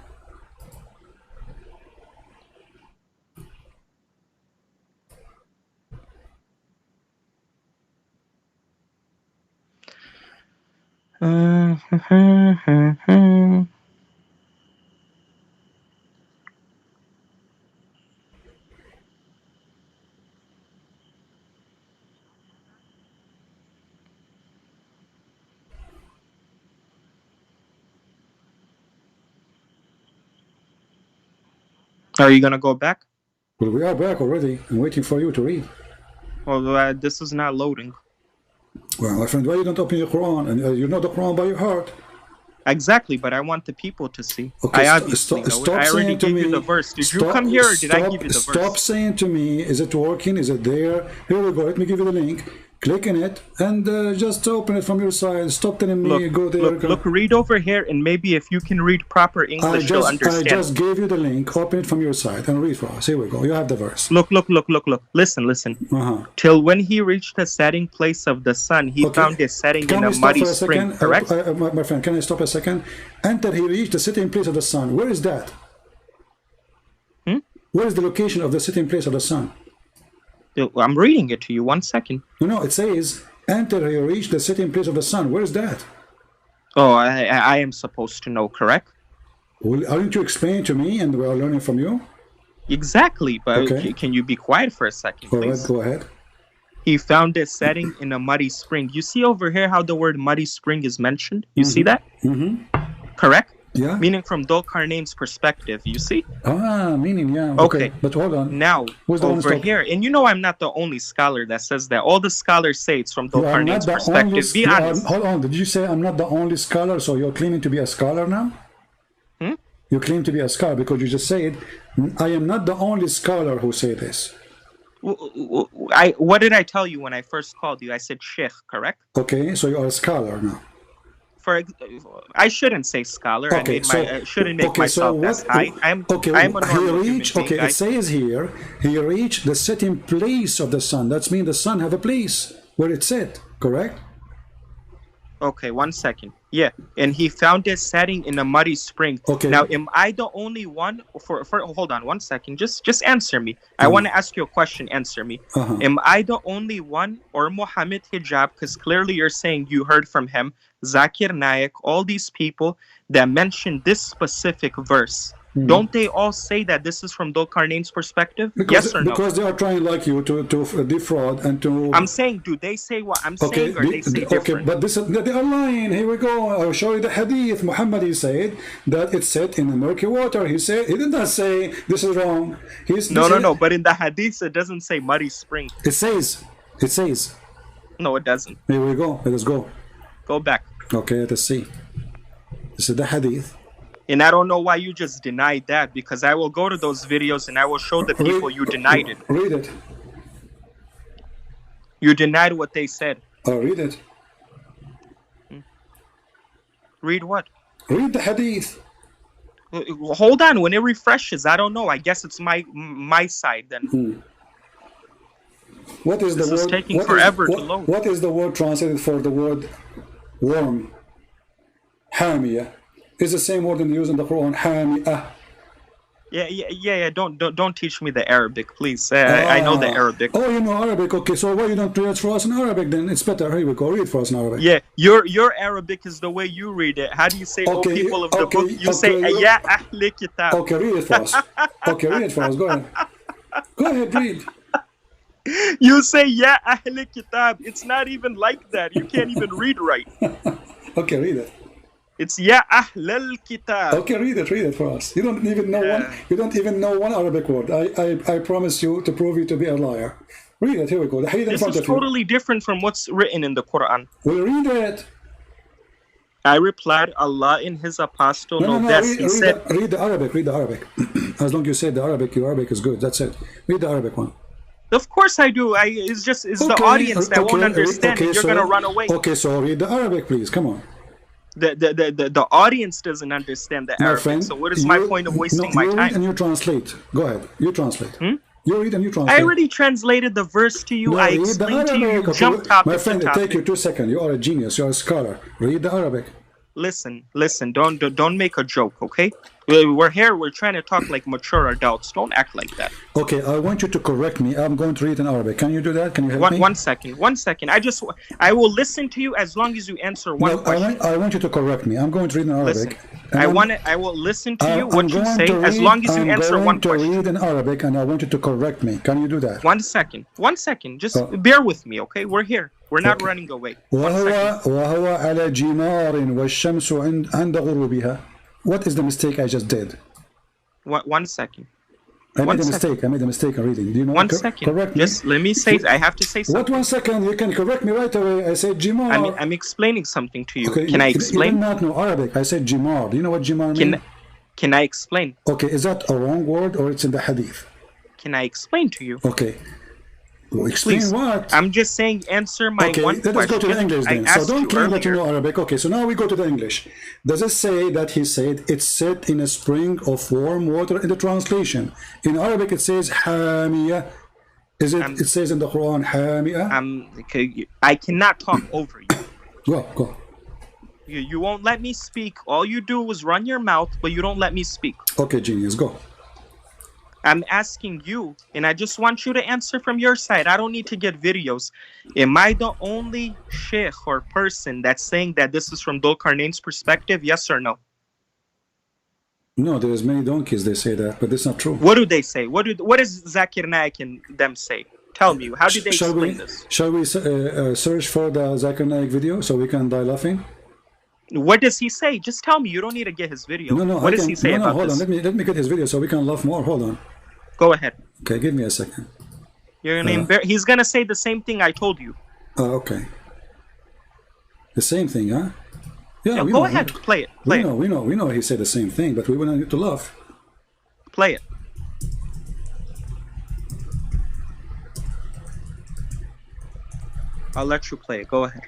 Are you gonna go back? Well, we are back already. I'm waiting for you to read. Well, this is not loading. Well, my friend, why you don't open your Quran? And you know the Quran by your heart. Exactly, but I want the people to see. Okay, I obviously know. I already gave you the verse. Did you come here or did I give you the verse? Stop saying to me, is it working? Is it there? Here we go. Let me give you the link. Click in it and just open it from your side. Stop telling me go there. Look, read over here, and maybe if you can read proper English, you'll understand. I just gave you the link. Open it from your side and read for us. Here we go. You have the verse. Look. Listen. Till when he reached the setting place of the sun, he found a setting in a muddy spring. Correct? My friend, can I stop a second? Until he reached the sitting place of the sun. Where is that? Where is the location of the sitting place of the sun? I'm reading it to you. 1 second. No, it says, until he reached the sitting place of the sun. Where is that? Oh, I am supposed to know, correct? Well, aren't you explaining to me and we are learning from you? Exactly, but can you be quiet for a second, please? All right, go ahead. He found a setting in a muddy spring. You see over here how the word muddy spring is mentioned? You see that? Correct? Yeah. Meaning from Dhul-Qarnain's perspective, you see? Meaning, yeah. Okay. But hold on. Now, over here, and you know I'm not the only scholar that says that. All the scholars say it's from Dhul-Qarnain's perspective. Be honest. Hold on. Did you say I'm not the only scholar, so you're claiming to be a scholar now? You claim to be a scholar because you just said, I am not the only scholar who say this. What did I tell you when I first called you? I said sheikh, correct? Okay, so you are a scholar now. I shouldn't say scholar. Okay, I shouldn't make myself as high. I'm a normal human being. It says here, he reached the setting place of the sun. That means the sun have a place where it's set, correct? Okay, 1 second. Yeah, and he found a setting in a muddy spring. Okay. Now, am I the only one? Hold on 1 second. Just answer me. I want to ask you a question. Answer me. Am I the only one, or Muhammad Hijab? Because clearly you're saying you heard from him, Zakir Naik, all these people that mentioned this specific verse. Don't they all say that this is from Dhul-Qarnain's perspective? Yes or no? Because they are trying like you to defraud and to... I'm saying, do they say what I'm saying, or they say different? Okay, but they are lying. Here we go. I'll show you the hadith. Muhammad, he said that it's set in the murky water. He did not say this is wrong. No. But in the hadith, it doesn't say muddy spring. It says. No, it doesn't. Here we go. Let us go. Go back. Okay, let us see. This is the hadith. And I don't know why you just denied that, because I will go to those videos and I will show the people you denied it. Read it. You denied what they said. Read it. Read what? Read the hadith. Hold on. When it refreshes, I don't know. I guess it's my side then. What is this the word? Is taking forever to load. What is the word translated for the word worm? Hamiyah. Is the same word in use in the Quran, Hamiyah. Yeah. Don't teach me the Arabic, please. I know the Arabic. Oh, you know Arabic. Okay, so why you don't read it for us in Arabic? Then it's better. Here we go. Read for us in Arabic. Yeah, your Arabic is the way you read it. How do you say, "Oh, people of the book"? You say, "Ya ahli kitab." Okay, read it for us. Okay, read it for us. Go ahead. Go ahead, read. You say, "Ya ahli kitab." It's not even like that. You can't even read right. Okay, read it. It's "Ya ahlal kitab." Okay, read it for us. You don't even know one. You don't even know one Arabic word. I promise you to prove you to be a liar. Read it. Here we go. The hadith in front of you. This is totally different from what's written in the Quran. Well, read it. I replied, Allah in His apostle No. best. Read the Arabic. Read the Arabic. As long as you say the Arabic, your Arabic is good. That's it. Read the Arabic one. Of course I do. It's the audience that won't understand it. You're gonna run away. Okay, so read the Arabic, please. Come on. The audience doesn't understand the Arabic. Friend, so what is my point of wasting my time? You read and you translate. Go ahead. You translate. You read and you translate. I already translated the verse to you. I explained to you. You jumped topic My friend, to topic. take you 2 seconds. You are a genius. You are a scholar. Read the Arabic. Listen. Don't make a joke, okay? We're here. We're trying to talk like mature adults. Don't act like that. Okay, I want you to correct me. I'm going to read in Arabic. Can you do that? Can you help me? One second. I will listen to you as long as you answer one question. I want you to correct me. I'm going to read in Arabic. Listen, I will listen to you what you say as long as you answer one question. I'm going to read in Arabic and I want you to correct me. Can you do that? 1 second. Just bear with me, okay? We're here. We're not running away. وهو على جمار والشمس عند غروبها. What is the mistake I just did? 1 second. I made a mistake in reading. Do you know? 1 second. Correct me. Just let me say. I have to say something. What 1 second? You can correct me right away. I said Jimar. I'm explaining something to you. Okay, can I explain? You do not know Arabic. I said Jimar. Do you know what Jimar means? Can I explain? Okay, is that a wrong word or it's in the hadith? Can I explain to you? Okay. Well, explain Please. what? I'm just saying answer my one question. Let us go to the English then. So don't claim that you know Arabic. Okay, so now we go to the English. Does it say that he said it's set in a spring of warm water in the translation? In Arabic it says Hamiyah. It says in the Quran Hamiyah? I cannot talk over you. Go. You won't let me speak. All you do is run your mouth, but you don't let me speak. Okay, genius, go. I'm asking you, and I just want you to answer from your side. I don't need to get videos. Am I the only sheikh or person that's saying that this is from Dhul Qarnayn's perspective? Yes or no? No, there's many donkeys they say that, but that's not true. What do they say? What does Zakir Naik and them say? Tell me, how do they explain this? Shall we search for the Zakir Naik video so we can die laughing? What does he say? Just tell me. You don't need to get his video. No. What does he say about hold this? on. Let me get his video so we can laugh more. Hold on. Go ahead. Okay, give me a second. You're gonna he's gonna say the same thing I told you. Oh, okay. The same thing, huh? Yeah, go ahead. Play it. We know he said the same thing, but we want to laugh. Play it. I'll let you play it. Go ahead.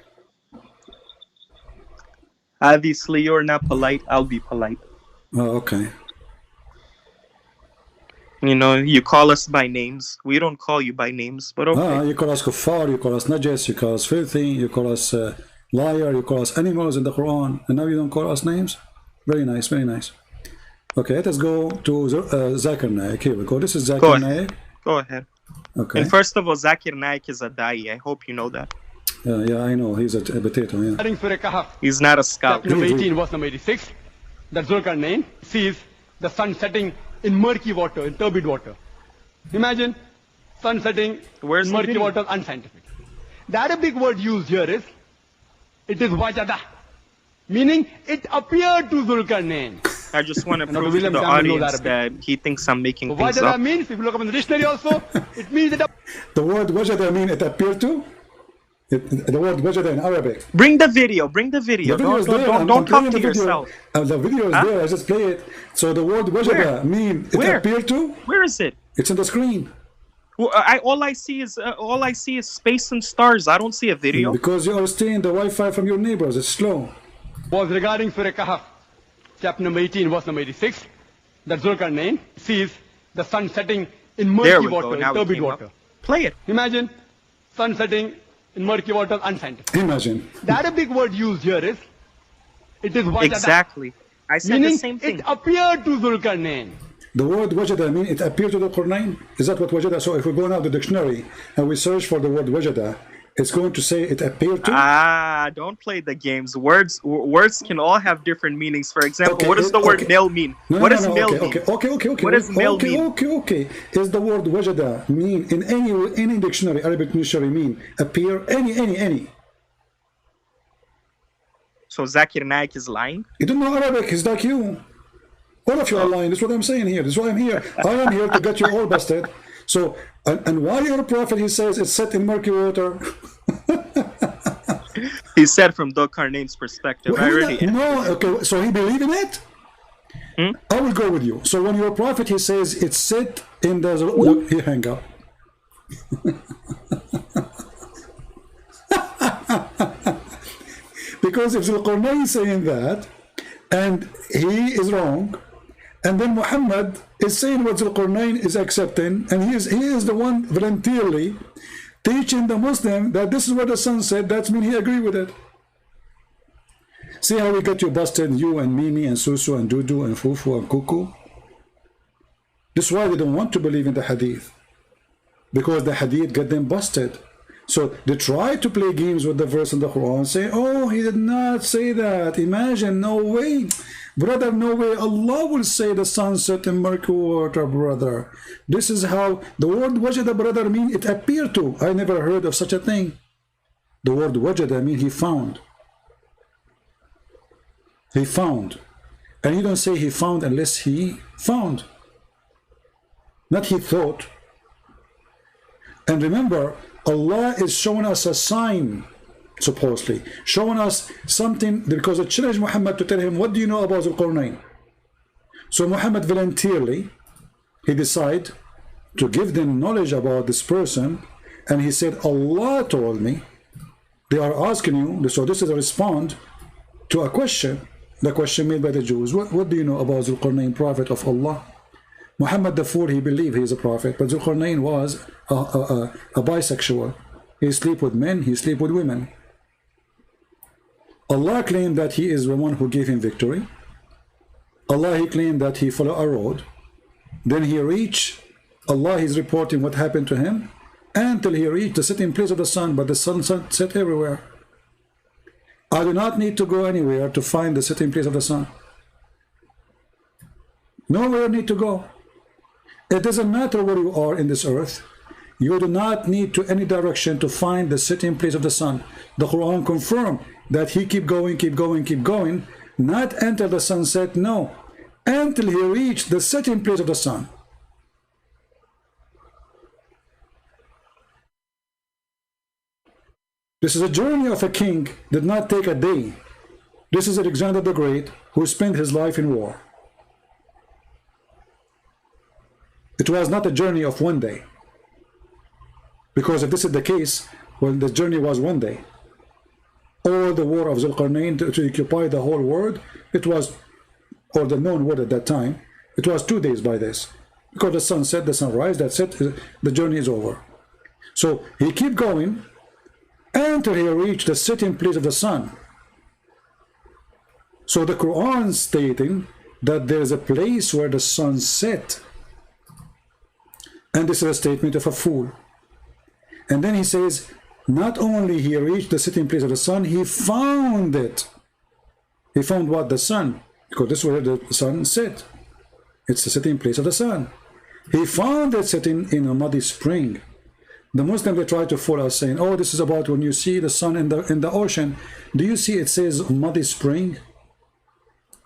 Obviously, you're not polite. I'll be polite. Oh, okay. You know, you call us by names. We don't call you by names, but okay. You call us kuffar, you call us najas, you call us filthy, you call us liar, you call us animals in the Quran, and now you don't call us names? Very nice, very nice. Okay, let us go to Zakir Naik. Here we go. This is Zakir Naik. Go ahead. Okay. And first of all, Zakir Naik is a da'i. I hope you know that. Yeah, I know. He's a potato, yeah. He's not a scout. Chapter number 18, verse number 86. That Zulkarnain sees the sun setting in murky water, in turbid water. Imagine sun setting in murky water, unscientific. The Arabic word used here is, it is wajada, meaning it appeared to Zulkarnain. I just want to prove to the audience that he thinks I'm making things up. Wajada means, if you look up in the dictionary also, it means it. The word wajada means it appeared to? The word wajada in Arabic. Bring the video. Don't talk to yourself. The video is there. I just play it. So the word wajada means it appeared to? Where is it? It's on the screen. Well, all I see is space and stars. I don't see a video. Because you are stealing the Wi-Fi from your neighbors. It's slow. Was regarding Surah Kahf, chapter number 18, verse number 86. That Zulkarnain sees the sun setting in murky water, in turbid water. Play it. Imagine sun setting in murky water, unscientific. Imagine. The Arabic word used here is, it is wajada. Exactly. I said meaning the same thing. It appeared to Zulkarnain. The word wajada mean it appeared to the Qur'an? Is that what wajada? So if we go now to the dictionary and we search for the word wajada, it's going to say it appeared to? Don't play the games. Words can all have different meanings. For example, what does the word male mean? What does male mean? Okay. What does male mean? Okay. Is the word wajada mean in any dictionary, Arabic dictionary mean appear? Any. So Zakir Naik is lying? You don't know Arabic, he's like you. All of you are lying. That's what I'm saying here. That's why I'm here. I am here to get you all busted. So, and why your prophet, he says, it's set in murky water. He said from Dhul-Qarnayn's perspective. Okay, so he believed in it? I will go with you. So when your prophet, he says, it's set in the... He hang up. Because if Dhul-Qarnayn is saying that, and he is wrong, and then Muhammad is saying what Dhul-Qarnayn is accepting, and he is the one voluntarily teaching the Muslim that this is what the sun said, that means he agreed with it. See how we get you busted, you and Mimi and Susu and Dudu and Fufu and Kuku? This is why they don't want to believe in the hadith, because the hadith get them busted. So they try to play games with the verse in the Quran, say, oh, he did not say that. Imagine, no way. Brother, no way. Allah will say the sun set in murky water, brother. This is how the word wajada, brother, mean it appeared to. I never heard of such a thing. The word wajada mean he found. He found. And you don't say he found unless he found. Not he thought. And remember, Allah is showing us a sign, supposedly, showing us something, because it challenged Muhammad to tell him, what do you know about Dhul-Qarnayn? So Muhammad voluntarily, he decided to give them knowledge about this person, and he said, Allah told me, they are asking you, so this is a response to a question, the question made by the Jews, what do you know about Dhul-Qarnayn, prophet of Allah? Muhammad the Fool, he believed he is a prophet, but Dhul-Qarnayn was a bisexual. He sleep with men, he sleep with women. Allah claimed that he is the one who gave him victory. Allah, he claimed that he followed a road. Then he reached, Allah is reporting what happened to him, until he reached the setting place of the sun, but the sun set everywhere. I do not need to go anywhere to find the setting place of the sun. Nowhere need to go. It doesn't matter where you are in this earth. You do not need to any direction to find the setting place of the sun. The Quran confirmed that he keep going, not until the sun set, no, until he reached the setting place of the sun. This is a journey of a king, did not take a day. This is Alexander the Great, who spent his life in war. It was not a journey of one day. Because if this is the case, well, the journey was one day. All the war of Dhul-Qarnayn to occupy the whole world, it was, or the known world at that time, it was 2 days by this. Because the sun set, the sun rise, that's it, the journey is over. So he keep going until he reached the setting place of the sun. So the Quran stating that there is a place where the sun set. And this is a statement of a fool. And then he says, not only he reached the setting place of the sun, he found it. He found what? The sun. Because this is where the sun set. It's the setting place of the sun. He found it setting in a muddy spring. The Muslims, they try to fool us saying, oh, this is about when you see the sun in the ocean. Do you see it says muddy spring?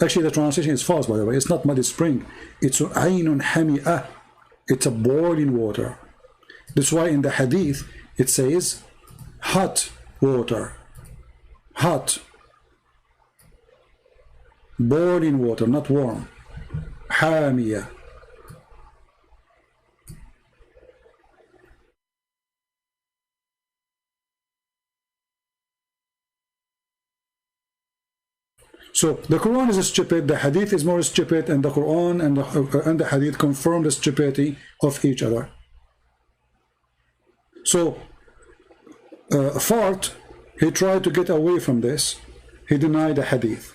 Actually, the translation is false, by the way. It's not muddy spring. It's aynun hami'ah. It's a boiling water. That's why in the hadith it says hot water. Hot. Boiling water, not warm. Hamiyah. So the Quran is stupid, the Hadith is more stupid, and the Quran and the Hadith confirm the stupidity of each other. So Fart, he tried to get away from this. He denied the Hadith.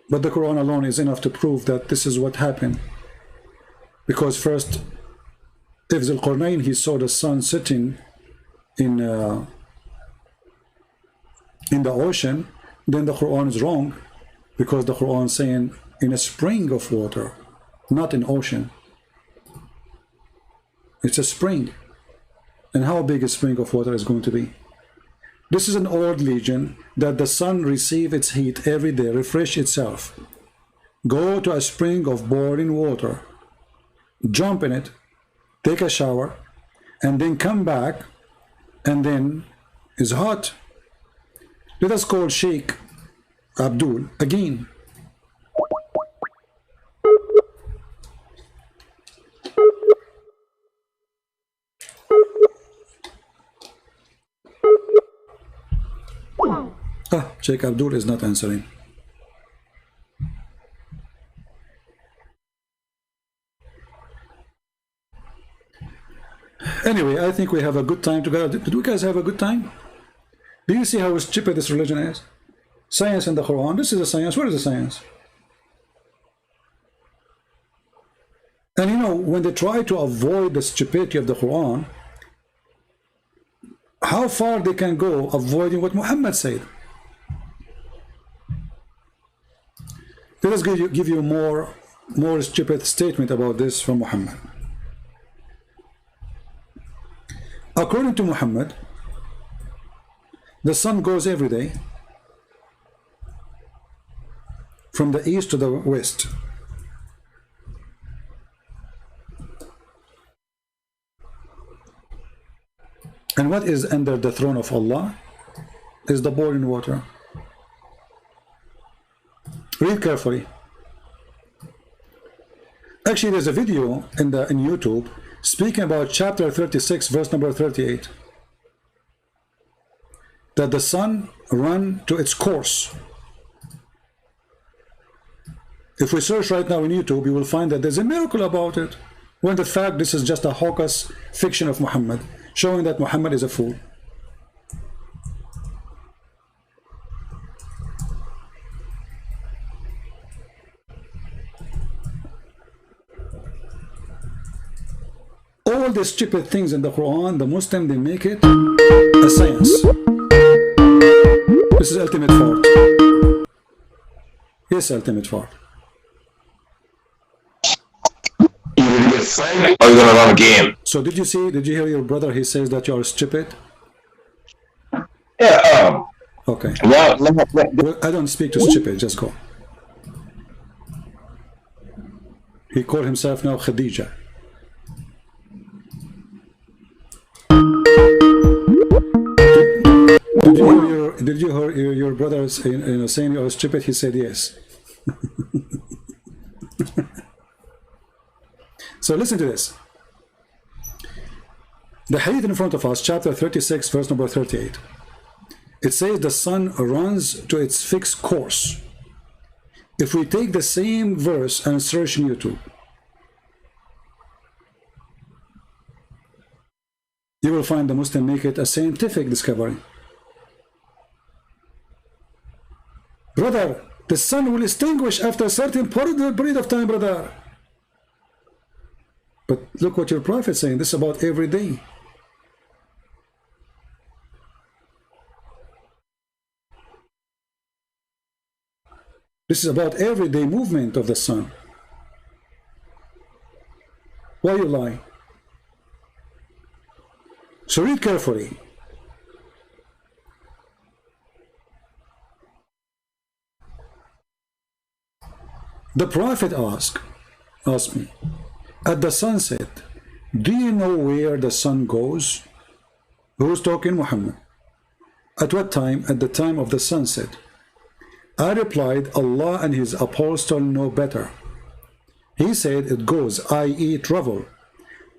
But the Quran alone is enough to prove that this is what happened. Because first, if Zulqarnain, he saw the sun sitting in the ocean, then the Quran is wrong, because the Quran is saying in a spring of water, not in ocean. It's a spring. And how big a spring of water is going to be? This is an old legend that the sun receives its heat every day, refresh itself, go to a spring of boiling water, jump in it, take a shower, and then come back, and then is hot. Let us call Sheikh Abdul again. Sheikh Abdul is not answering. Anyway, I think we have a good time together. Did you guys have a good time? Do you see how stupid this religion is? Science and the Quran. This is a science. Where is the science? And you know, when they try to avoid the stupidity of the Quran, how far they can go avoiding what Muhammad said. Let us give you more stupid statement about this from Muhammad. According to Muhammad, the sun goes every day from the east to the west. And what is under the throne of Allah is the boiling water. Read carefully. Actually, there's a video in YouTube speaking about chapter 36, verse number 38. That the sun run to its course. If we search right now in YouTube, you will find that there's a miracle about it, when the fact this is just a hocus fiction of Muhammad, showing that Muhammad is a fool. All the stupid things in the Quran, the Muslim, they make it a science. This is ultimate fault. Yes, ultimate fault. Either you get signed or you're gonna run a game. So did you hear your brother? He says that you are stupid. Yeah. Okay. Well, I don't speak to stupid. Just go. He called himself now Khadija. Did you hear your brother saying you are stupid? He said yes. So listen to this. The hadith in front of us, chapter 36, verse number 38. It says the sun runs to its fixed course. If we take the same verse and search in YouTube, you will find the Muslim make it a scientific discovery. Brother, the sun will extinguish after a certain period of time, brother. But look what your prophet is saying. This is about every day. This is about everyday movement of the sun. Why you lie? So read carefully. The prophet asked me, at the sunset, do you know where the sun goes? Who's talking? Muhammad. At what time? At the time of the sunset. I replied, Allah and his apostle know better. He said it goes, i.e. travel,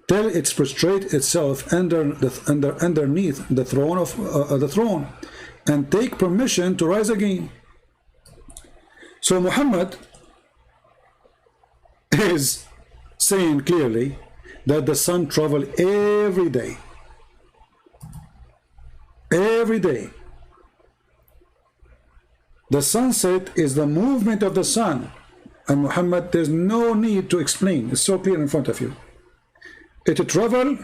till it prostrate itself underneath the throne of the throne, and take permission to rise again. So Muhammad is saying clearly that the sun travel every day. Every day. The sunset is the movement of the sun And Muhammad, there's no need to explain. It's so clear in front of you. It travel,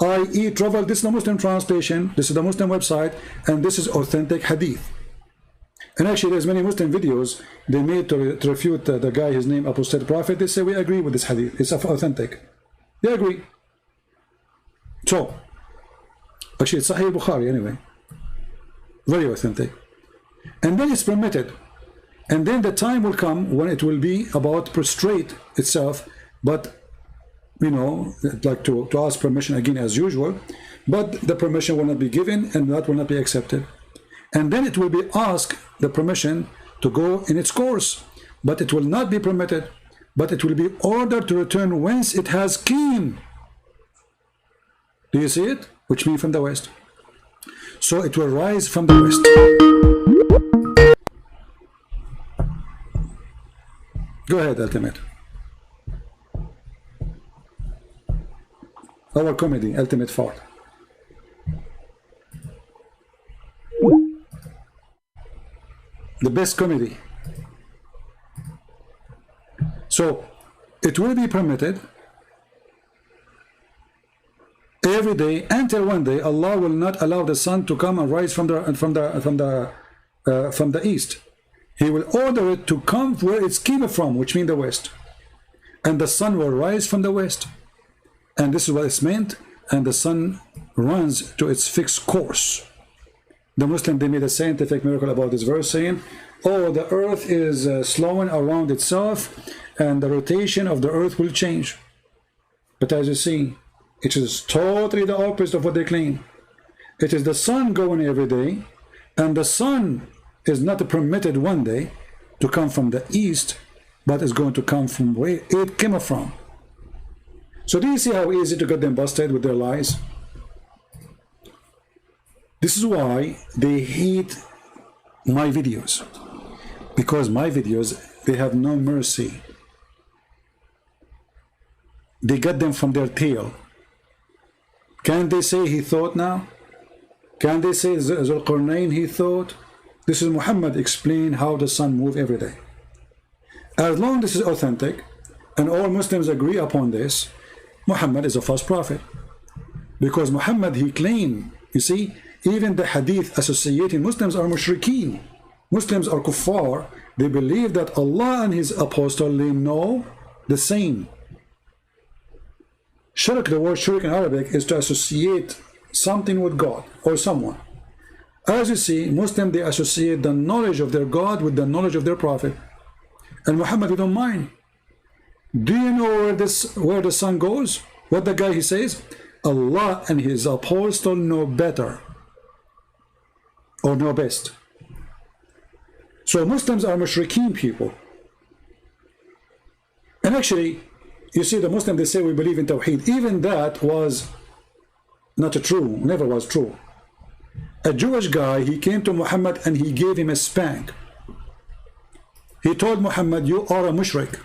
i.e. travel, this is the Muslim translation, this is the Muslim website, and this is authentic hadith. And actually there's many Muslim videos they made to refute the guy, his name, apostate prophet. They say we agree with this hadith, it's authentic. They agree. So, actually it's Sahih Bukhari anyway. Very authentic. And then it's permitted. And then the time will come when it will be about prostrate itself, but you know, like to ask permission again as usual, but the permission will not be given and that will not be accepted. And then it will be asked the permission to go in its course, but it will not be permitted, but it will be ordered to return whence it has came. Do you see it? Which means from the west. So it will rise from the west. Go ahead, Ultimate. Our comedy, Ultimate Fart. The best comedy. So it will be permitted every day until one day Allah will not allow the sun to come and rise from the east. He will order it to come where it's came from, which means the west, and the sun will rise from the west, and this is what it's meant. And the sun runs to its fixed course. The Muslim, they made a scientific miracle about this verse, saying, oh, the earth is slowing around itself and the rotation of the earth will change. But as you see, it is totally the opposite of what they claim. It is the sun going every day, and the sun is not permitted one day to come from the east, but is going to come from where it came from. So do you see how easy to get them busted with their lies? This is why they hate my videos, because my videos, they have no mercy. They get them from their tail. Can they say he thought now? Can they say Zulqarnain he thought? This is Muhammad explain how the sun moves every day. As long as this is authentic and all Muslims agree upon this, Muhammad is a false prophet. Because Muhammad, he claimed, you see, even the hadith associating Muslims are mushrikeen. Muslims are kuffar. They believe that Allah and his apostle, they know the same. Shirk, the word shirk in Arabic is to associate something with God or someone. As you see, Muslims, they associate the knowledge of their God with the knowledge of their prophet. And Muhammad, he don't mind. Do you know where the sun goes? What the guy he says? Allah and his apostle know better, or know best. So Muslims are mushrikeen people. And actually, you see, the Muslims, they say we believe in Tawheed. Even that was not true, never was true. A Jewish guy, he came to Muhammad and he gave him a spank. He told Muhammad, you are a mushrik,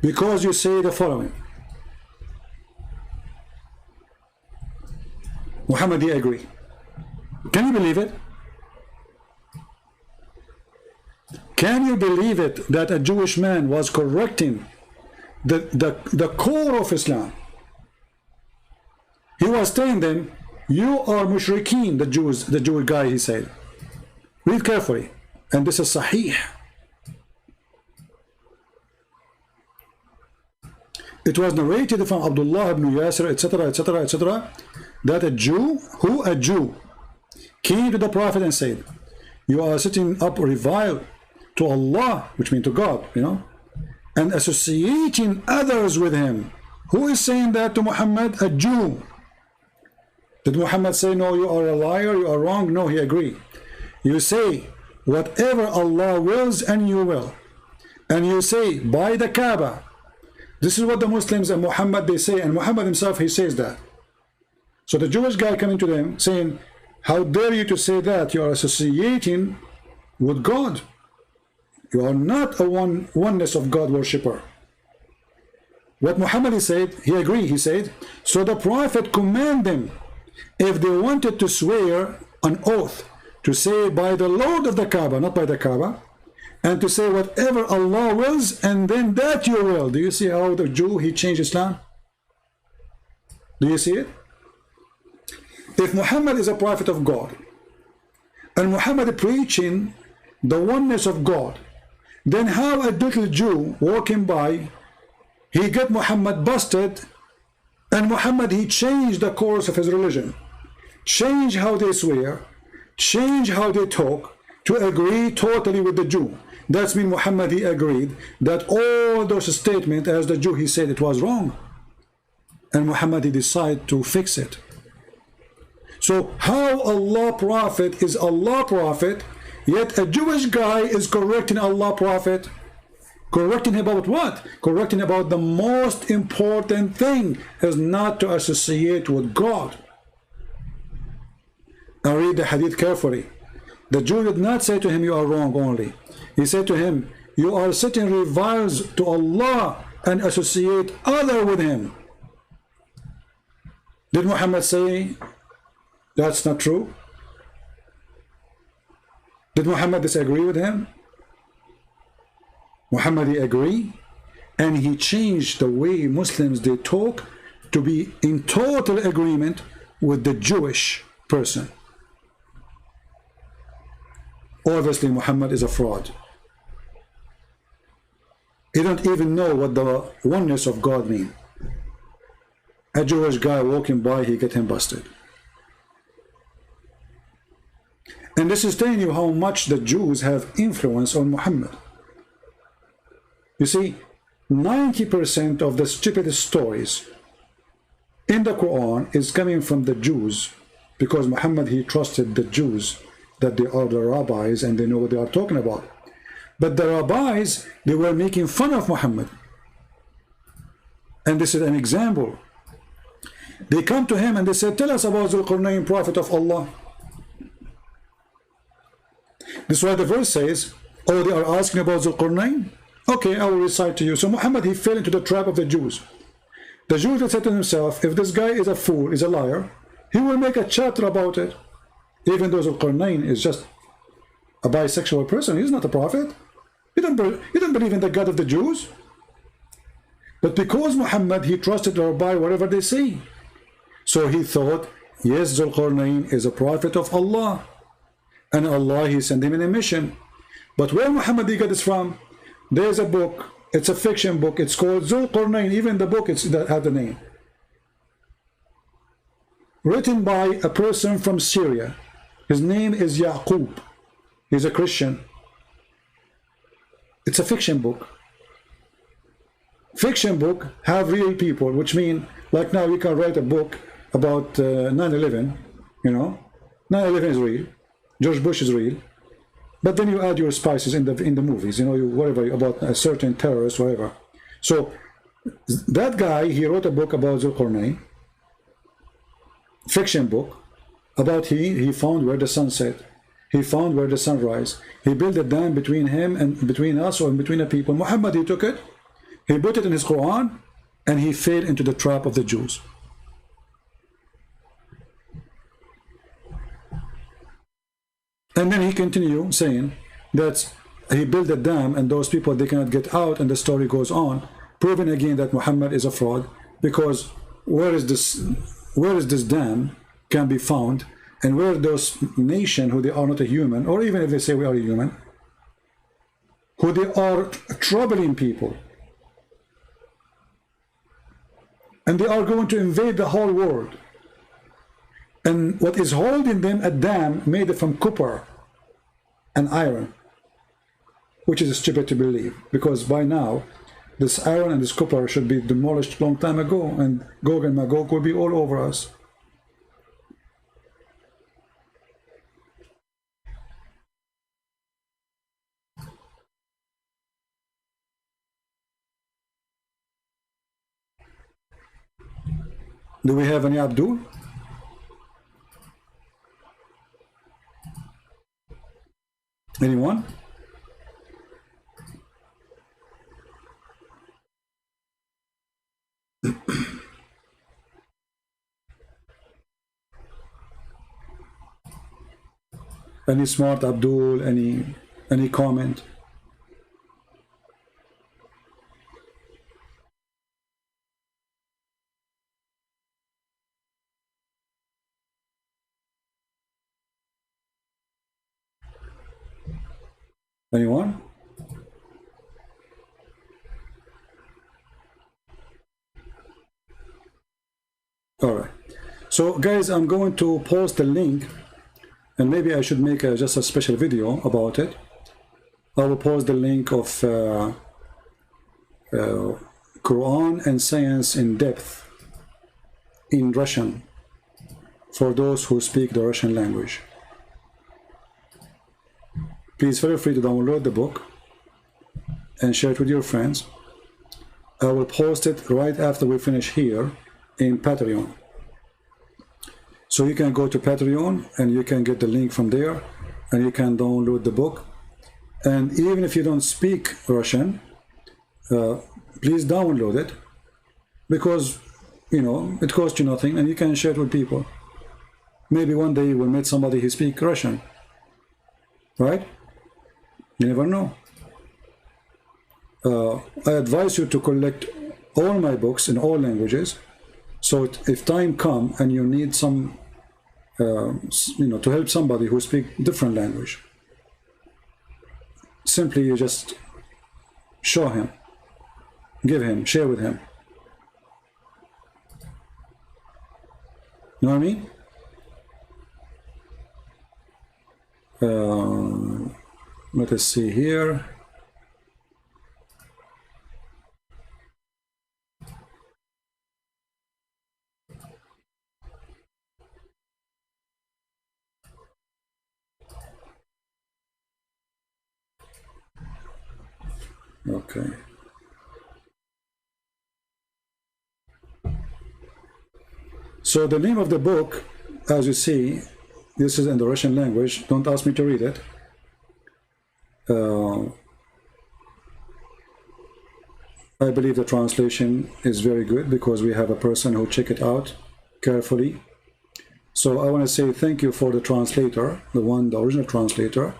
because you say the following. Muhammad, he agreed. Can you believe it? Can you believe it that a Jewish man was correcting the core of Islam? He was telling them, you are mushrikeen, the Jewish guy, he said. Read carefully. And this is Sahih. It was narrated from Abdullah ibn Yasir, etc., etc., etc., that a Jew came to the Prophet and said, you are setting up revile to Allah, which means to God, you know, and associating others with him. Who is saying that to Muhammad? A Jew. Did Muhammad say, no, you are a liar, you are wrong? No, he agreed. You say, whatever Allah wills, and you will. And you say, by the Kaaba. This is what the Muslims and Muhammad, they say, and Muhammad himself, he says that. So the Jewish guy coming to them saying, how dare you to say that? You are associating with God. You are not a oneness of God worshipper. What Muhammad, he said, he agreed, he said, so the Prophet commanded them, if they wanted to swear an oath, to say by the Lord of the Kaaba, not by the Kaaba, and to say whatever Allah wills, and then that you will. Do you see how the Jew, he changed Islam? Do you see it? If Muhammad is a prophet of God, and Muhammad preaching the oneness of God, then how a little Jew walking by, he get Muhammad busted, and Muhammad, he changed the course of his religion, change how they swear, change how they talk, to agree totally with the Jew. That's mean Muhammad, he agreed that all those statements as the Jew, he said it was wrong. And Muhammad, he decided to fix it. So how Allah prophet is Allah prophet, yet a Jewish guy is correcting Allah prophet? Correcting about what? Correcting about the most important thing is not to associate with God. Now read the hadith carefully. The Jew did not say to him, you are wrong only. He said to him, you are setting rivals to Allah and associate other with him. Did Muhammad say that's not true? Did Muhammad disagree with him? Muhammad, he agreed, and he changed the way Muslims they talk to be in total agreement with the Jewish person. Obviously Muhammad is a fraud. He don't even know what the oneness of God means. A Jewish guy walking by, he get him busted. And this is telling you how much the Jews have influence on Muhammad. You see, 90% of the stupidest stories in the Quran is coming from the Jews, because Muhammad, he trusted the Jews, that they are the rabbis and they know what they are talking about. But the rabbis, they were making fun of Muhammad. And this is an example. They come to him and they say, tell us about Zulqarnain, prophet of Allah. This is why the verse says, oh, they are asking about Zulqarnain? Okay, I will recite to you. So Muhammad, he fell into the trap of the Jews. The Jews had said to himself, if this guy is a fool, is a liar, he will make a chapter about it. Even though Zulqarnain is just a bisexual person, he's not a prophet. He don't believe in the God of the Jews. But because Muhammad, he trusted the rabbi whatever they say. So he thought, yes, Zulqarnain is a prophet of Allah. And Allah, he sent him in a mission. But where Muhammad, he got this from? There's a book, it's a fiction book, it's called Zulqarnain. Even the book, that had the name. Written by a person from Syria. His name is Yaqub. He's a Christian. It's a fiction book. Fiction book have real people, which mean, like now you can write a book about 9/11, you know. 9/11 is real. George Bush is real. But then you add your spices in the movies, you know, whatever, about a certain terrorist, whatever. So that guy, he wrote a book about Zulqarnain, fiction book, about he found where the sun set, he found where the sun rise. He built a dam between him and between us, or between the people. Muhammad, he took it, he put it in his Quran, and he fell into the trap of the Jews. And then he continued saying that he built a dam and those people, they cannot get out, and the story goes on, proving again that Muhammad is a fraud, because where is this dam can be found, and where those nation who they are not a human, or even if they say we are a human, who they are troubling people, and they are going to invade the whole world. And what is holding them, a dam made from copper and iron, which is stupid to believe, because by now this iron and this copper should be demolished long time ago, and Gog and Magog will be all over us. Do we have any Abdul? Anyone? Any smart Abdul? Any comment? Anyone? All right. So guys, I'm going to post the link, and maybe I should make just a special video about it. I will post the link of Qur'an and Science in depth in Russian for those who speak the Russian language. Please feel free to download the book and share it with your friends. I will post it right after we finish here in Patreon. So you can go to Patreon and you can get the link from there, and you can download the book. And even if you don't speak Russian, please download it, because you know it costs you nothing and you can share it with people. Maybe one day you will meet somebody who speaks Russian, right? You never know. I advise you to collect all my books in all languages, so if time comes and you need some, you know, to help somebody who speaks different language, simply you just show him, give him, share with him. You know what I mean? Let us see here. Okay. So the name of the book, as you see, this is in the Russian language. Don't ask me to read it. I believe the translation is very good because we have a person who checked it out carefully. So I want to say thank you for the translator, the original translator,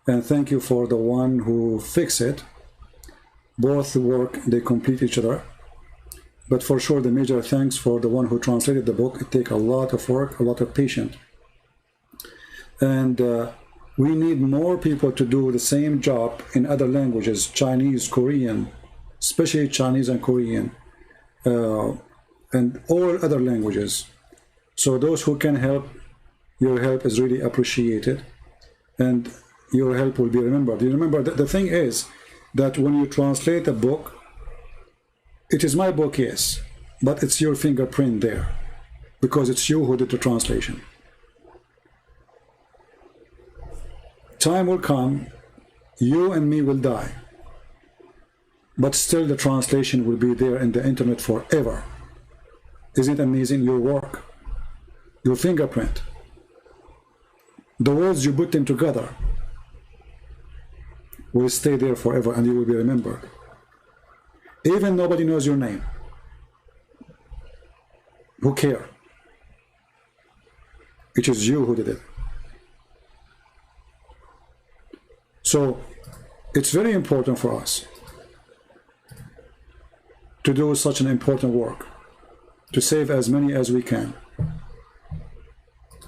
and thank you for the one who fixed it. Both work, they complete each other. But for sure, the major thanks for the one who translated the book. It takes a lot of work, a lot of patience. And we need more people to do the same job in other languages, Chinese, Korean, especially Chinese and Korean, and all other languages. So those who can help, your help is really appreciated, and your help will be remembered. You remember, the thing is that when you translate a book, it is my book, yes, but it's your fingerprint there, because it's you who did the translation. Time will come, you and me will die, but still the translation will be there in the internet forever. Isn't it amazing? Your work, your fingerprint, the words you put them together will stay there forever, and you will be remembered. Even nobody knows your name. Who cares? It is you who did it. So it's very important for us to do such an important work, to save as many as we can.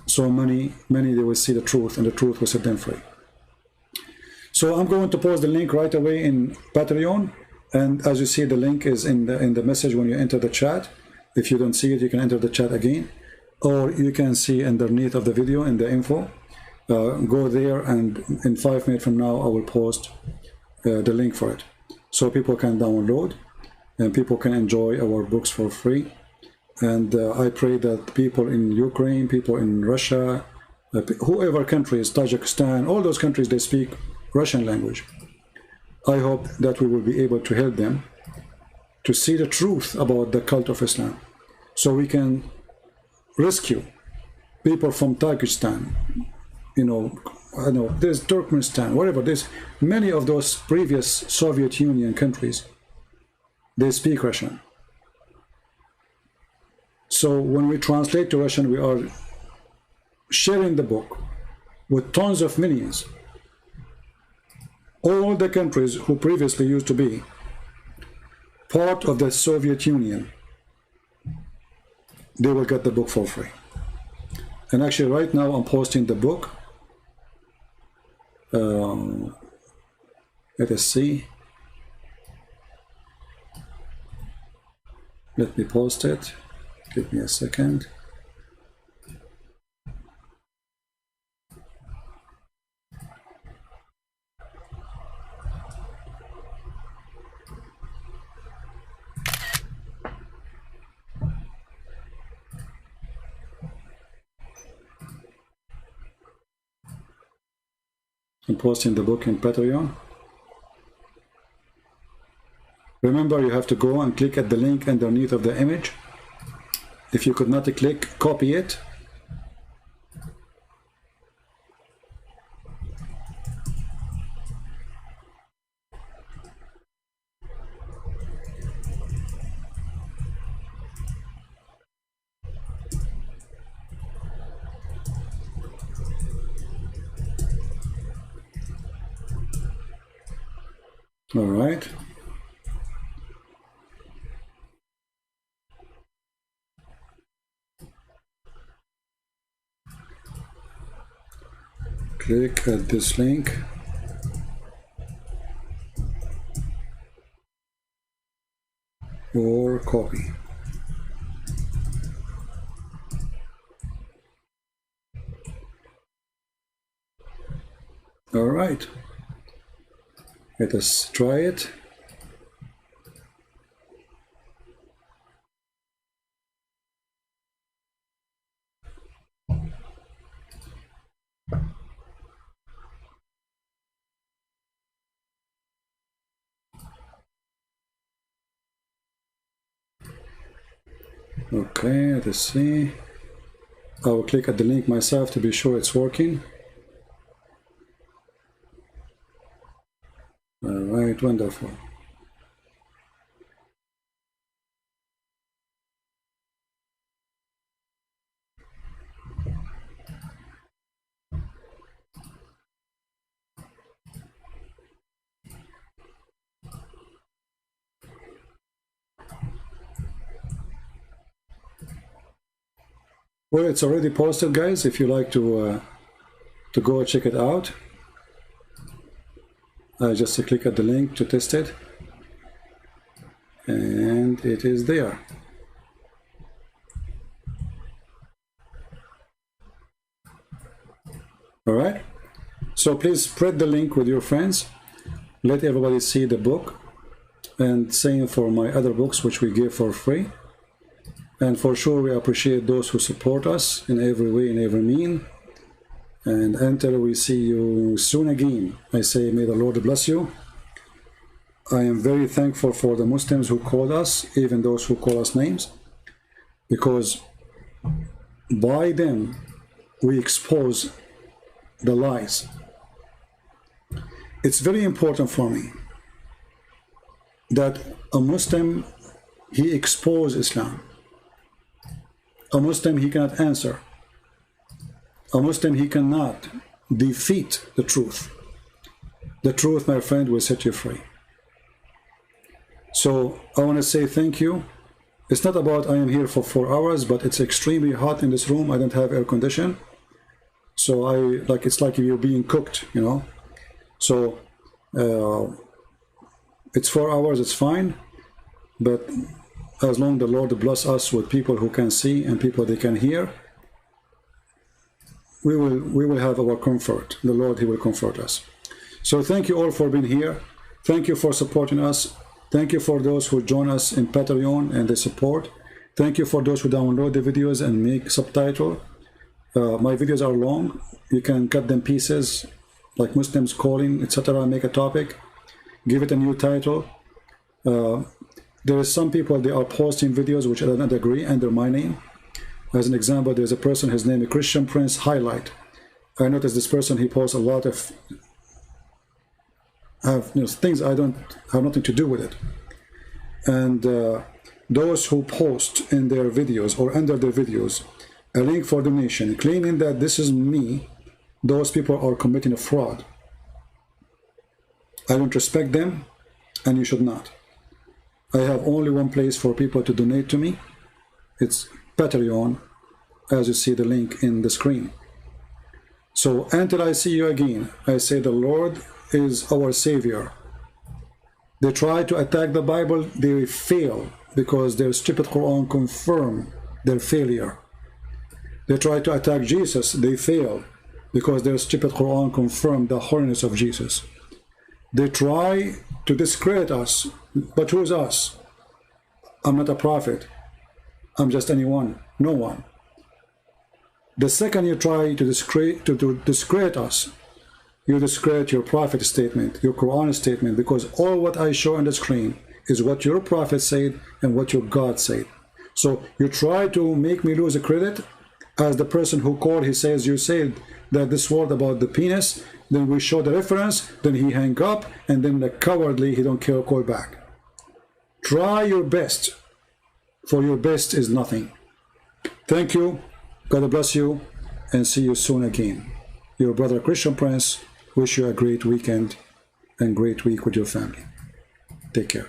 So many they will see the truth, and the truth will set them free. So I'm going to post the link right away in Patreon, and as you see, the link is in the message when you enter the chat. If you don't see it, you can enter the chat again, or you can see underneath of the video in the info. Go there, and in 5 minutes from now I will post the link for it, so people can download and people can enjoy our books for free. And I pray that people in Ukraine, people in Russia, whoever countries, Tajikistan, all those countries, they speak Russian language. I hope that we will be able to help them to see the truth about the cult of Islam, so we can rescue people from Tajikistan, you know, I know there's Turkmenistan, whatever, there's many of those previous Soviet Union countries, they speak Russian. So when we translate to Russian, we are sharing the book with tons of millions. All the countries who previously used to be part of the Soviet Union, they will get the book for free. And actually right now I'm posting the book Let us see. Let me post it. Give me a second. I'm posting the book in Patreon. Remember, you have to go and click at the link underneath of the image. If you could not click, copy it. All right. Click at this link. Or copy. All right. Let us try it. Okay, let us see. I will click at the link myself to be sure it's working. All right, wonderful. Well, it's already posted, guys. If you like to go check it out, I just click at the link to test it, and it is there. All right. So please spread the link with your friends. Let everybody see the book, and same for my other books, which we give for free. And for sure, we appreciate those who support us in every way, in every mean. And until we see you soon again, I say, may the Lord bless you. I am very thankful for the Muslims who called us, even those who call us names, because by them, we expose the lies. It's very important for me that a Muslim, he exposes Islam. A Muslim, he cannot answer. A Muslim, he cannot defeat the truth. The truth, my friend, will set you free. So I want to say thank you. It's not about I am here for 4 hours, but it's extremely hot in this room. I don't have air condition. So it's like you're being cooked, you know. So it's 4 hours, it's fine. But as long as the Lord bless us with people who can see and people they can hear, we will have our comfort. The Lord, he will comfort us. So thank you all for being here. Thank you for supporting us. Thank you for those who join us in Patreon and the support. Thank you for those who download the videos and make subtitle. My videos are long. You can cut them pieces, like Muslims calling, etc. Make a topic, give it a new title. There is some people, they are posting videos which I don't agree under my name. As an example, there's a person, his name is Christian Prince Highlight. I noticed this person, he posts a lot of things I don't have nothing to do with it. And those who post in their videos or under their videos a link for donation, claiming that this is me, those people are committing a fraud. I don't respect them, and you should not. I have only one place for people to donate to me. It's Patreon, as you see the link in the screen. So until I see you again, I say the Lord is our Savior. They try to attack the Bible, they fail because their stupid Quran confirm their failure. They try to attack Jesus, they fail because their stupid Quran confirm the holiness of Jesus. They try to discredit us, but who's us? I'm not a prophet. I'm just anyone, no one. The second you try to discredit us, you discredit your prophet statement, your Quran statement, because all what I show on the screen is what your prophet said and what your God said. So you try to make me lose a credit as the person who called, he says, you said that this word about the penis, then we show the reference, then he hang up, and then the cowardly, he don't care, call back. Try your best, for your best is nothing. Thank you, God bless you, and see you soon again. Your brother Christian Prince, wish you a great weekend and great week with your family. Take care.